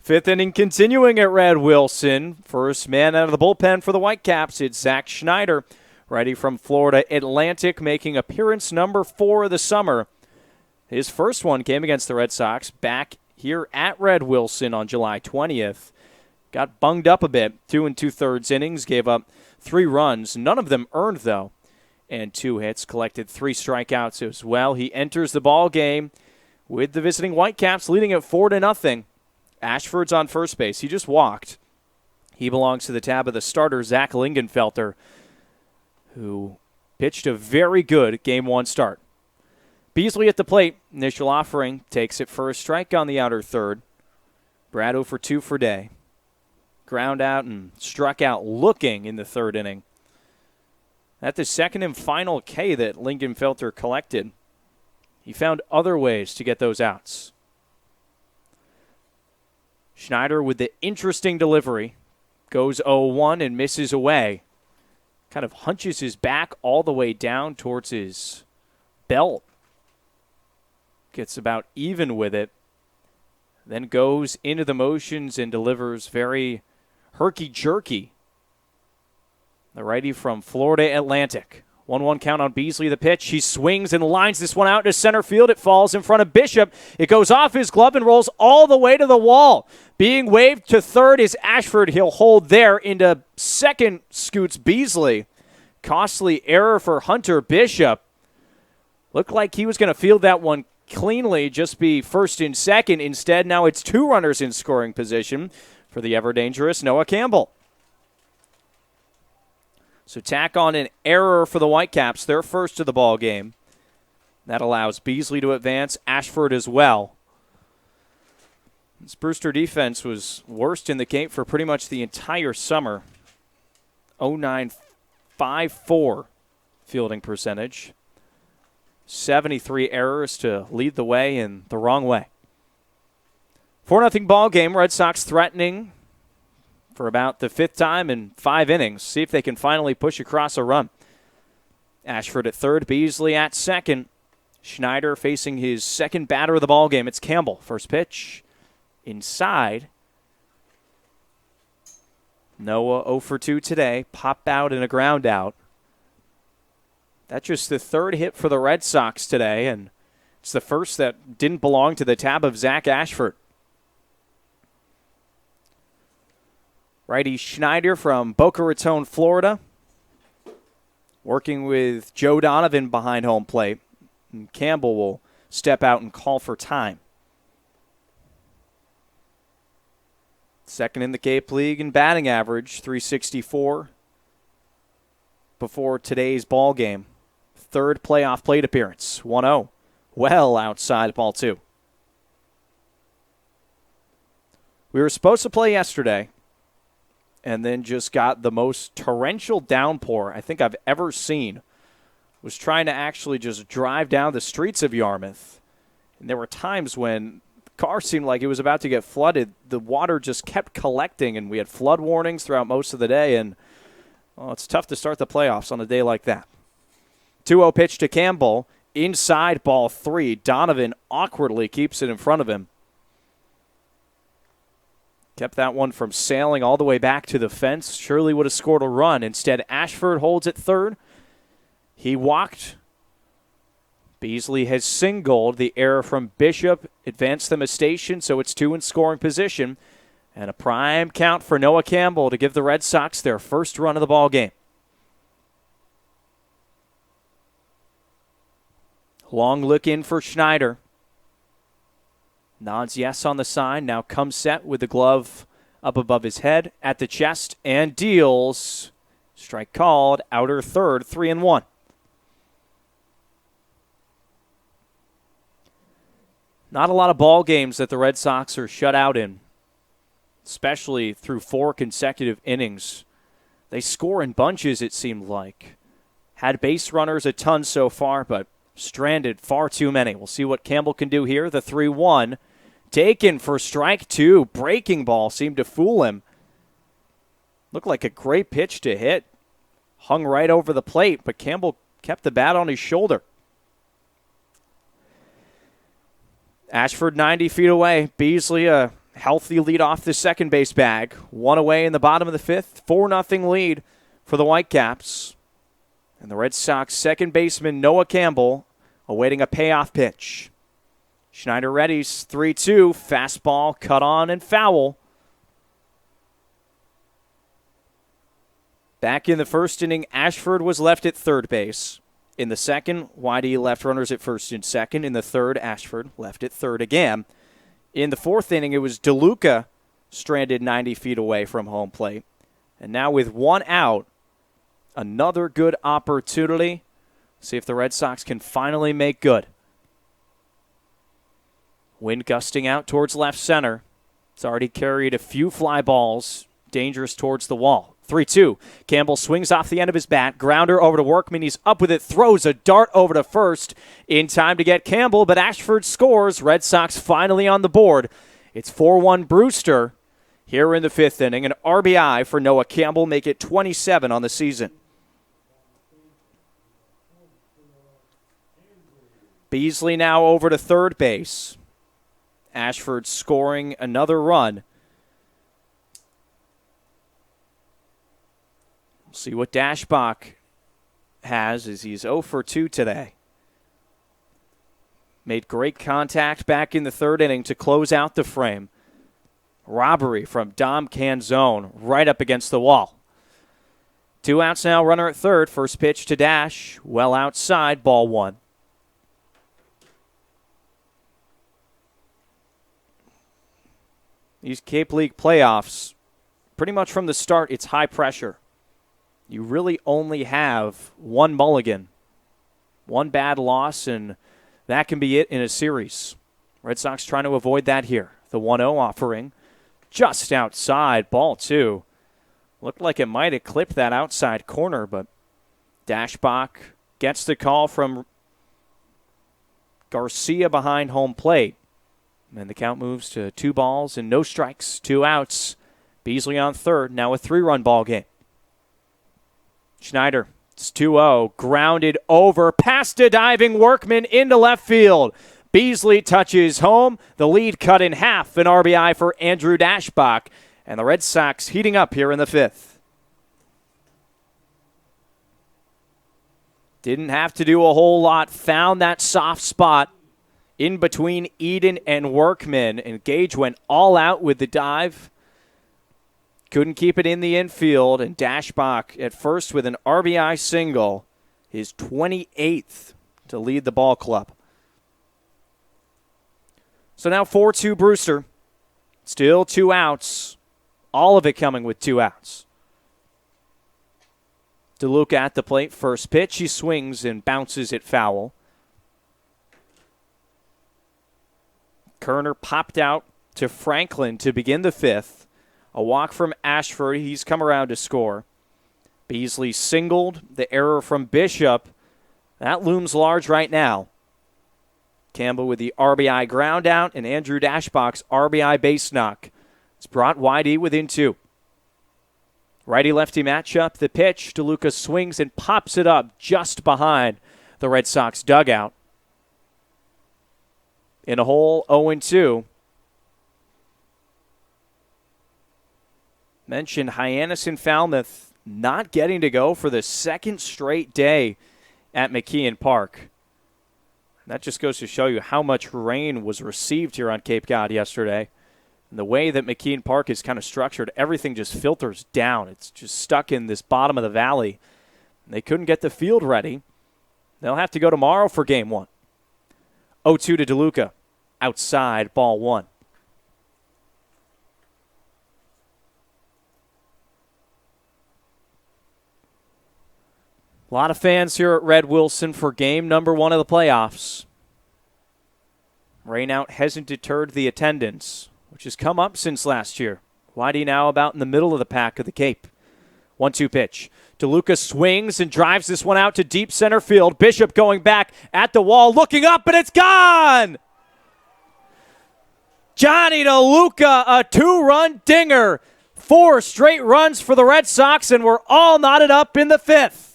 Fifth inning continuing at Red Wilson. First man out of the bullpen for the Whitecaps, it's Zach Schneider, ready from Florida Atlantic, making appearance number 4 of the summer. His first one came against the Red Sox back here at Red Wilson on July 20th. Got bunged up a bit, 2 2/3 innings, gave up 3 runs, none of them earned though, and 2 hits, collected 3 strikeouts as well. He enters the ball game with the visiting Whitecaps leading at 4-0. Ashford's on first base. He just walked. He belongs to the tab of the starter, Zach Lingenfelter, who pitched a very good Game 1 start. Beasley at the plate. Initial offering. Takes it for a strike on the outer third. Brad 0 for 2 for Day. Ground out and struck out looking in the third inning. At the second and final K that Lingenfelter collected, he found other ways to get those outs. Schneider with the interesting delivery. Goes 0-1 and misses away. Kind of hunches his back all the way down towards his belt. Gets about even with it. Then goes into the motions and delivers very herky-jerky. The righty from Florida Atlantic. 1-1 count on Beasley, the pitch. He swings and lines this one out to center field. It falls in front of Bishop. It goes off his glove and rolls all the way to the wall. Being waved to third is Ashford. He'll hold there. Into second scoots Beasley. Costly error for Hunter Bishop. Looked like he was going to field that one cleanly, just be first and second. Instead, now it's 2 runners in scoring position for the ever-dangerous Noah Campbell. So tack on an error for the Whitecaps, their first of the ball game. That allows Beasley to advance, Ashford as well. This Brewster defense was worst in the Cape for pretty much the entire summer. 0.954 fielding percentage. 73 errors to lead the way in the wrong way. 4-0 ball game. Red Sox threatening for about the 5th time in 5 innings. See if they can finally push across a run. Ashford at third, Beasley at second. Schneider facing his second batter of the ball game. It's Campbell. First pitch inside. Noah 0 for 2 today. Pop out and a ground out. That's just the 3rd hit for the Red Sox today, and it's the first that didn't belong to the tab of Zach Ashford. Righty Schneider from Boca Raton, Florida, working with Joe Donovan behind home plate. And Campbell will step out and call for time. Second in the Cape League in batting average, .364 before today's ball game. 3rd playoff plate appearance, 1-0. Well outside ball 2. We were supposed to play yesterday, and then just got the most torrential downpour I think I've ever seen. Was trying to actually just drive down the streets of Yarmouth. And there were times when the car seemed like it was about to get flooded. The water just kept collecting, and we had flood warnings throughout most of the day. And it's tough to start the playoffs on a day like that. 2-0 pitch to Campbell. Inside ball 3. Donovan awkwardly keeps it in front of him. Kept that one from sailing all the way back to the fence. Surely would have scored a run. Instead, Ashford holds at third. He walked. Beasley has singled. The error from Bishop advanced them a station, so it's 2 in scoring position. And a prime count for Noah Campbell to give the Red Sox their first run of the ball game. Long look in for Schneider. Nods yes on the sign. Now comes set with the glove up above his head at the chest and deals. Strike called. Outer third. 3-1. Not a lot of ball games that the Red Sox are shut out in, especially through 4 consecutive innings. They score in bunches, it seemed like. Had base runners a ton so far, but stranded far too many. We'll see what Campbell can do here. The 3-1. Taken for strike 2. Breaking ball seemed to fool him. Looked like a great pitch to hit. Hung right over the plate, but Campbell kept the bat on his shoulder. Ashford 90 feet away. Beasley a Healthy lead off the second base bag. One away in the bottom of the fifth. 4-0 lead for the Whitecaps. And the Red Sox second baseman Noah Campbell awaiting a payoff pitch. Schneider readies 3-2. Fastball cut on and foul. Back in the first inning, Ashford was left at third base. In the second, Whitey left runners at first and second. In the third, Ashford left at third again. In the fourth inning, it was DeLuca stranded 90 feet away from home plate. And now with one out, another good opportunity. See if the Red Sox can finally make good. Wind gusting out towards left center. It's already carried a few fly balls, dangerous towards the wall. 3-2. Campbell swings off the end of his bat. Grounder over to Workman. He's up with it. Throws a dart over to first. In time to get Campbell, but Ashford scores. Red Sox finally on the board. It's 4-1 Brewster here in the fifth inning. An RBI for Noah Campbell. Make it 27 on the season. Beasley now over to third base. Ashford scoring another run. See what Dashbach has as he's 0 for 2 today. Made great contact back in the third inning to close out the frame. Robbery from Dom Canzone right up against the wall. 2 outs now, runner at third. First pitch to Dash. Well outside, ball 1. These Cape League playoffs, pretty much from the start, it's high pressure. You really only have one mulligan, one bad loss, and that can be it in a series. Red Sox trying to avoid that here. The 1-0 offering just outside, ball 2. Looked like it might have clipped that outside corner, but Dashbach gets the call from Garcia behind home plate. And the count moves to 2 balls and no strikes, 2 outs. Beasley on third, now a 3-run ball game. Schneider, it's 2-0, grounded over, past a diving Workman into left field. Beasley touches home, the lead cut in half, an RBI for Andrew Dashbach, and the Red Sox heating up here in the fifth. Didn't have to do a whole lot, found that soft spot in between Eden and Workman, and Gage went all out with the dive. Couldn't keep it in the infield, and Dashbach at first with an RBI single, his 28th to lead the ball club. So now 4-2 Brewster. Still 2 outs. All of it coming with 2 outs. DeLuca at the plate. First pitch. He swings and bounces it foul. Kerner popped out to Franklin to begin the fifth. A walk from Ashford. He's come around to score. Beasley singled. The error from Bishop. That looms large right now. Campbell with the RBI ground out, and Andrew Dashbach's RBI base knock. It's brought Whitey within 2. Righty-lefty matchup. The pitch. DeLuca swings and pops it up just behind the Red Sox dugout. In a hole, 0-2. Mentioned Hyannis and Falmouth not getting to go for the second straight day at McKeon Park. That just goes to show you how much rain was received here on Cape Cod yesterday. And the way that McKeon Park is kind of structured, everything just filters down. It's just stuck in this bottom of the valley. They couldn't get the field ready. They'll have to go tomorrow for game 1. 0-2 to DeLuca. Outside, ball 1. A lot of fans here at Red Wilson for game number 1 of the playoffs. Rainout hasn't deterred the attendance, which has come up since last year. Whitey now about in the middle of the pack of the Cape. 1-2 pitch. DeLuca swings and drives this one out to deep center field. Bishop going back at the wall, looking up, and it's gone! Johnny DeLuca, a 2-run dinger. 4 straight runs for the Red Sox, and we're all knotted up in the fifth.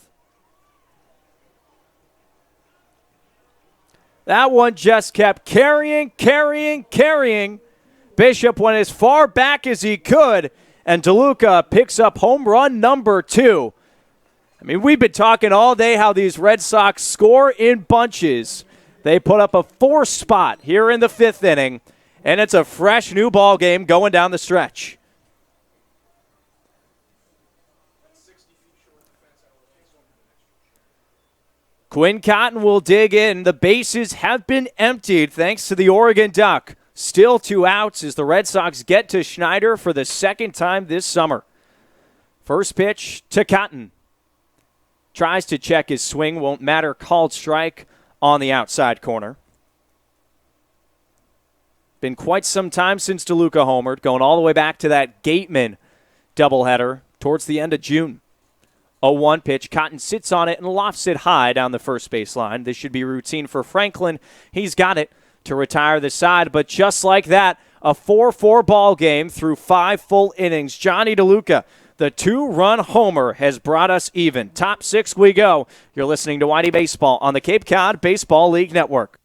That one just kept carrying. Bishop went as far back as he could, and DeLuca picks up home run number 2. I mean, we've been talking all day how these Red Sox score in bunches. They put up a 4 spot here in the 5th inning, and it's a fresh new ball game going down the stretch. Quinn Cotton will dig in. The bases have been emptied thanks to the Oregon Duck. Still 2 outs as the Red Sox get to Schneider for the 2nd time this summer. First pitch to Cotton. Tries to check his swing. Won't matter. Called strike on the outside corner. Been quite some time since DeLuca homered, going all the way back to that Gateman doubleheader towards the end of June. 0-1 pitch. Cotton sits on it and lofts it high down the first baseline. This should be routine for Franklin. He's got it to retire the side, but just like that, a 4-4 ball game through 5 full innings. Johnny DeLuca, the 2-run homer, has brought us even. Top 6 we go. You're listening to Whitey Baseball on the Cape Cod Baseball League Network.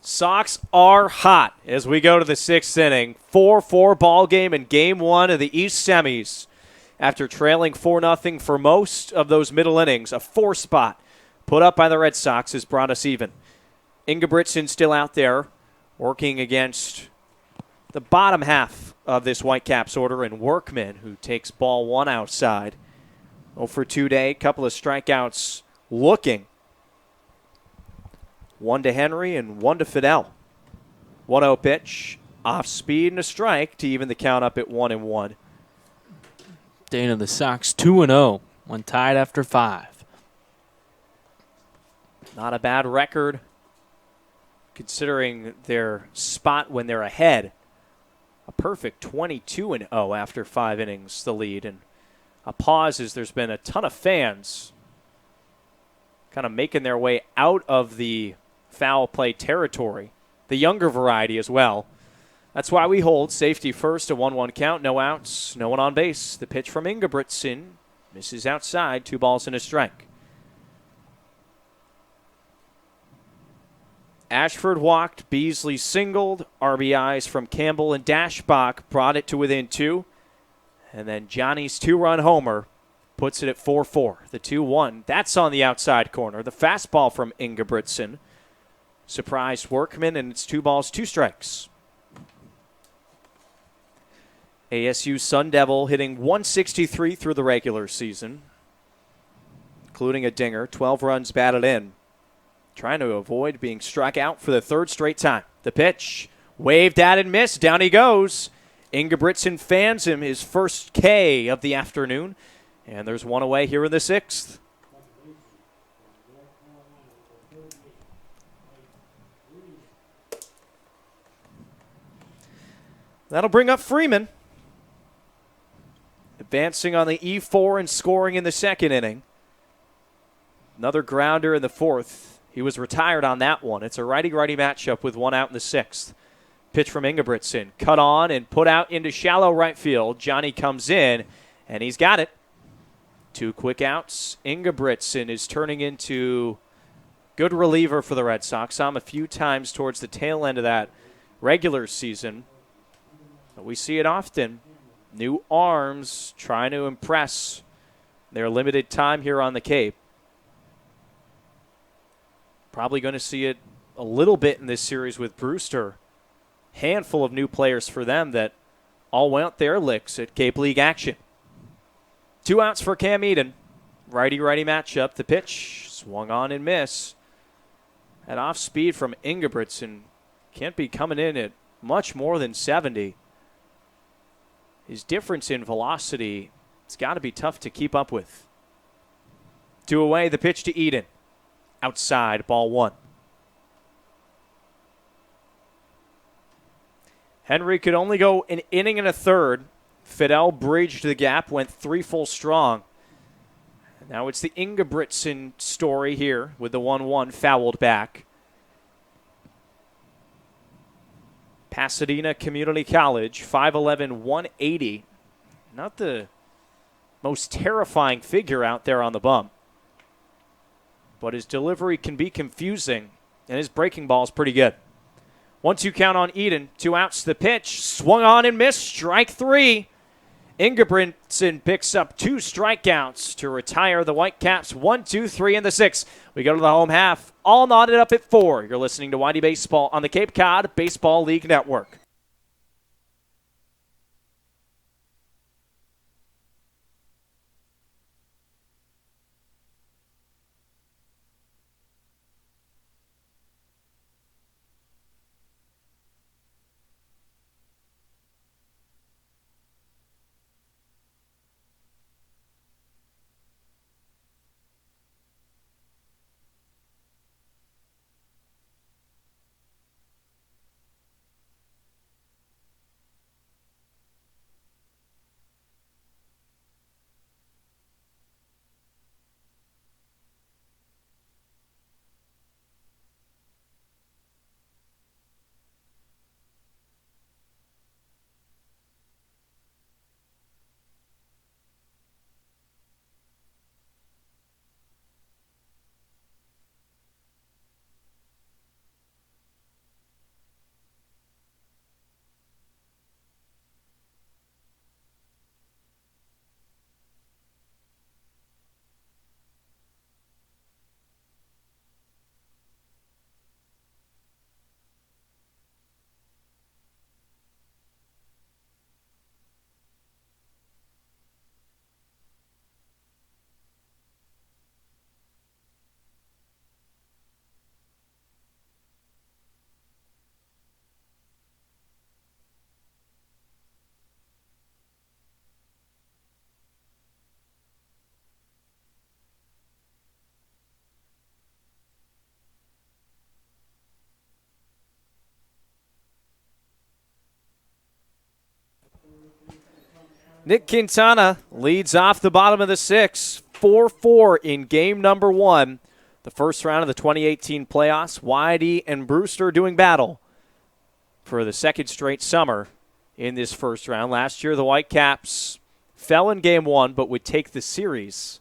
Sox are hot as we go to the 6th inning. 4-4 ball game in Game 1 of the East Semis. After trailing 4-0 for most of those middle innings, a 4 spot put up by the Red Sox has brought us even. Ingebrigtsen still out there working against the bottom half of this Whitecaps order, and Workman, who takes ball 1 outside. 0 for 2 day, couple of strikeouts looking. 1 to Henry and 1 to Fidel. 1-0 pitch, off speed and a strike to even the count up at 1-1. Dana, the Sox 2-0, one tied after 5. Not a bad record considering their spot when they're ahead. A perfect 22-0 after 5 innings, the lead. And a pause as there's been a ton of fans kind of making their way out of the foul play territory. The younger variety as well. That's why we hold safety first, a 1-1 count, no outs, no one on base. The pitch from Ingebrigtsen misses outside, 2 balls and a strike. Ashford walked, Beasley singled, RBIs from Campbell and Dashbach brought it to within 2. And then Johnny's 2-run homer puts it at 4-4. The 2-1, that's on the outside corner. The fastball from Ingebrigtsen surprised Workman, and it's 2 balls, 2 strikes. ASU Sun Devil hitting 163 through the regular season, including a dinger, 12 runs batted in. Trying to avoid being struck out for the 3rd straight time. The pitch, waved at and missed, down he goes. Ingebrigtsen fans him his first K of the afternoon, and there's 1 away here in the 6th. That'll bring up Freeman. Advancing on the E4 and scoring in the 2nd inning. Another grounder in the 4th. He was retired on that one. It's a righty-righty matchup with 1 out in the 6th. Pitch from Ingebrigtsen. Cut on and put out into shallow right field. Johnny comes in, and he's got it. 2 quick outs. Ingebrigtsen is turning into good reliever for the Red Sox. Saw him a few times towards the tail end of that regular season. But we see it often. New arms trying to impress Their limited time here on the Cape. Probably going to see it a little bit in this series with Brewster. Handful of new players for them that all went their licks at Cape League action. 2 outs for Cam Eden. Righty-righty matchup. The pitch swung on and miss. At off speed from Ingebrigtsen. Can't be coming in at much more than 70. His difference in velocity, it's got to be tough to keep up with. 2 away, the pitch to Eden. Outside, ball 1. Henry could only go an inning and a third. Fidel bridged the gap, went 3 full strong. Now it's the Ingebrigtsen story here with the 1-1 fouled back. Pasadena Community College, 5'11", 180. Not the most terrifying figure out there on the bump. But his delivery can be confusing, and his breaking ball is pretty good. 1-2 count on Eden. 2 outs, the pitch. Swung on and missed. Strike 3. Ingebrigtsen picks up 2 strikeouts to retire the Whitecaps. 1, 2, 3 in the 6th. We go to the home half. All knotted up at 4. You're listening to Whitey Baseball on the Cape Cod Baseball League Network. Nick Quintana leads off the bottom of the 6th, 4-4 in game number 1. The first round of the 2018 playoffs, Whitey and Brewster doing battle for the second straight summer in this first round. Last year, the Whitecaps fell in game 1, but would take the series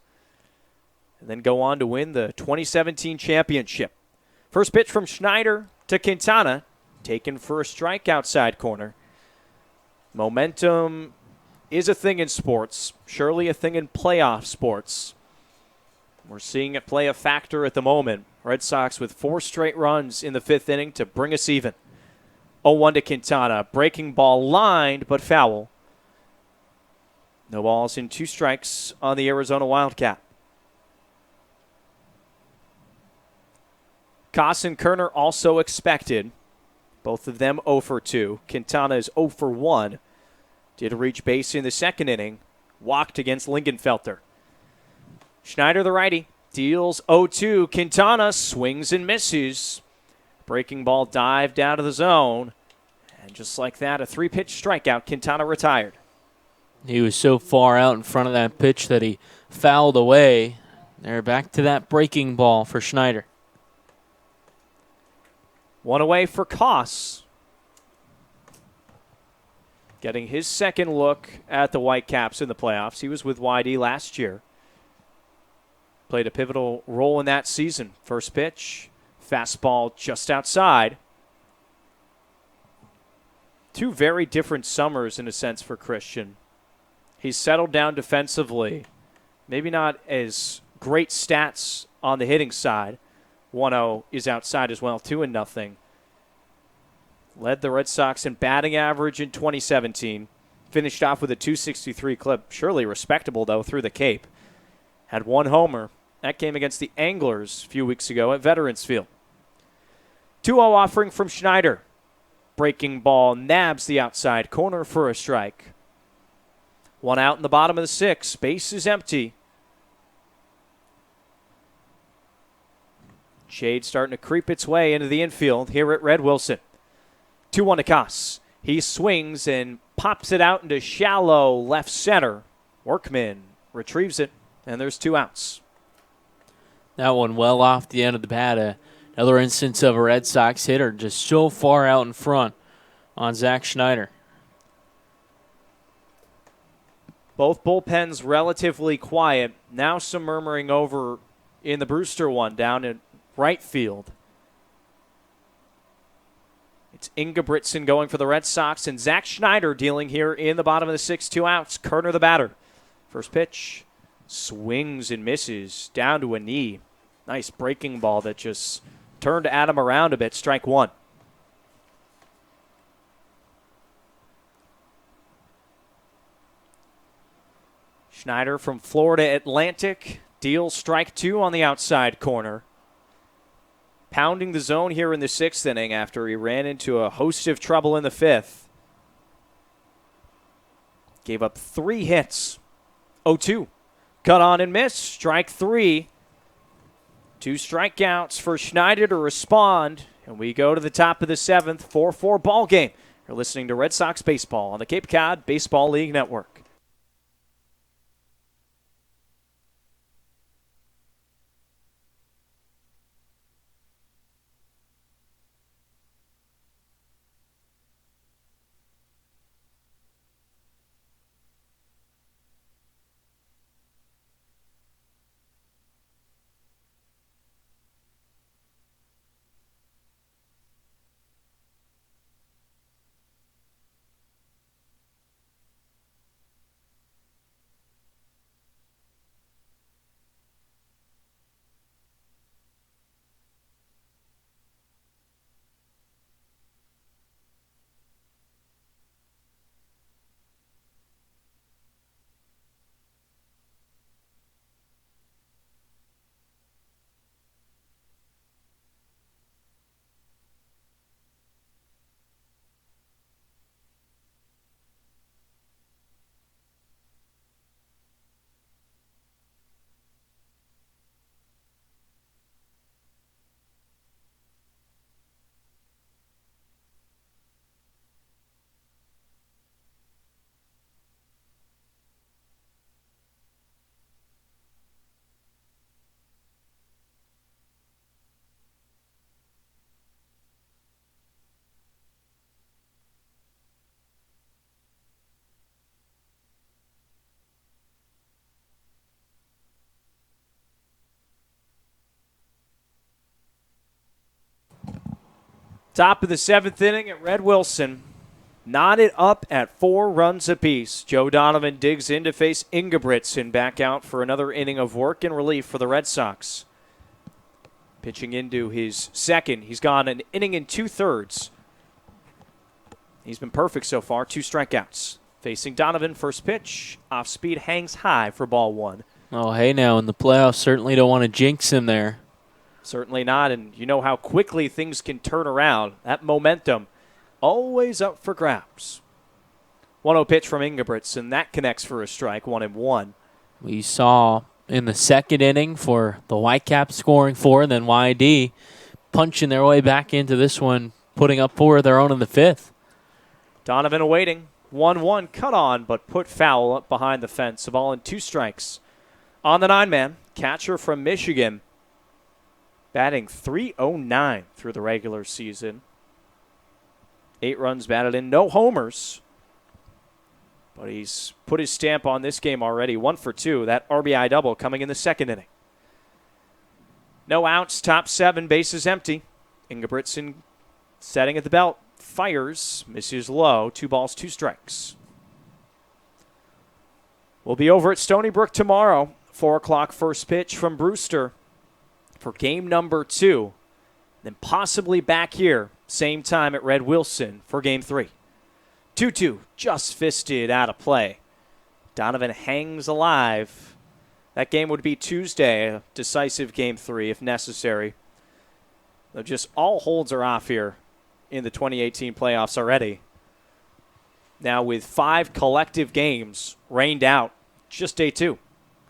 and then go on to win the 2017 championship. First pitch from Schneider to Quintana, taken for a strike outside corner. Momentum is a thing in sports, surely a thing in playoff sports. We're seeing it play a factor at the moment. Red Sox with 4 straight runs in the 5th inning to bring us even. 0-1 to Quintana. Breaking ball lined, but foul. No balls in 2 strikes on the Arizona Wildcat. Koss and Kerner also expected. Both of them 0 for 2. Quintana is 0 for 1. Did reach base in the 2nd inning. Walked against Lingenfelter. Schneider, the righty, deals 0-2. Quintana swings and misses. Breaking ball dived out of the zone. And just like that, a 3-pitch strikeout. Quintana retired. He was so far out in front of that pitch that he fouled away. They're back to that breaking ball for Schneider. 1 away for Koss. Getting his second look at the Whitecaps in the playoffs. He was with YD last year. Played a pivotal role in that season. First pitch, fastball just outside. 2 very different summers in a sense for Christian. He's settled down defensively. maybe not as great stats on the hitting side. 1-0 is outside as well, 2-0. Led the Red Sox in batting average in 2017. Finished off with a 263 clip. Surely respectable, though, through the Cape. Had one homer. That came against the Anglers a few weeks ago at Veterans Field. 2-0 offering from Schneider. Breaking ball nabs the outside corner for a strike. One out in the bottom of the 6th. Base is empty. Shade starting to creep its way into the infield here at Red Wilson. 2-1 to Koss. He swings and pops it out into shallow left center. Workman retrieves it, and there's 2 outs. That one well off the end of the bat. Another instance of a Red Sox hitter just so far out in front on Zach Schneider. Both bullpens relatively quiet. Now some murmuring over in the Brewster one down in right field. It's Ingebrigtsen going for the Red Sox, and Zach Schneider dealing here in the bottom of the 6th, 2 outs. Kerner the batter. First pitch, swings and misses down to a knee. Nice breaking ball that just turned Adam around a bit. Strike 1. Schneider from Florida Atlantic deals strike 2 on the outside corner. Pounding the zone here in the 6th inning after he ran into a host of trouble in the 5th. Gave up 3 hits. 0-2. Cut on and miss. Strike 3. 2 strikeouts for Schneider to respond. And we go to the top of the 7th. 4-4 ball game. You're listening to Red Sox Baseball on the Cape Cod Baseball League Network. Top of the 7th inning at Red Wilson. Knotted up at 4 runs apiece. Joe Donovan digs in to face Ingebrigtsen back out for another inning of work and relief for the Red Sox. Pitching into his 2nd. He's gone an inning and 2/3. He's been perfect so far. 2 strikeouts. Facing Donovan, first pitch. Off speed, hangs high for ball 1. Oh, hey now, in the playoffs, certainly don't want to jinx him there. Certainly not, and you know how quickly things can turn around. That momentum always up for grabs. 1-0 pitch from Ingebrigtsen. That connects for a strike, 1-1. We saw in the 2nd inning for the Whitecaps scoring 4, and then YD punching their way back into this one, putting up 4 of their own in the 5th. Donovan awaiting. 1-1 cut on, but put foul up behind the fence. A ball and 2 strikes. On the 9-man, catcher from Michigan. Batting .309 through the regular season. 8 runs batted in, no homers. But he's put his stamp on this game already. 1 for 2. That RBI double coming in the 2nd inning. No outs, top 7, bases empty. Ingebrigtsen setting at the belt. Fires, misses low. 2 balls, 2 strikes. We'll be over at Stony Brook tomorrow 4 o'clock first pitch from Brewster for game number 2. Then possibly back here, same time at Red Wilson for game 3. 2-2, just fisted out of play. Donovan hangs alive. That game would be Tuesday, a decisive game 3 if necessary. Though just all holds are off here in the 2018 playoffs already. Now with 5 collective games rained out, just day 2.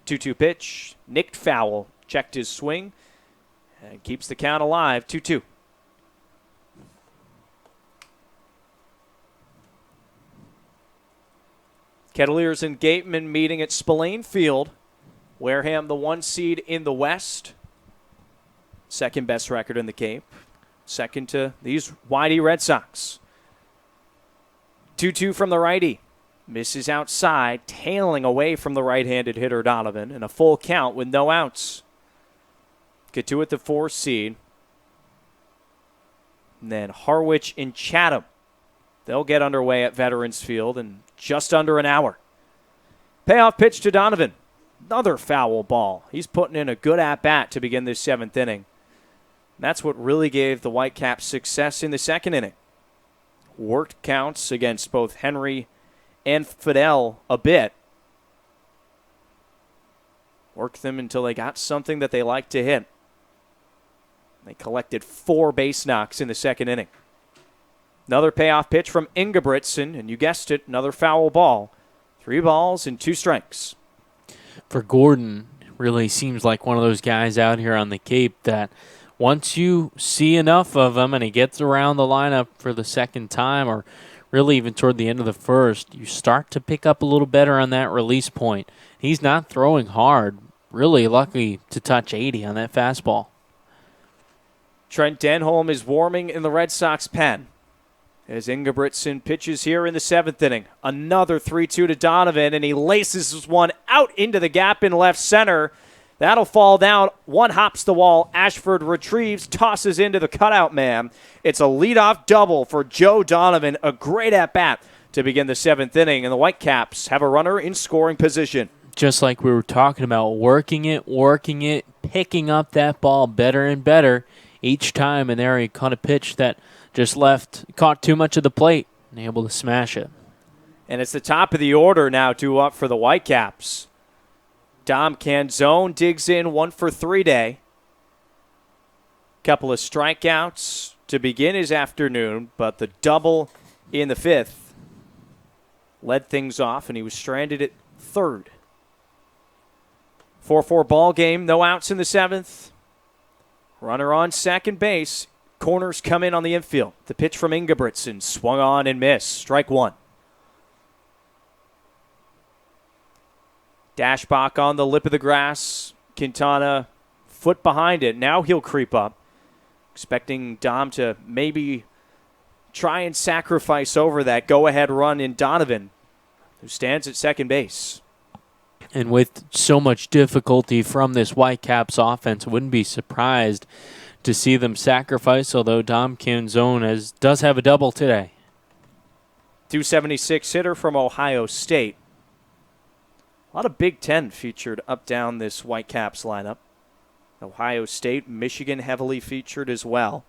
2-2 pitch, nicked foul, checked his swing, and keeps the count alive, 2-2. Kettleers and Gateman meeting at Spillane Field. Wareham, the 1 seed in the West. Second best record in the Cape. Second to these Whitey Red Sox. 2-2 from the righty. Misses outside, tailing away from the right-handed hitter Donovan, and a full count with no outs. Get to it, the 4 seed. And then Harwich and Chatham. They'll get underway at Veterans Field in just under an hour. Payoff pitch to Donovan. Another foul ball. He's putting in a good at-bat to begin this 7th inning. That's what really gave the Whitecaps success in the 2nd inning. Worked counts against both Henry and Fidel a bit. Worked them until they got something that they liked to hit. They collected 4 base knocks in the 2nd inning. Another payoff pitch from Ingebrigtsen, and you guessed it, another foul ball. 3 balls and 2 strikes. For Gordon, really seems like one of those guys out here on the Cape that once you see enough of him and he gets around the lineup for the second time, or really even toward the end of the first, you start to pick up a little better on that release point. He's not throwing hard. Really lucky to touch 80 on that fastball. Trent Denholm is warming in the Red Sox pen as Ingebrigtsen pitches here in the 7th inning. Another 3-2 to Donovan, and he laces one out into the gap in left center. That'll fall down. One hops the wall. Ashford retrieves, tosses into the cutout man. It's a leadoff double for Joe Donovan. A great at-bat to begin the 7th inning, and the Whitecaps have a runner in scoring position. Just like we were talking about, working it, picking up that ball better and better each time, and there he caught a pitch that just caught too much of the plate and able to smash it. And it's the top of the order now due up for the Whitecaps. Dom Canzone digs in 1 for 3 day. Couple of strikeouts to begin his afternoon, but the double in the 5th led things off, and he was stranded at 3rd. 4-4 ball game, no outs in the 7th. Runner on second base. Corners come in on the infield. The pitch from Ingebrigtsen swung on and missed. Strike 1. Dashbach on the lip of the grass. Quintana foot behind it. Now he'll creep up. Expecting Dom to maybe try and sacrifice over that go-ahead run in Donovan, who stands at second base. And with so much difficulty from this Whitecaps offense, wouldn't be surprised to see them sacrifice, although Dom Canzone does have a double today. 276 hitter from Ohio State. A lot of Big Ten featured up down this Whitecaps lineup. Ohio State, Michigan heavily featured as well.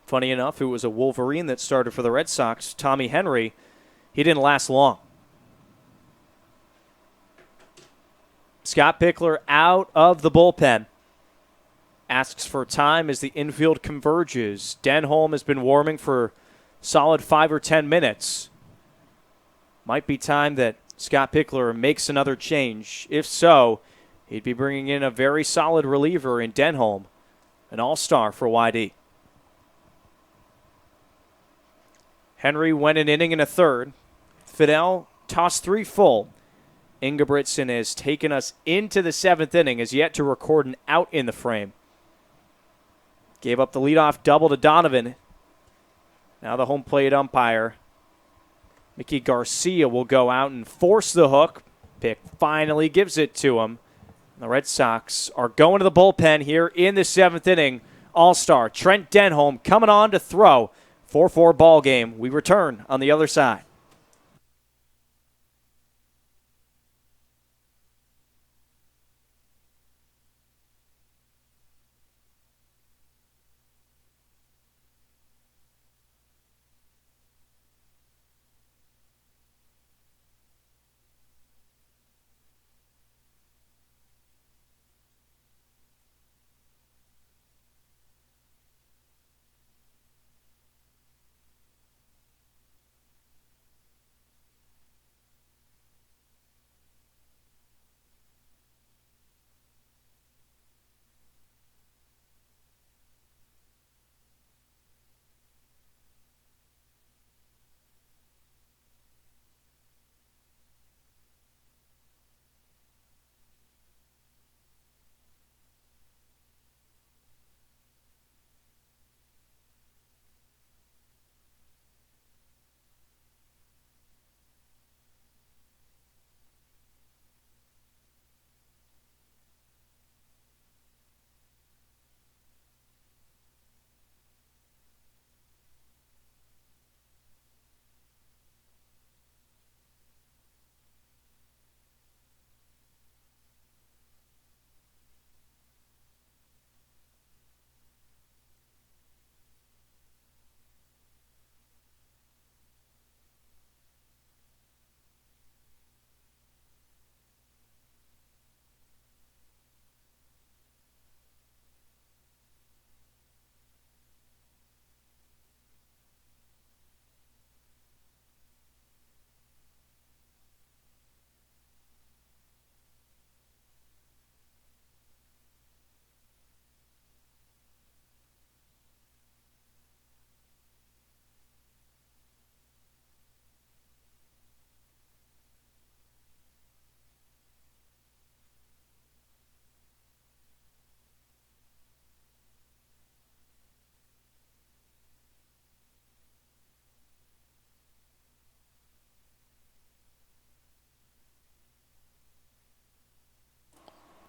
Funny enough, it was a Wolverine that started for the Red Sox, Tommy Henry. He didn't last long. Scott Pickler out of the bullpen. Asks for time as the infield converges. Denholm has been warming for solid 5 or 10 minutes. Might be time that Scott Pickler makes another change. If so, he'd be bringing in a very solid reliever in Denholm, an all-star for YD. Henry went an inning and a third. Fidel tossed 3 full. Ingebrigtsen has taken us into the 7th inning, has yet to record an out in the frame. Gave up the leadoff double to Donovan. Now the home plate umpire, Mickey Garcia, will go out and force the hook. Pick finally gives it to him. The Red Sox are going to the bullpen here in the 7th inning. All-star Trent Denholm coming on to throw. 4-4 ball game. We return on the other side.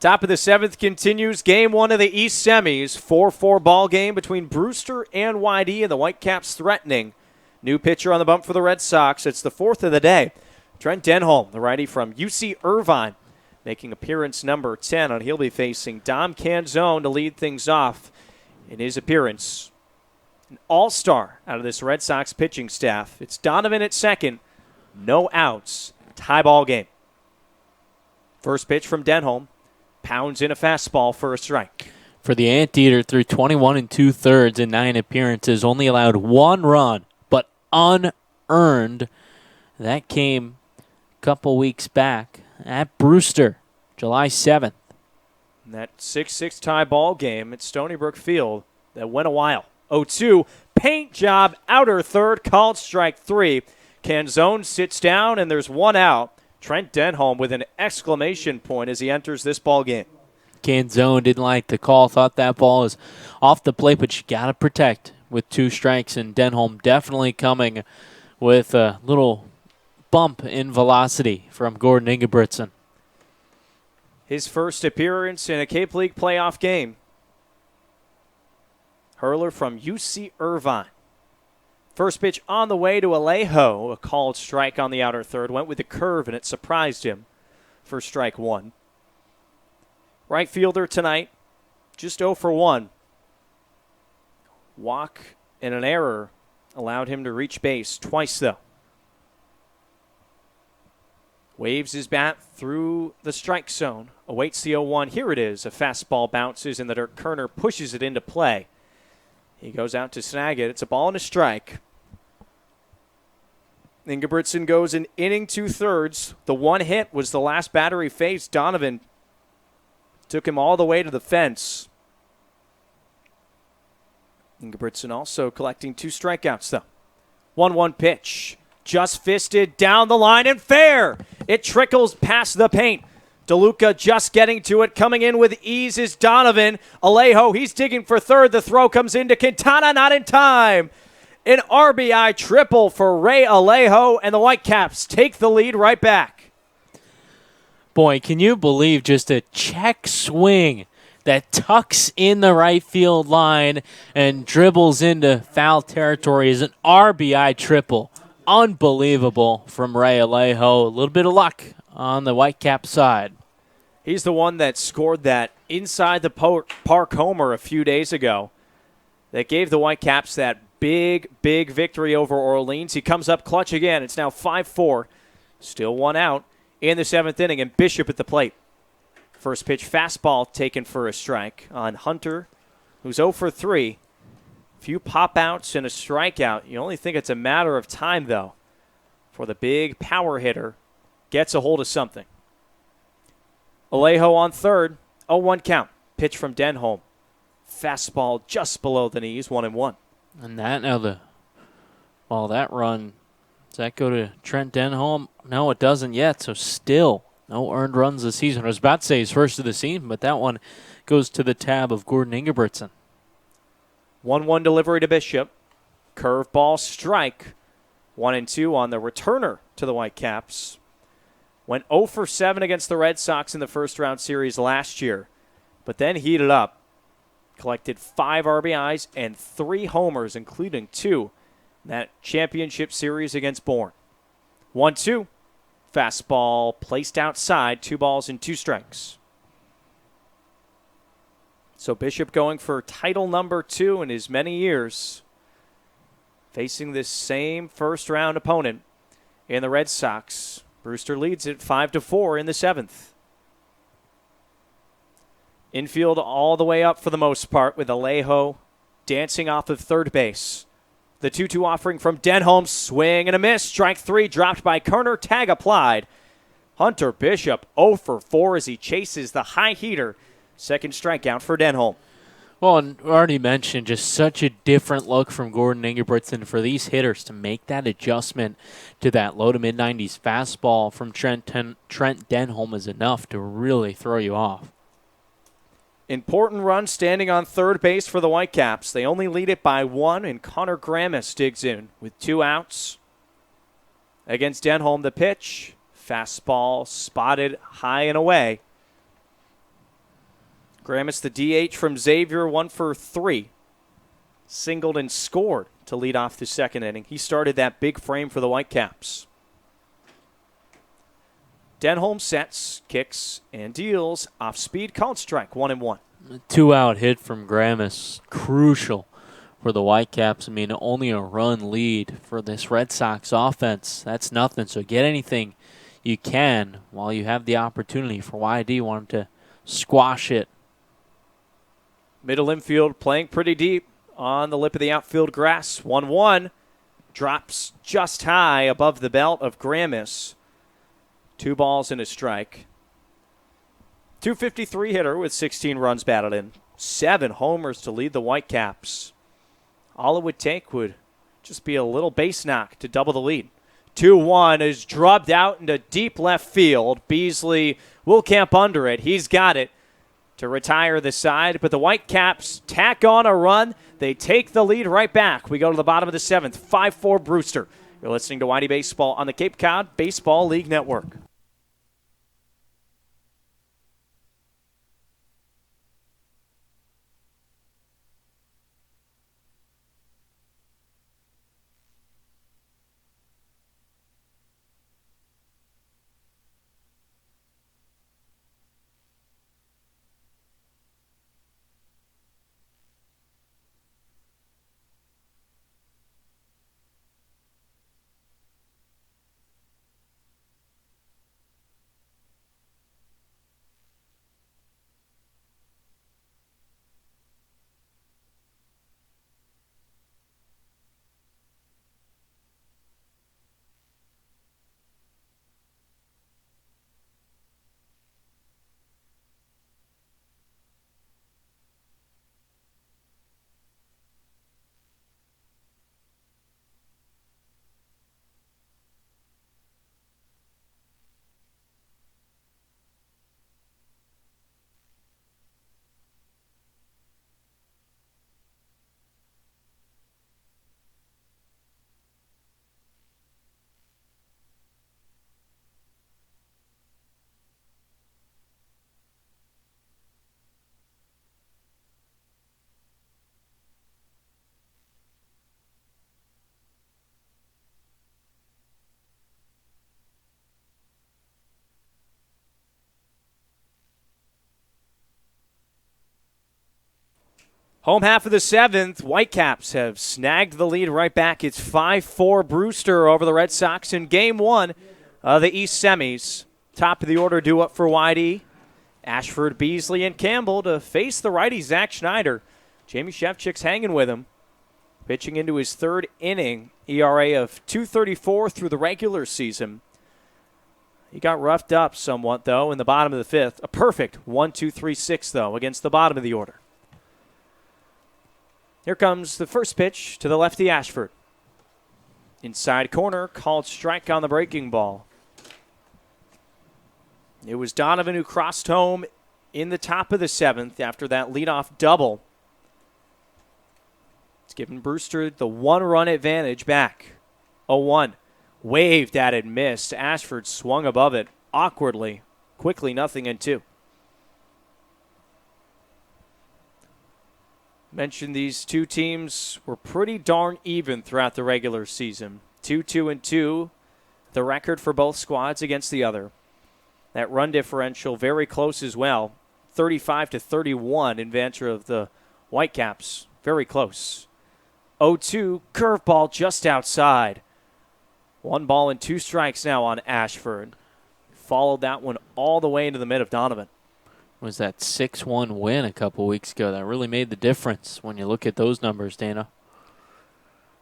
Top of the 7th continues game 1 of the East Semis. 4-4 ball game between Brewster and YD, and the Whitecaps threatening. New pitcher on the bump for the Red Sox. It's the 4th of the day. Trent Denholm, the righty from UC Irvine, making appearance number 10, and he'll be facing Dom Canzone to lead things off in his appearance. An all-star out of this Red Sox pitching staff. It's Donovan at second. No outs. Tie ball game. First pitch from Denholm. Pounds in a fastball for a strike. For the Anteater, through 21 2/3 in 9 appearances, only allowed 1 run, but unearned. That came a couple weeks back at Brewster, July 7th. And that 6-6 tie ball game at Stony Brook Field that went a while. 0-2, paint job, outer third, called strike 3. Canzone sits down, and there's 1 out. Trent Denholm with an exclamation point as he enters this ball game. Canzone didn't like the call, thought that ball is off the plate, but you got to protect with 2 strikes, and Denholm definitely coming with a little bump in velocity from Gordon Ingebrigtsen. His first appearance in a Cape League playoff game. Hurler from UC Irvine. First pitch on the way to Alejo. A called strike on the outer third. Went with the curve, and it surprised him for strike 1. Right fielder tonight, just 0 for 1. Walk and an error allowed him to reach base twice, though. Waves his bat through the strike zone. Awaits the 0-1. Here it is. A fastball bounces in the dirt. Kerner pushes it into play. He goes out to snag it. It's a ball and a strike. Ingebrigtsen goes an inning 2/3. The 1 hit was the last batter he faced. Donovan took him all the way to the fence. Ingebrigtsen also collecting 2 strikeouts, though. 1-1 pitch. Just fisted down the line and fair. It trickles past the paint. DeLuca just getting to it. Coming in with ease is Donovan. Alejo, he's digging for third. The throw comes into Quintana, not in time. An RBI triple for Ray Alejo, and the Whitecaps take the lead right back. Boy, can you believe just a check swing that tucks in the right field line and dribbles into foul territory is an RBI triple. Unbelievable from Ray Alejo. A little bit of luck on the Whitecap side. He's the one that scored that inside the park homer a few days ago that gave the Whitecaps that big victory over Orleans. He comes up clutch again. It's now 5-4. Still 1 out in the 7th inning, and Bishop at the plate. First pitch fastball taken for a strike on Hunter, who's 0 for 3. Few pop-outs and a strikeout. You only think it's a matter of time, though, for the big power hitter gets a hold of something. Alejo on third. 0-1 count. Pitch from Denholm. Fastball just below the knees. 1-1. And that that run, does that go to Trent Denholm? No, it doesn't yet. So still no earned runs this season. I was about to say his first of the season, but that one goes to the tab of Gordon Ingebrigtsen. 1-1 delivery to Bishop. Curveball strike. 1-2 on the returner to the Whitecaps. Went 0 for 7 against the Red Sox in the first round series last year, but then heated up. Collected 5 RBIs and 3 homers, including 2 in that championship series against Bourne. 1-2. Fastball placed outside. 2 balls and 2 strikes. So Bishop going for title number 2 in his many years, facing this same first-round opponent in the Red Sox. Brewster leads it 5-4 in the 7th. Infield all the way up for the most part with Alejo dancing off of third base. The 2-2 offering from Denholm. Swing and a miss. Strike 3 dropped by Kerner. Tag applied. Hunter Bishop 0 for 4 as he chases the high heater. Second strikeout for Denholm. Well, and already mentioned, just such a different look from Gordon Ingebrigtsen for these hitters to make that adjustment to that low to mid-90s fastball from Trent Denholm is enough to really throw you off. Important run standing on third base for the Whitecaps. They only lead it by 1, and Connor Grammis digs in with 2 outs. Against Denholm, the pitch. Fastball spotted high and away. Gramis, the DH from Xavier, 1 for 3. Singled and scored to lead off the second inning. He started that big frame for the Whitecaps. Denholm sets, kicks, and deals. Off speed, called strike, 1-1. 2-out hit from Gramis. Crucial for the Whitecaps. I mean, only a run lead for this Red Sox offense. That's nothing. So get anything you can while you have the opportunity. For YD, want to squash it. Middle infield playing pretty deep on the lip of the outfield grass. 1-1. Drops just high above the belt of Gramis. 2 balls and a strike. 253 hitter with 16 runs batted in. 7 homers to lead the Whitecaps. All it would take would just be a little base knock to double the lead. 2-1 is drubbed out into deep left field. Beasley will camp under it. He's got it to retire the side, but the Whitecaps tack on a run. They take the lead right back. We go to the bottom of the 7th, 5-4 Brewster. You're listening to Whitey Baseball on the Cape Cod Baseball League Network. Home half of the 7th, Whitecaps have snagged the lead right back. It's 5-4 Brewster over the Red Sox in Game 1 of the East Semis. Top of the order due up for Whitey. Ashford, Beasley, and Campbell to face the righty Zach Schneider. Jamie Shevchik's hanging with him. Pitching into his 3rd inning, ERA of .234 through the regular season. He got roughed up somewhat, though, in the bottom of the 5th. A perfect 1-2-3-6, though, against the bottom of the order. Here comes the first pitch to the lefty Ashford. Inside corner, called strike on the breaking ball. It was Donovan who crossed home in the top of the 7th after that leadoff double. It's given Brewster the 1-run advantage back. 0-1. Waved at it, missed. Ashford swung above it awkwardly. Quickly, 0-2. Mentioned these two teams were pretty darn even throughout the regular season. 2-2-2, the record for both squads against the other. That run differential very close as well. 35-31 in advantage of the Whitecaps. Very close. 0-2, curveball just outside. 1 ball and 2 strikes now on Ashford. Followed that one all the way into the mid of Donovan. Was that 6-1 win a couple weeks ago. That really made the difference when you look at those numbers, Dana.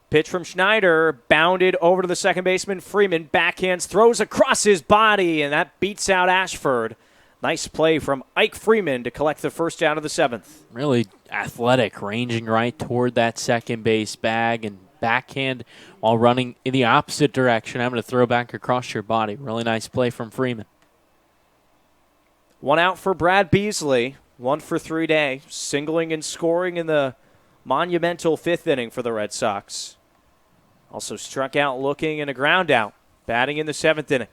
Pitch from Schneider, bounded over to the second baseman. Freeman backhands, throws across his body, and that beats out Ashford. Nice play from Ike Freeman to collect the first out of the 7th. Really athletic, ranging right toward that second base bag and backhand while running in the opposite direction. I'm going to throw back across your body. Really nice play from Freeman. 1 out for Brad Beasley. 1 for 3 day. Singling and scoring in the monumental 5th inning for the Red Sox. Also struck out looking in a ground out. Batting in the 7th inning.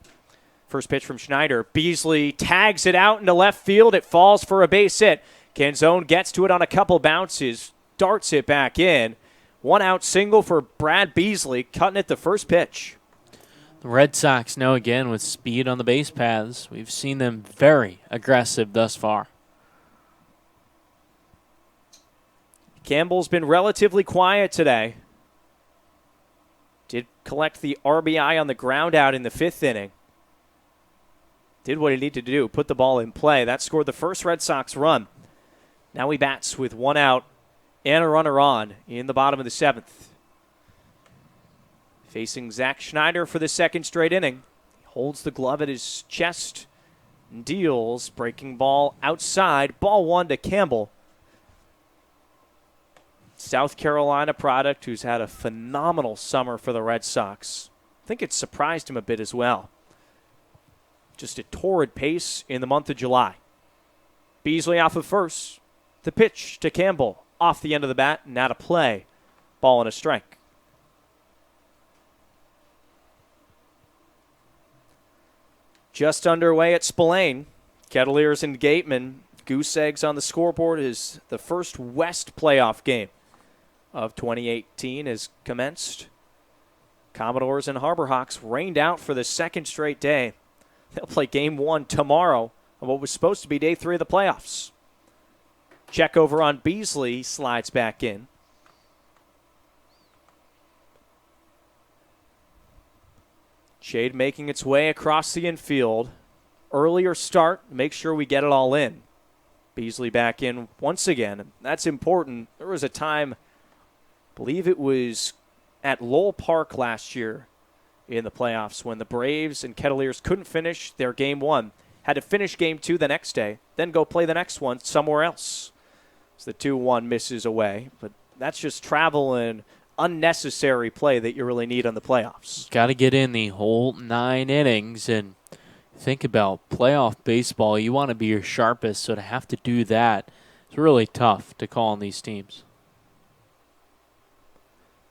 First pitch from Schneider. Beasley tags it out into left field. It falls for a base hit. Canzone gets to it on a couple bounces, darts it back in. 1 out single for Brad Beasley, cutting it the first pitch. The Red Sox know again with speed on the base paths. We've seen them very aggressive thus far. Campbell's been relatively quiet today. Did collect the RBI on the ground out in the 5th inning. Did what he needed to do, put the ball in play. That scored the first Red Sox run. Now he bats with 1 out and a runner on in the bottom of the 7th. Facing Zach Schneider for the 2nd straight inning. He holds the glove at his chest and deals. Breaking ball outside. Ball 1 to Campbell. South Carolina product who's had a phenomenal summer for the Red Sox. I think it surprised him a bit as well. Just a torrid pace in the month of July. Beasley off of first. The pitch to Campbell off the end of the bat and out of play. Ball and a strike. Just underway at Spillane. Kettleers and Gateman. Goose eggs on the scoreboard is the first West playoff game of 2018 has commenced. Commodores and Harbor Hawks rained out for the 2nd straight day. They'll play game 1 tomorrow of what was supposed to be day 3 of the playoffs. Check over on Beasley, slides back in. Shade making its way across the infield. Earlier start, make sure we get it all in. Beasley back in once again. That's important. There was a time, I believe it was at Lowell Park last year in the playoffs when the Braves and Kettleers couldn't finish their game 1. Had to finish game 2 the next day, then go play the next one somewhere else. So the 2-1 misses away. But that's just travel and unnecessary play that you really need on the playoffs. Got to get in the whole 9 innings and think about playoff baseball. You want to be your sharpest, so to have to do that, it's really tough to call on these teams.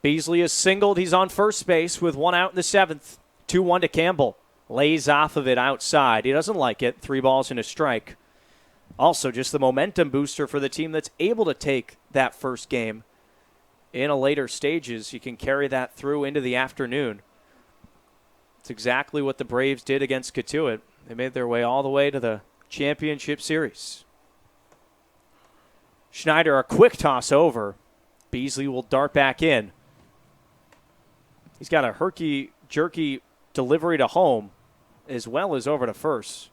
Beasley is singled. He's on first base with 1 out in the 7th. 2-1 to Campbell. Lays off of it outside. He doesn't like it. 3 balls and a strike. Also, just the momentum booster for the team that's able to take that first game in a later stages. You can carry that through into the afternoon. It's exactly what the Braves did against Katuitt. They made their way all the way to the championship series. Schneider, a quick toss over. Beasley will dart back in. He's got a herky-jerky delivery to home as well as over to first.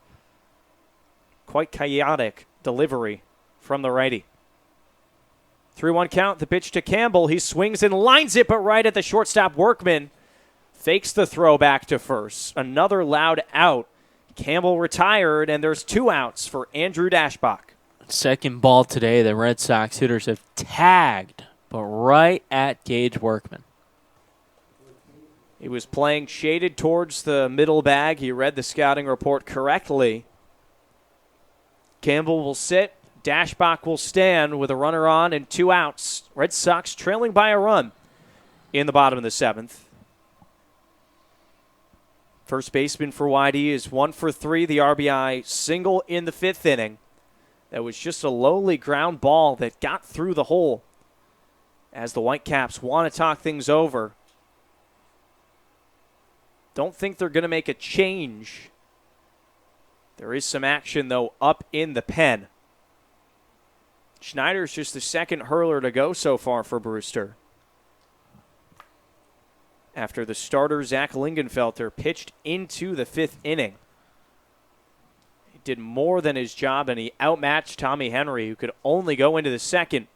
Quite chaotic delivery from the righty. 3-1 count, the pitch to Campbell. He swings and lines it, but right at the shortstop. Workman fakes the throw back to first. Another loud out. Campbell retired, and there's 2 outs for Andrew Dashbach. Second ball today, the Red Sox hitters have tagged, but right at Gage Workman. He was playing shaded towards the middle bag. He read the scouting report correctly. Campbell will sit. Dashbach will stand with a runner on and 2 outs. Red Sox trailing by a run in the bottom of the 7th. First baseman for Whitey is 1 for 3. The RBI single in the 5th inning. That was just a lowly ground ball that got through the hole as the Whitecaps want to talk things over. Don't think they're going to make a change. There is some action, though, up in the pen. Schneider's just the 2nd hurler to go so far for Brewster. After the starter, Zach Lingenfelter, pitched into the 5th inning. He did more than his job, and he outmatched Tommy Henry, who could only go into the 2nd.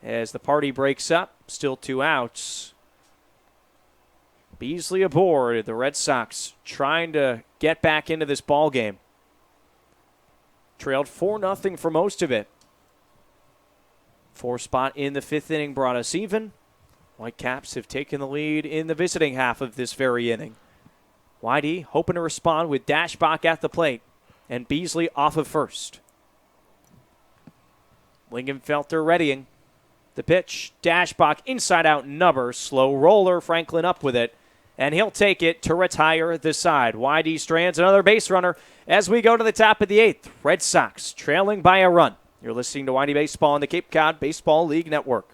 As the party breaks up, still 2 outs. Beasley aboard. The Red Sox trying to get back into this ball game. Trailed 4-0 for most of it. 4 spot in the 5th inning brought us even. Whitecaps have taken the lead in the visiting half of this very inning. Whitey hoping to respond with Dashbach at the plate and Beasley off of first. Lingenfelter readying. The pitch, Dashbach inside out number, slow roller, Franklin up with it, and he'll take it to retire the side. Whitey strands another base runner as we go to the top of the 8th. Red Sox trailing by a run You're listening to Windy Baseball on the Cape Cod Baseball League Network.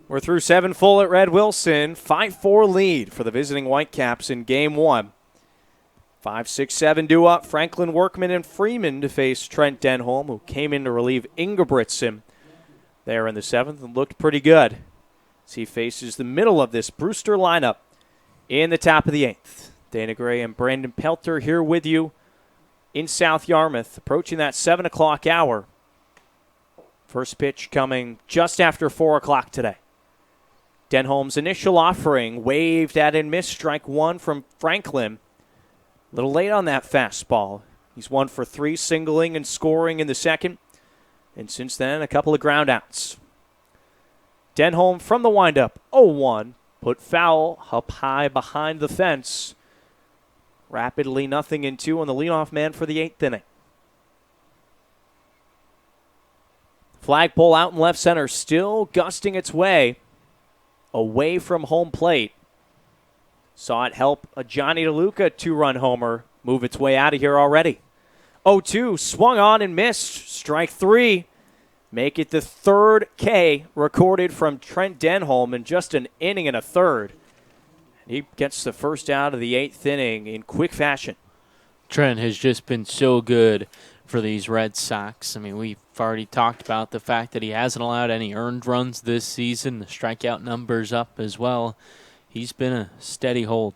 We're through 7 full at Red Wilson. 5-4 lead for the visiting Whitecaps in Game 1. 5-6-7 due up. Franklin, Workman, and Freeman to face Trent Denholm, who came in to relieve Ingebrigtsen there in the 7th and looked pretty good as he faces the middle of this Brewster lineup in the top of the 8th. Dana Gray and Brandon Pelter here with you in South Yarmouth, approaching that 7 o'clock hour. First pitch coming just after 4 o'clock today. Denholm's initial offering waved at and missed. Strike 1 from Franklin. A little late on that fastball. He's 1 for 3, singling and scoring in the 2nd. And since then, a couple of ground outs. Denholm from the windup, 0-1. Put foul up high behind the fence. Rapidly 0-2 on the leadoff man for the 8th inning. Flagpole out in left center, still gusting its way away from home plate. Saw it help a Johnny DeLuca 2-run homer move its way out of here already. 0-2, swung on and missed. Strike 3. Make it the 3rd K recorded from Trent Denholm in just an inning and a third. He gets the first out of the 8th inning in quick fashion. Trent has just been so good for these Red Sox. I mean, we've already talked about the fact that he hasn't allowed any earned runs this season. The strikeout numbers up as well. He's been a steady hold.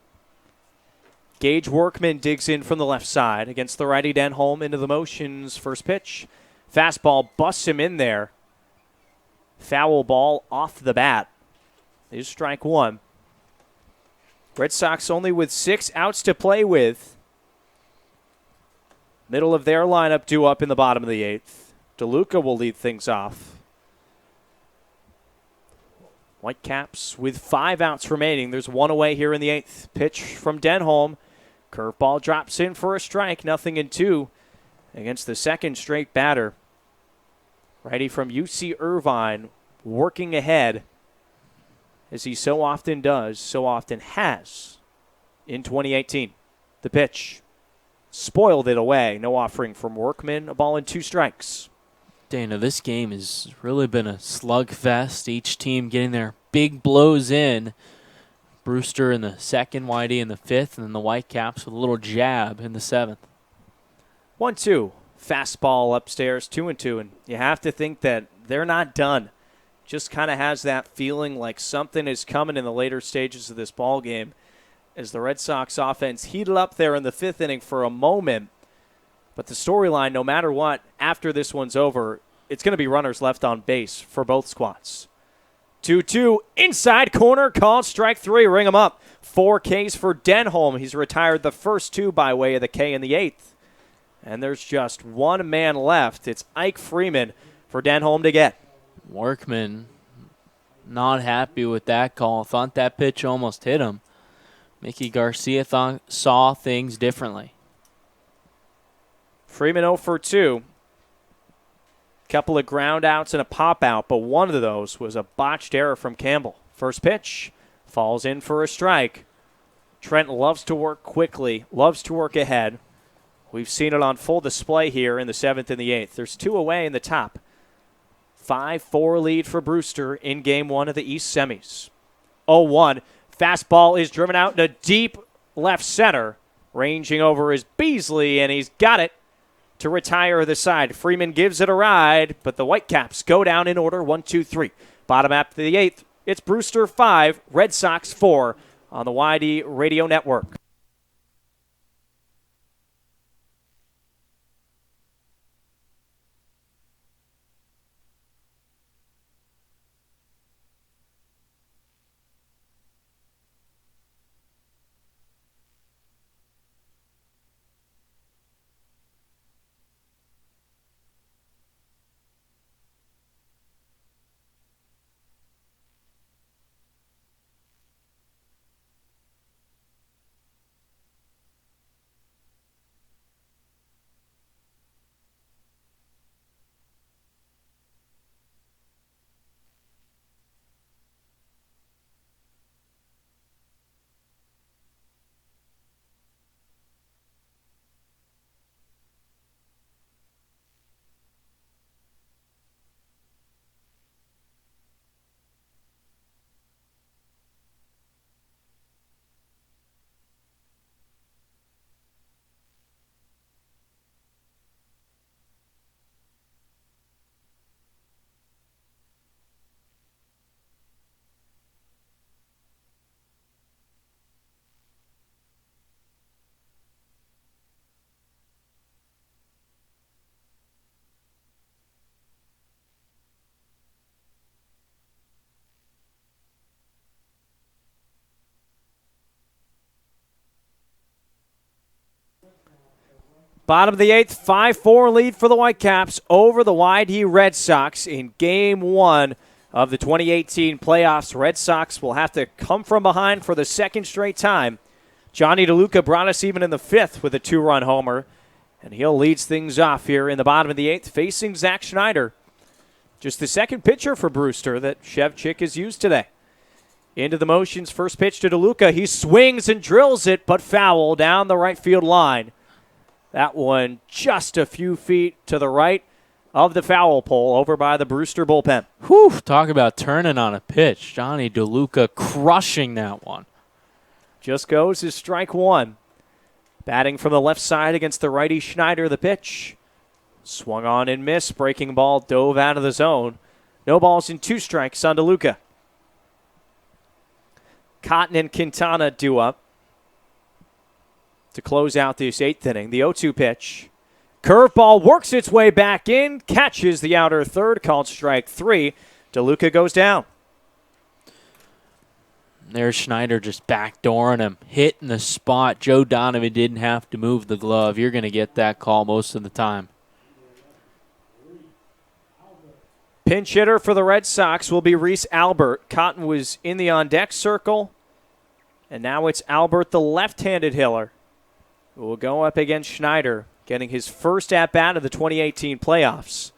Gage Workman digs in from the left side against the righty Denholm into the motions. First pitch. Fastball busts him in there. Foul ball off the bat. Is strike 1. Red Sox only with 6 outs to play with. Middle of their lineup due up in the bottom of the 8th. DeLuca will lead things off. Whitecaps with 5 outs remaining. There's 1 away here in the 8th. Pitch from Denholm. Curveball drops in for a strike. 0-2 against the second straight batter. Righty from UC Irvine working ahead as he so often does, so often has in 2018. The pitch. Spoiled it away. No offering from Workman. A ball and 2 strikes. Dana, this game has really been a slugfest. Each team getting their big blows in. Brewster in the 2nd, Whitey in the 5th, and then the Whitecaps with a little jab in the 7th. 1-2. Fastball upstairs, 2-2. And you have to think that they're not done. Just kind of has that feeling like something is coming in the later stages of this ball game, as the Red Sox offense heated up there in the 5th inning for a moment. But the storyline, no matter what, after this one's over, it's going to be runners left on base for both squads. 2-2, inside corner, called strike 3, ring him up. 4 Ks for Denholm. He's retired the first 2 by way of the K in the 8th. And there's just 1 man left. It's Ike Freeman for Denholm to get. Workman not happy with that call. Thought that pitch almost hit him. Mickey Garcia saw things differently. Freeman 0 for 2. Couple of ground outs and a pop out, but one of those was a botched error from Campbell. First pitch falls in for a strike. Trent loves to work quickly, loves to work ahead. We've seen it on full display here in the 7th and the 8th. There's 2 away in the top. 5-4 lead for Brewster in Game 1 of the East Semis. 0-1. Fastball is driven out into deep left center. Ranging over is Beasley, and he's got it to retire the side. Freeman gives it a ride, but the Whitecaps go down in order 1-2-3. Bottom half of the 8th, it's Brewster 5, Red Sox 4 on the YD Radio Network. Bottom of the 8th, 5-4 lead for the Whitecaps over the YD Red Sox in Game 1 of the 2018 playoffs. Red Sox will have to come from behind for the second straight time. Johnny DeLuca brought us even in the 5th with a 2-run homer, and he'll leads things off here in the bottom of the 8th, facing Zach Schneider. Just the second pitcher for Brewster that Shevchik has used today. Into the motions, first pitch to DeLuca. He swings and drills it, but foul down the right field line. That one just a few feet to the right of the foul pole over by the Brewster bullpen. Whew, talk about turning on a pitch. Johnny DeLuca crushing that one. Just goes his strike 1. Batting from the left side against the righty Schneider, the pitch. Swung on and missed. Breaking ball dove out of the zone. No balls and 2 strikes on DeLuca. Cotton and Quintana due up to close out this 8th inning. The 0-2 pitch. Curveball works its way back in, catches the outer third, called strike 3. DeLuca goes down. There's Schneider just backdooring him, hitting the spot. Joe Donovan didn't have to move the glove. You're going to get that call most of the time. Pinch hitter for the Red Sox will be Reese Albert. Cotton was in the on-deck circle, and now it's Albert, the left-handed hitter, who will go up against Schneider, getting his first at-bat of the 2018 playoffs.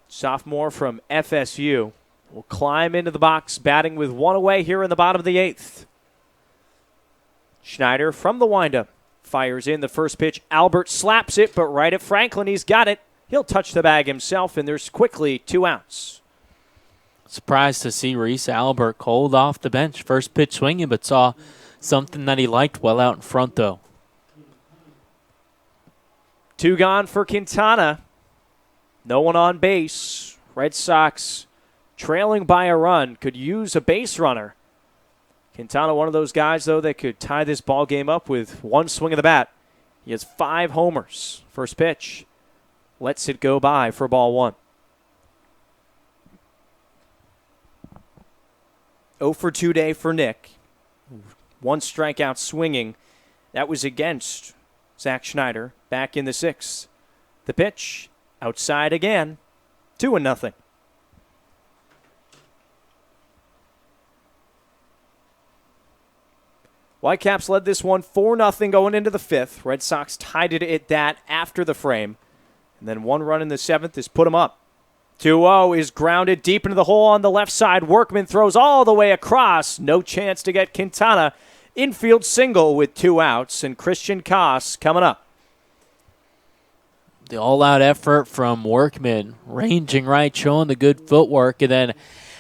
Sophomore from FSU will climb into the box, batting with 1 away here in the bottom of the 8th. Schneider from the windup fires in the first pitch. Albert slaps it, but right at Franklin, he's got it. He'll touch the bag himself, and there's quickly 2 outs. Surprised to see Reese Albert cold off the bench. First pitch swinging, but saw something that he liked well out in front, though. 2 gone for Quintana. No one on base. Red Sox trailing by a run. Could use a base runner. Quintana, one of those guys, though, that could tie this ball game up with 1 swing of the bat. He has 5 homers. First pitch lets it go by for ball 1. 0 for 2 day for Nick. 1 strikeout swinging. That was against Zach Schneider back in the 6th. The pitch outside again. 2-0. Whitecaps led this one 4-0 going into the 5th. Red Sox tied it at that after the frame. And then 1 run in the 7th has put them up. 2-0 is grounded deep into the hole on the left side. Workman throws all the way across. No chance to get Quintana. Infield single with 2 outs. And Christian Koss coming up. The all-out effort from Workman, ranging right, showing the good footwork, and then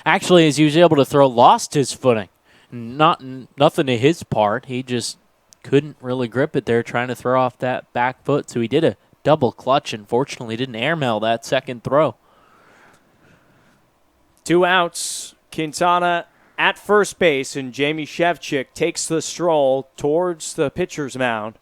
actually as he was able to throw, lost his footing. Nothing to his part. He just couldn't really grip it there trying to throw off that back foot, so he did a double clutch and fortunately didn't airmail that second throw. 2 outs. Quintana at first base, and Jamie Shevchik takes the stroll towards the pitcher's mound.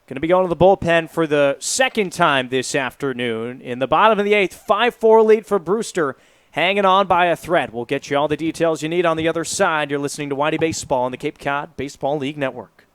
Going to be going to the bullpen for the second time this afternoon. In the bottom of the 8th, 5-4 lead for Brewster, hanging on by a thread. We'll get you all the details you need on the other side. You're listening to Whitey Baseball on the Cape Cod Baseball League Network.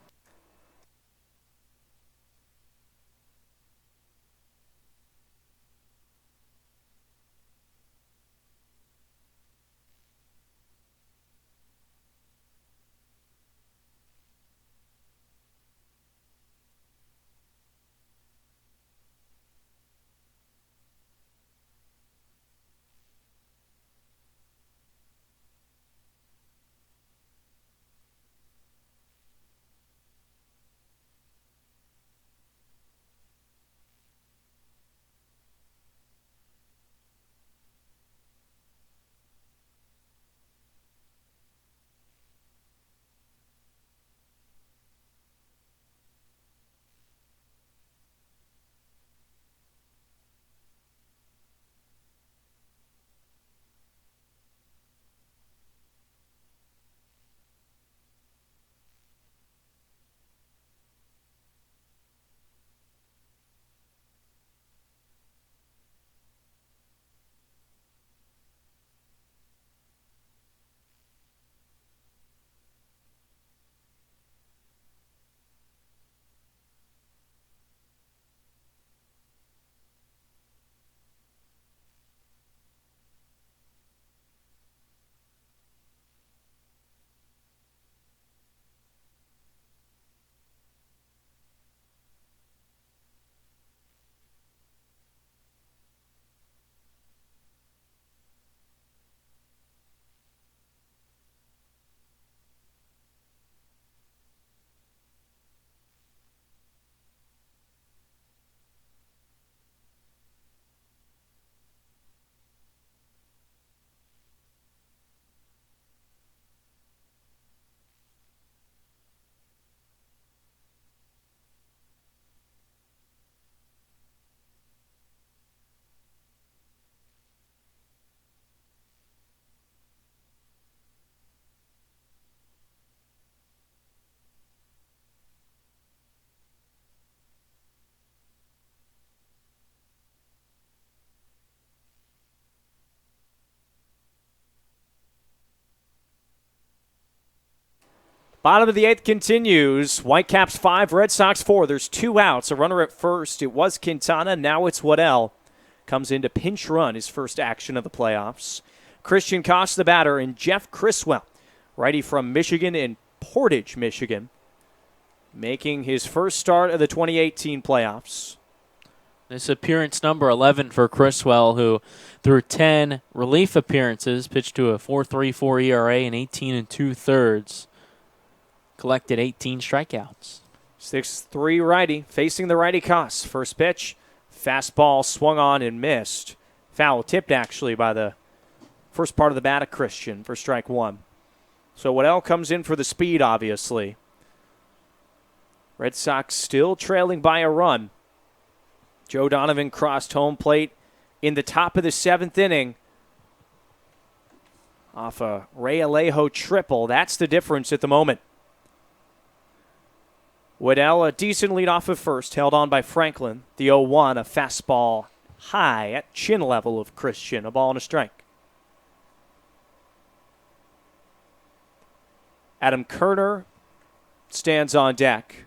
Bottom of the 8th continues. Whitecaps 5, Red Sox 4. There's 2 outs. A runner at first. It was Quintana. Now it's Waddell. Comes in to pinch run, his first action of the playoffs. Christian Koss, the batter, and Jeff Criswell, righty from Michigan in Portage, Michigan, making his first start of the 2018 playoffs. This appearance number 11 for Criswell, who through 10 relief appearances, pitched to a 4.34 ERA and 18 2/3. Collected 18 strikeouts. 6'3" righty, facing the righty Koss. First pitch, fastball swung on and missed. Foul tipped, actually, by the first part of the bat of Christian for strike 1. So Waddell comes in for the speed, obviously. Red Sox still trailing by a run. Joe Donovan crossed home plate in the top of the 7th inning off a Ray Alejo triple. That's the difference at the moment. Waddell, a decent lead off of first, held on by Franklin. The 0-1, a fastball high at chin level of Christian, a ball and a strike. Adam Kerner stands on deck.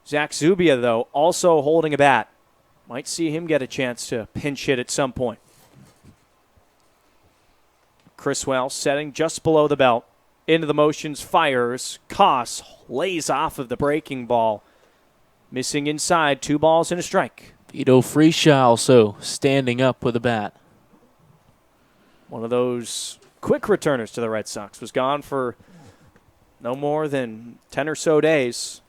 Zach Zubia, though, also holding a bat. Might see him get a chance to pinch hit at some point. Criswell setting just below the belt into the motions, fires. Koss lays off of the breaking ball. Missing inside, 2 balls and a strike. Vito Freesia also standing up with a bat. One of those quick returners to the Red Sox. Was gone for no more than 10 or so days.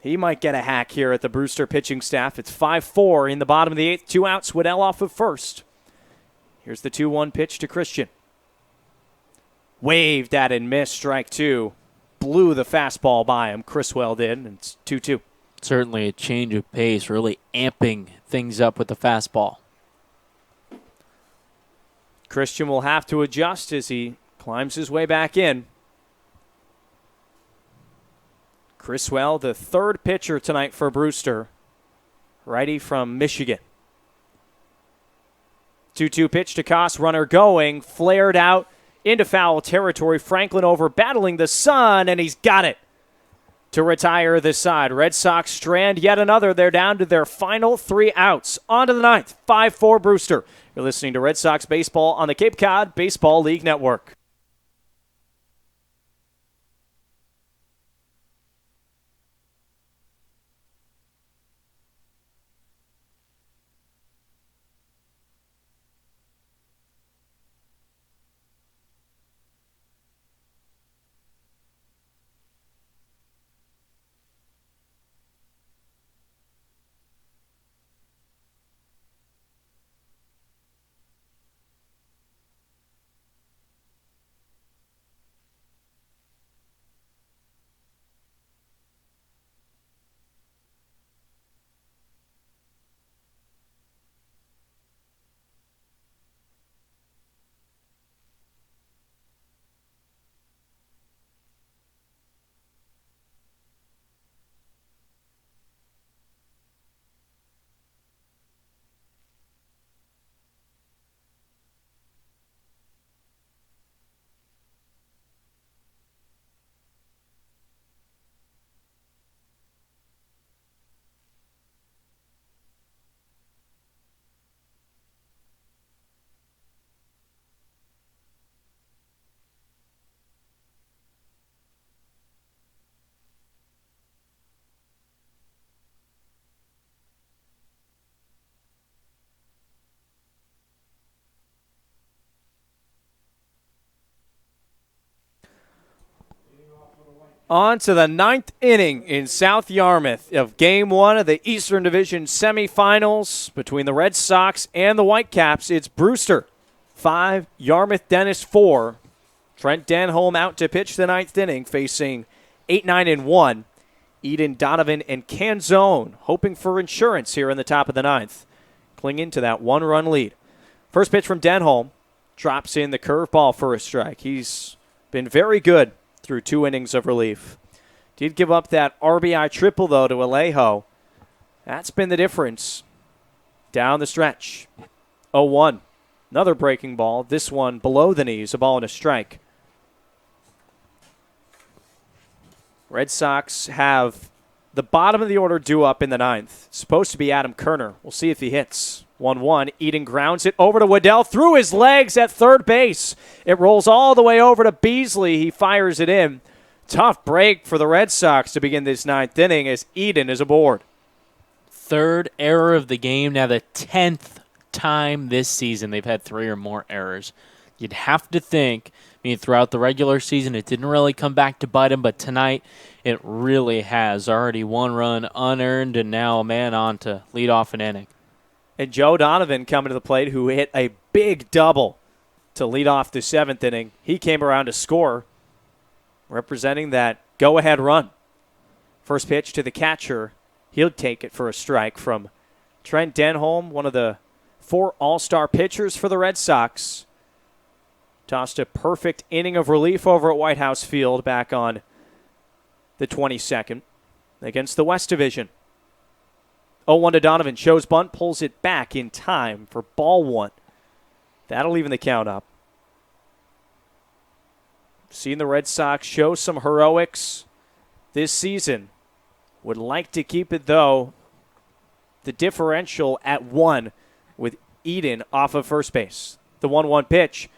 He might get a hack here at the Brewster pitching staff. It's 5-4 in the bottom of the 8th. 2 outs. Waddell off of first. Here's the 2-1 pitch to Christian. Waved at and missed. Strike 2. Blew the fastball by him. Criswell did, and it's 2-2. Certainly a change of pace, really amping things up with the fastball. Christian will have to adjust as he climbs his way back in. Criswell, the 3rd pitcher tonight for Brewster. Righty from Michigan. 2-2 pitch to Koss. Runner going. Flared out into foul territory. Franklin over battling the sun, and he's got it to retire this side. Red Sox strand yet another. They're down to their final 3 outs. On to the 9th. 5-4 Brewster. You're listening to Red Sox baseball on the Cape Cod Baseball League Network. On to the 9th inning in South Yarmouth of Game 1 of the Eastern Division Semifinals between the Red Sox and the Whitecaps. It's Brewster 5, Yarmouth Dennis 4. Trent Denholm out to pitch the 9th inning, facing 8, 9, and 1. Eden, Donovan, and Canzone hoping for insurance here in the top of the 9th, clinging to that 1-run lead. First pitch from Denholm drops in the curveball for a strike. He's been very good through 2 innings of relief. Did give up that RBI triple, though, to Alejo. That's been the difference down the stretch. 0-1. Another breaking ball. This one below the knees, a ball and a strike. Red Sox have the bottom of the order due up in the 9th. It's supposed to be Adam Kerner. We'll see if he hits. 1-1. Eden grounds it over to Waddell through his legs at third base. It rolls all the way over to Beasley. He fires it in. Tough break for the Red Sox to begin this 9th inning as Eden is aboard. 3rd error of the game. Now the 10th time this season they've had 3 or more errors. You'd have to think, throughout the regular season it didn't really come back to bite him, but tonight it really has. Already 1 run unearned and now a man on to lead off an inning. And Joe Donovan coming to the plate, who hit a big double to lead off the 7th inning. He came around to score, representing that go-ahead run. First pitch to the catcher. He'll take it for a strike from Trent Denholm, one of the 4 all-star pitchers for the Red Sox. Tossed a perfect inning of relief over at White House Field back on the 22nd against the West Division. 0-1 to Donovan. Shows bunt, pulls it back in time for ball 1. That'll even the count up. Seen the Red Sox show some heroics this season. Would like to keep it, though, the differential at 1 with Eden off of first base. The 1-1 pitch.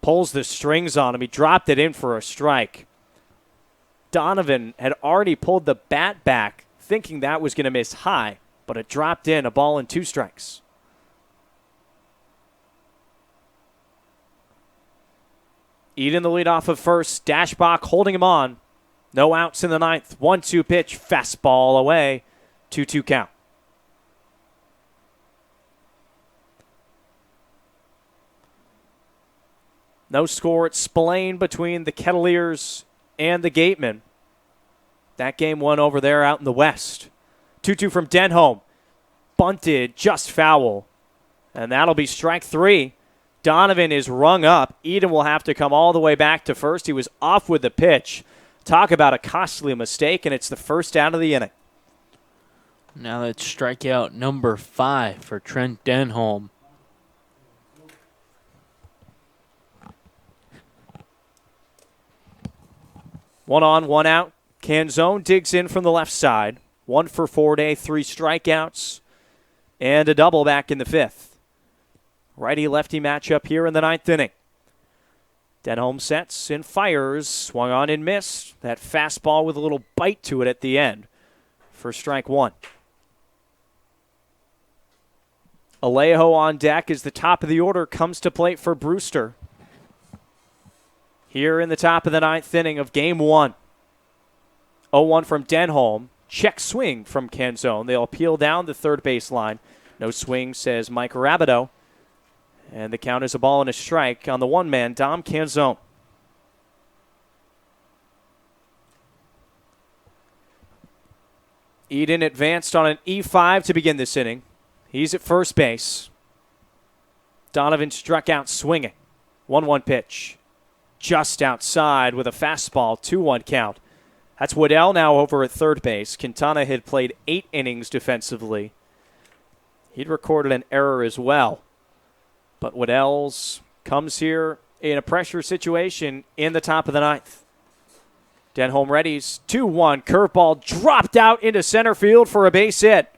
pulls the strings on him. He dropped it in for a strike. Donovan had already pulled the bat back, thinking that was going to miss high, but it dropped in, a ball and 2 strikes. Eden the lead off of first. Dashbach holding him on. No outs in the ninth. 1-2 pitch. Fastball away. 2-2 count. No score at Spillane between the Kettleers and the Gatemen. That game won over there out in the west. 2-2 from Denholm. Bunted, just foul. And that'll be strike 3. Donovan is rung up. Eden will have to come all the way back to first. He was off with the pitch. Talk about a costly mistake, and it's the first out of the inning. Now that's strikeout number 5 for Trent Denholm. One on, one out. Canzone digs in from the left side. 1 for 4 day, 3 strikeouts, and a double back in the 5th. Righty-lefty matchup here in the 9th inning. Denholm sets and fires. Swung on and missed. That fastball with a little bite to it at the end for strike 1. Alejo on deck as the top of the order comes to plate for Brewster. Here in the top of the 9th inning of Game 1. 0-1 from Denholm. Check swing from Canzone. They'll peel down the third base line. No swing, says Mike Rabideau. And the count is a ball and a strike on the one-man, Dom Canzone. Eden advanced on an E5 to begin this inning. He's at first base. Donovan struck out swinging. 1-1 pitch. Just outside with a fastball, 2-1 count. That's Waddell now over at third base. Quintana had played 8 innings defensively. He'd recorded an error as well. But Waddell's comes here in a pressure situation in the top of the 9th. Denholm readies. 2-1. Curveball dropped out into center field for a base hit.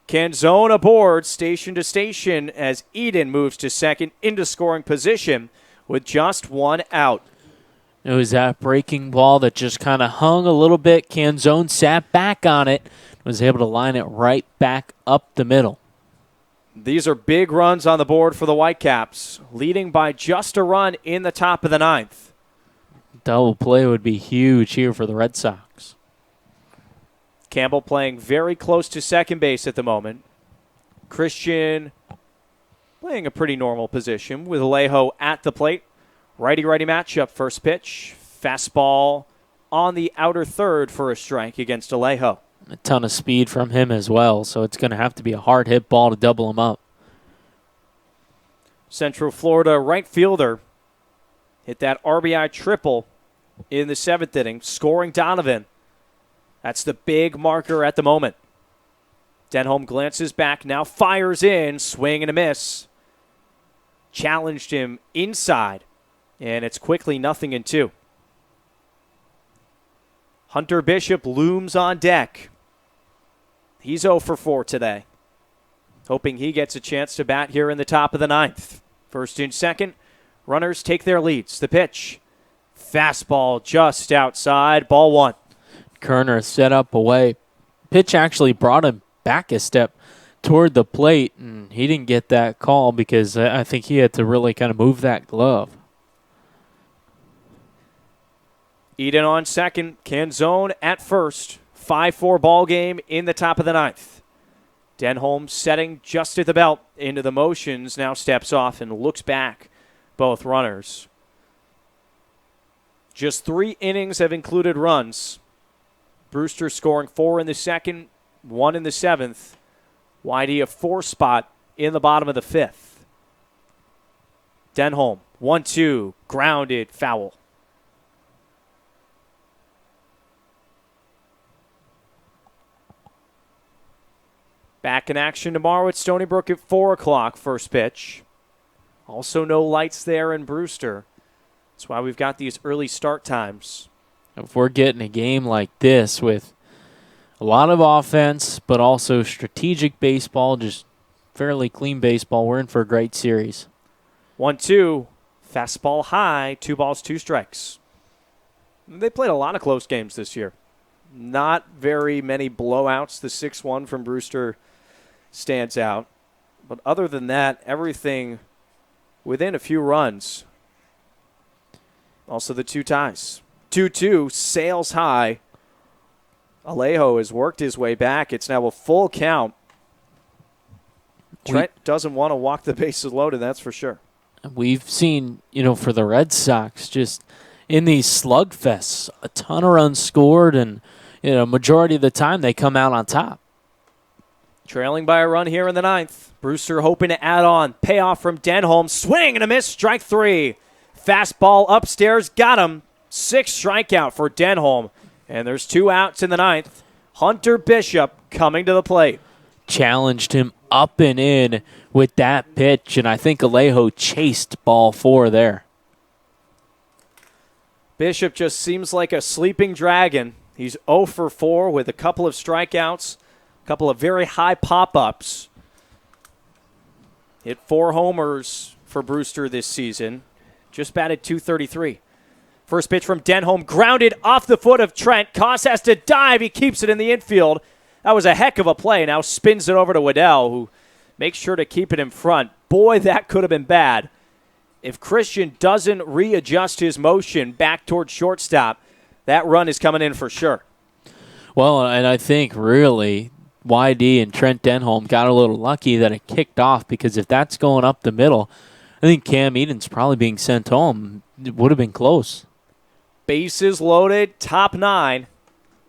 Canzone aboard station to station as Eden moves to second into scoring position with just 1 out. It was that breaking ball that just kind of hung a little bit. Canzone sat back on it, was able to line it right back up the middle. These are big runs on the board for the Whitecaps, leading by just a run in the top of the 9th. Double play would be huge here for the Red Sox. Campbell playing very close to second base at the moment. Christian playing a pretty normal position with Alejo at the plate. Righty-righty matchup, first pitch. Fastball on the outer third for a strike against Alejo. A ton of speed from him as well, so it's going to have to be a hard hit ball to double him up. Central Florida right fielder hit that RBI triple in the 7th inning, scoring Donovan. That's the big marker at the moment. Denholm glances back, now fires in, swing and a miss. Challenged him inside, and it's quickly 0-2. Hunter Bishop looms on deck. He's 0 for 4 today. Hoping he gets a chance to bat here in the top of the 9th. First and second, runners take their leads. The pitch. Fastball just outside, ball 1. Kerner set up away. Pitch actually brought him back a step toward the plate, and he didn't get that call because I think he had to really kind of move that glove. Eden on second, Canzone at first. 5-4 ball game in the top of the 9th. Denholm setting just at the belt into the motions, now steps off and looks back, both runners. Just 3 innings have included runs. Brewster scoring 4 in the 2nd, 1 in the 7th. Whitey a 4 spot in the bottom of the 5th. Denholm, 1-2, grounded, foul. Back in action tomorrow at Stony Brook at 4 o'clock, first pitch. Also no lights there in Brewster. That's why we've got these early start times. If we're getting a game like this with a lot of offense, but also strategic baseball, just fairly clean baseball, we're in for a great series. 1-2, Fastball high, 2 balls, 2 strikes. They played a lot of close games this year. Not very many blowouts. The 6-1 from Brewster stands out. But other than that, everything within a few runs. Also the 2 ties. 2-2, sails high. Alejo has worked his way back. It's now a full count. Trent doesn't want to walk the bases loaded, that's for sure. We've seen, for the Red Sox, just in these slugfests, a ton of runs scored, and majority of the time they come out on top. Trailing by a run here in the 9th. Brewster hoping to add on. Payoff from Denholm. Swing and a miss. Strike 3. Fastball upstairs. Got him. 6 strikeout for Denholm. And there's 2 outs in the 9th. Hunter Bishop coming to the plate. Challenged him up and in with that pitch, and I think Alejo chased ball 4 there. Bishop just seems like a sleeping dragon. He's 0 for 4 with a couple of strikeouts, a couple of very high pop-ups. Hit 4 homers for Brewster this season. Just batted .233. First pitch from Denholm, grounded off the foot of Trent. Koss has to dive. He keeps it in the infield. That was a heck of a play. Now spins it over to Waddell, who makes sure to keep it in front. Boy, that could have been bad. If Christian doesn't readjust his motion back towards shortstop, that run is coming in for sure. Well, and I think really YD and Trent Denholm got a little lucky that it kicked off, because if that's going up the middle, I think Cam Eden's probably being sent home. It would have been close. Bases loaded, top 9.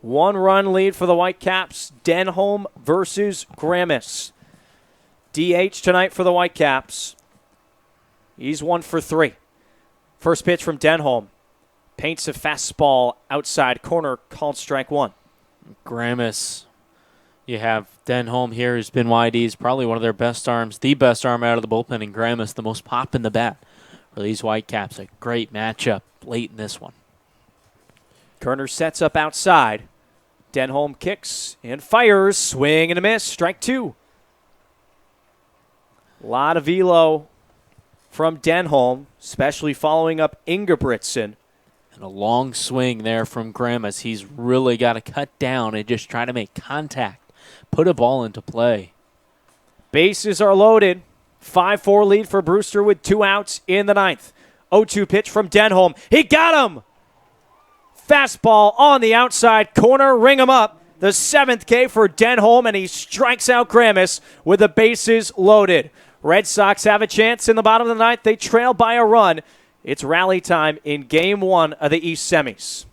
1-run lead for the Whitecaps. Denholm versus Grammis. DH tonight for the Whitecaps. He's 1 for 3. First pitch from Denholm. Paints a fastball outside corner, called strike 1. Grammis. You have Denholm here, who's been YD's probably one of their best arms, the best arm out of the bullpen, and Grammis, the most pop in the bat for these Whitecaps. A great matchup late in this one. Kerner sets up outside. Denholm kicks and fires. Swing and a miss. Strike 2. A lot of velo from Denholm, especially following up Ingebrigtsen. And a long swing there from Grammis. He's really got to cut down and just try to make contact, put a ball into play. Bases are loaded. 5-4 lead for Brewster with 2 outs in the 9th. 0-2 pitch from Denholm. He got him! Fastball on the outside corner. Ring him up. The 7th K for Denholm, and he strikes out Grammis with the bases loaded. Red Sox have a chance in the bottom of the 9th. They trail by a run. It's rally time in Game 1 of the East Semis.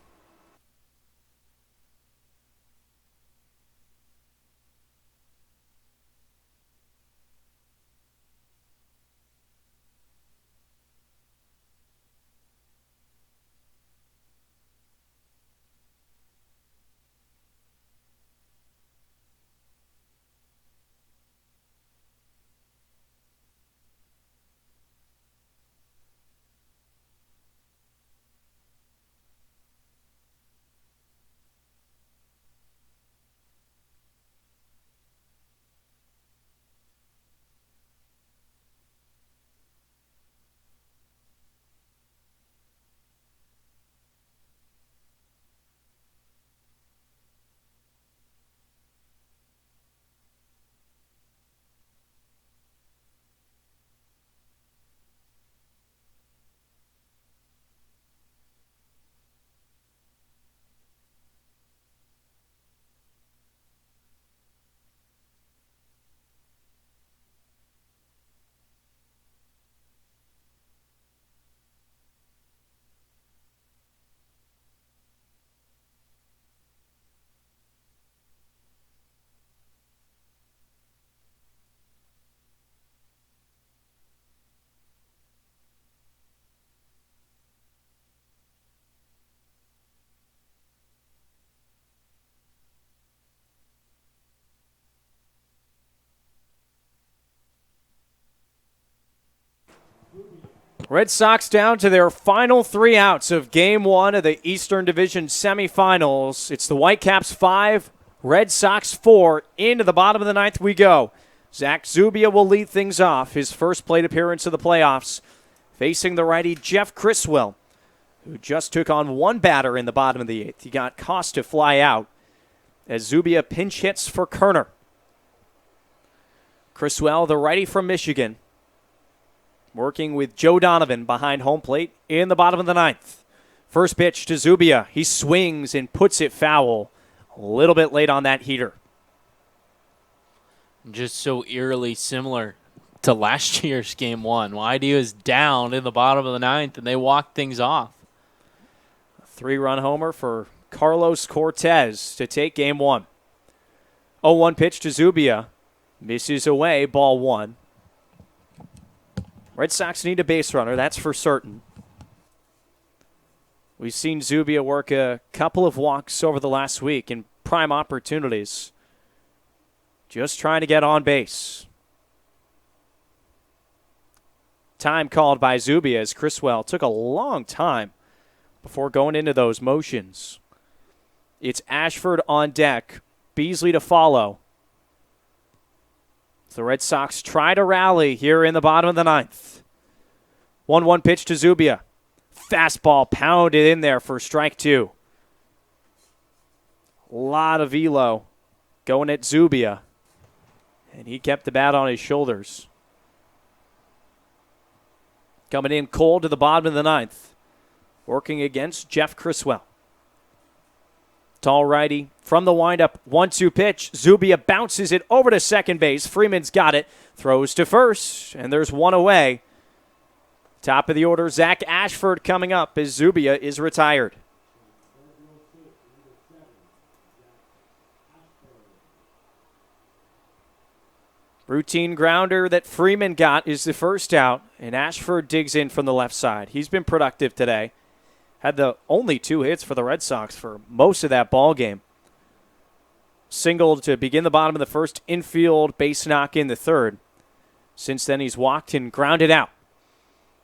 Red Sox down to their final 3 outs of Game 1 of the Eastern Division Semifinals. It's the Whitecaps 5, Red Sox 4. Into the bottom of the 9th we go. Zach Zubia will lead things off. His first plate appearance of the playoffs. facing the righty Jeff Criswell, who just took on one batter in the bottom of the 8th. He got Cost to fly out as Zubia pinch hits for Kerner. Criswell, the righty from Michigan, working with Joe Donovan behind home plate in the bottom of the 9th. First pitch to Zubia. He swings and puts it foul. A little bit late on that heater. Just so eerily similar to last year's Game 1. YD was down in the bottom of the 9th, and they walked things off. A 3-run homer for Carlos Cortez to take Game 1. 0-1 pitch to Zubia. Misses away, ball 1. Red Sox need a base runner, that's for certain. We've seen Zubia work a couple of walks over the last week in prime opportunities. Just trying to get on base. Time called by Zubia as Criswell took a long time before going into those motions. It's Ashford on deck. Beasley to follow. The Red Sox try to rally here in the bottom of the 9th. 1-1 pitch to Zubia. Fastball pounded in there for strike 2. A lot of velo going at Zubia. And he kept the bat on his shoulders. Coming in cold to the bottom of the 9th. Working against Jeff Criswell. Tall righty from the windup. 1-2 pitch. Zubia bounces it over to second base. Freeman's got it. Throws to first. And there's one away. Top of the order, Zach Ashford coming up as Zubia is retired. Routine grounder that Freeman got is the first out, and Ashford digs in from the left side. He's been productive today. Had the only 2 hits for the Red Sox for most of that ball game. Single to begin the bottom of the first, infield base knock in the 3rd. Since then, he's walked and grounded out.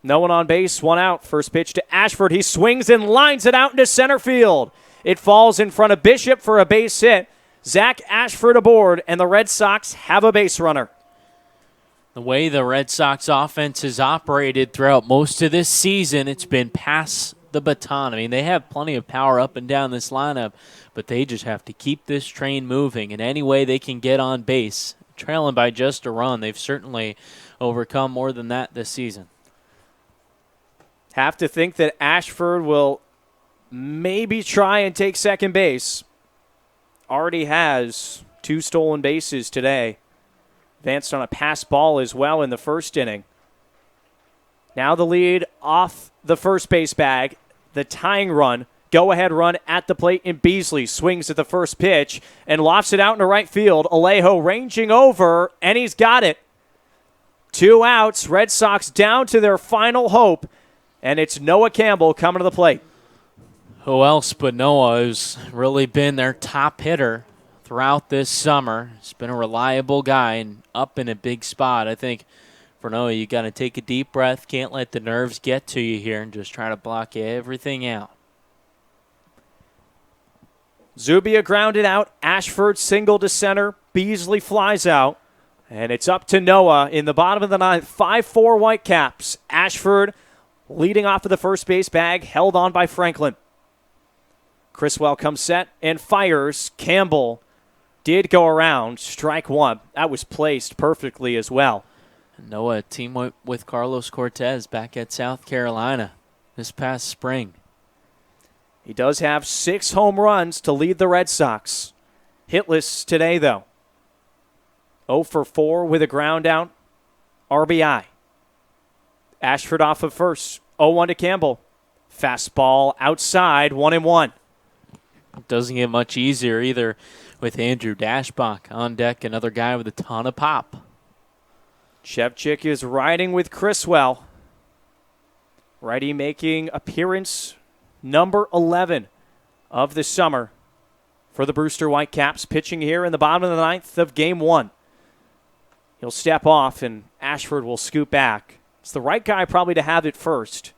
No one on base, 1 out. First pitch to Ashford. He swings and lines it out into center field. It falls in front of Bishop for a base hit. Zach Ashford aboard, and the Red Sox have a base runner. The way the Red Sox offense has operated throughout most of this season, it's been pass the baton. I mean, they have plenty of power up and down this lineup, but they just have to keep this train moving in any way they can get on base. Trailing by just a run, they've certainly overcome more than that this season. Have to think that Ashford will maybe try and take second base. Already has 2 stolen bases today. Advanced on a pass ball as well in the first inning. Now the lead off the first base bag. The tying run. Go-ahead run at the plate, and Beasley swings at the first pitch and lofts it out into right field. Alejo ranging over, and he's got it. 2 outs. Red Sox down to their final hope. And it's Noah Campbell coming to the plate. Who else but Noah, who's really been their top hitter throughout this summer. He's been a reliable guy and up in a big spot. I think for Noah, you got to take a deep breath. Can't let the nerves get to you here and just try to block everything out. Zubia grounded out. Ashford single to center. Beasley flies out. And it's up to Noah in the bottom of the 9th. 5-4 Whitecaps. Ashford leading off of the first base bag, held on by Franklin. Criswell comes set and fires. Campbell did go around. Strike 1. That was placed perfectly as well. Noah teamed with Carlos Cortez back at South Carolina this past spring. He does have 6 home runs to lead the Red Sox. Hitless today, though. 0 for 4 with a ground out. RBI. Ashford off of first. 0-1 to Campbell. Fastball outside, 1-1. It doesn't get much easier either with Andrew Dashbach on deck, another guy with a ton of pop. Shevchik is riding with Criswell. Righty making appearance number 11 of the summer for the Brewster Whitecaps, pitching here in the bottom of the 9th of Game 1. He'll step off, and Ashford will scoot back. It's the right guy probably to have it first.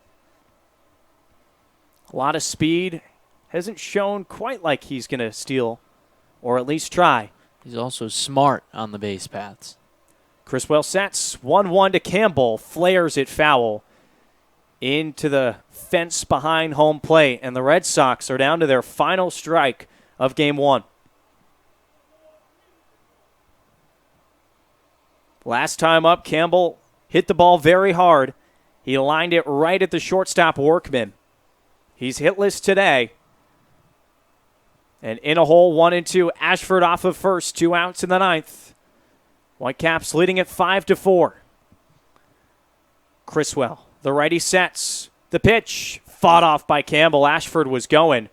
A lot of speed. Hasn't shown quite like he's going to steal, or at least try. He's also smart on the base paths. Criswell sets. 1-1 to Campbell. Flares it foul. into the fence behind home plate, and the Red Sox are down to their final strike of Game 1. Last time up, Campbell hit the ball very hard. He lined it right at the shortstop Workman. He's hitless today. And in a hole, 1-2. Ashford off of first, 2 outs in the ninth. Whitecaps leading at 5-4. Criswell, the righty sets. The pitch, fought off by Campbell. Ashford was going.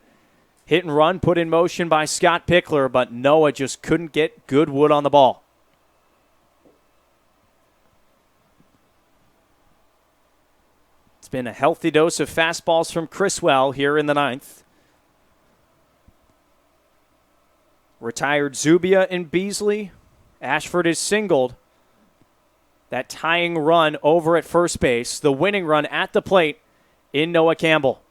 Hit and run put in motion by Scott Pickler, but Noah just couldn't get good wood on the ball. It's been a healthy dose of fastballs from Criswell here in the ninth. Retired Zubia and Beasley. Ashford is singled. That tying run over at first base. The winning run at the plate in Noah Campbell.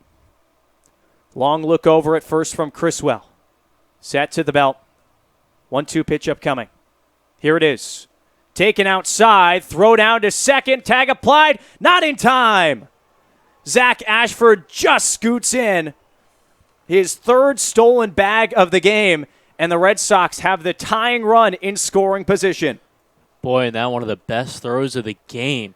Long look over at first from Criswell. Set to the belt. 1-2 pitch upcoming. Here it is. Taken outside. Throw down to second. Tag applied. Not in time. Zach Ashford just scoots in. His third stolen bag of the game. And the Red Sox have the tying run in scoring position. Boy, and that one of the best throws of the game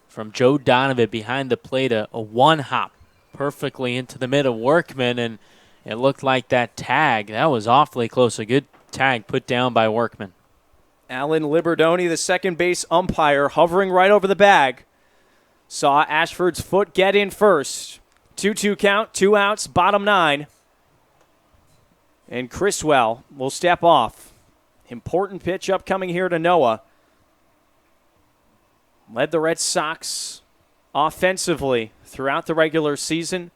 from Joe Donovan behind the plate, a one-hop perfectly into the middle Workman, and it looked like that tag. That was awfully close. A good tag put down by Workman. Alan Liberdoni, the second base umpire, hovering right over the bag, saw Ashford's foot get in first. 2-2 count, 2 outs, bottom 9. And Criswell will step off. Important pitch upcoming here to Noah. Led the Red Sox offensively throughout the regular season.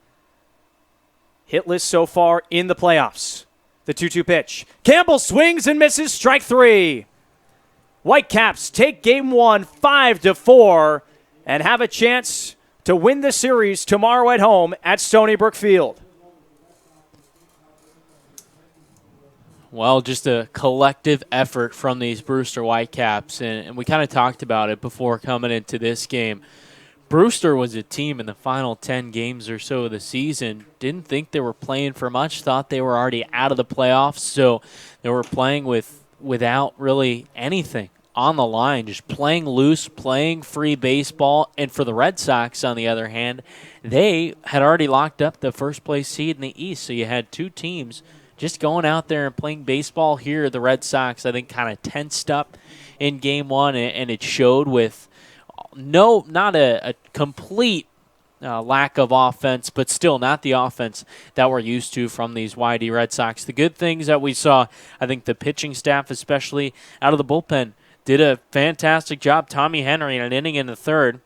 Hitless so far in the playoffs. The 2-2 pitch. Campbell swings and misses, strike 3. Whitecaps take Game 1 5-4 and have a chance to win the series tomorrow at home at Stony Brook Field. Well, just a collective effort from these Brewster Whitecaps, and we kind of talked about it before coming into this game. Brewster was a team in the final 10 games or so of the season. Didn't think they were playing for much, thought they were already out of the playoffs, so they were playing without really anything on the line, just playing loose, playing free baseball. And for the Red Sox, on the other hand, they had already locked up the first-place seed in the East, so you had two teams just going out there and playing baseball. Here, the Red Sox, I think, kind of tensed up in Game 1, and it showed with not a complete lack of offense, but still not the offense that we're used to from these YD Red Sox. The good things that we saw, I think the pitching staff, especially out of the bullpen, did a fantastic job. Tommy Henry, in an inning in the third,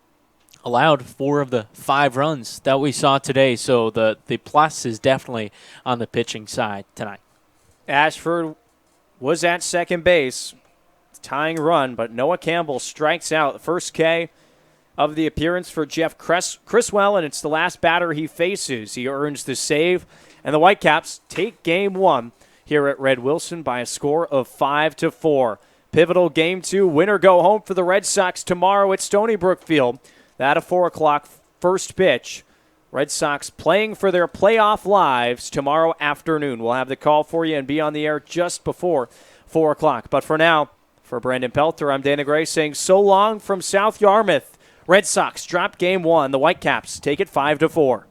allowed 4 of the 5 runs that we saw today. So the plus is definitely on the pitching side tonight. Ashford was at second base, tying run, but Noah Campbell strikes out. The first K of the appearance for Jeff Criswell, and it's the last batter he faces. He earns the save, and the Whitecaps take Game 1 here at Red Wilson by a score of 5-4. Pivotal Game 2, winner go home for the Red Sox tomorrow at Stony Brook Field. That a 4 o'clock first pitch. Red Sox playing for their playoff lives tomorrow afternoon. We'll have the call for you and be on the air just before 4 o'clock. But for now, for Brandon Pelter, I'm Dana Gray saying so long from South Yarmouth. Red Sox drop Game 1. The Whitecaps take it 5-4.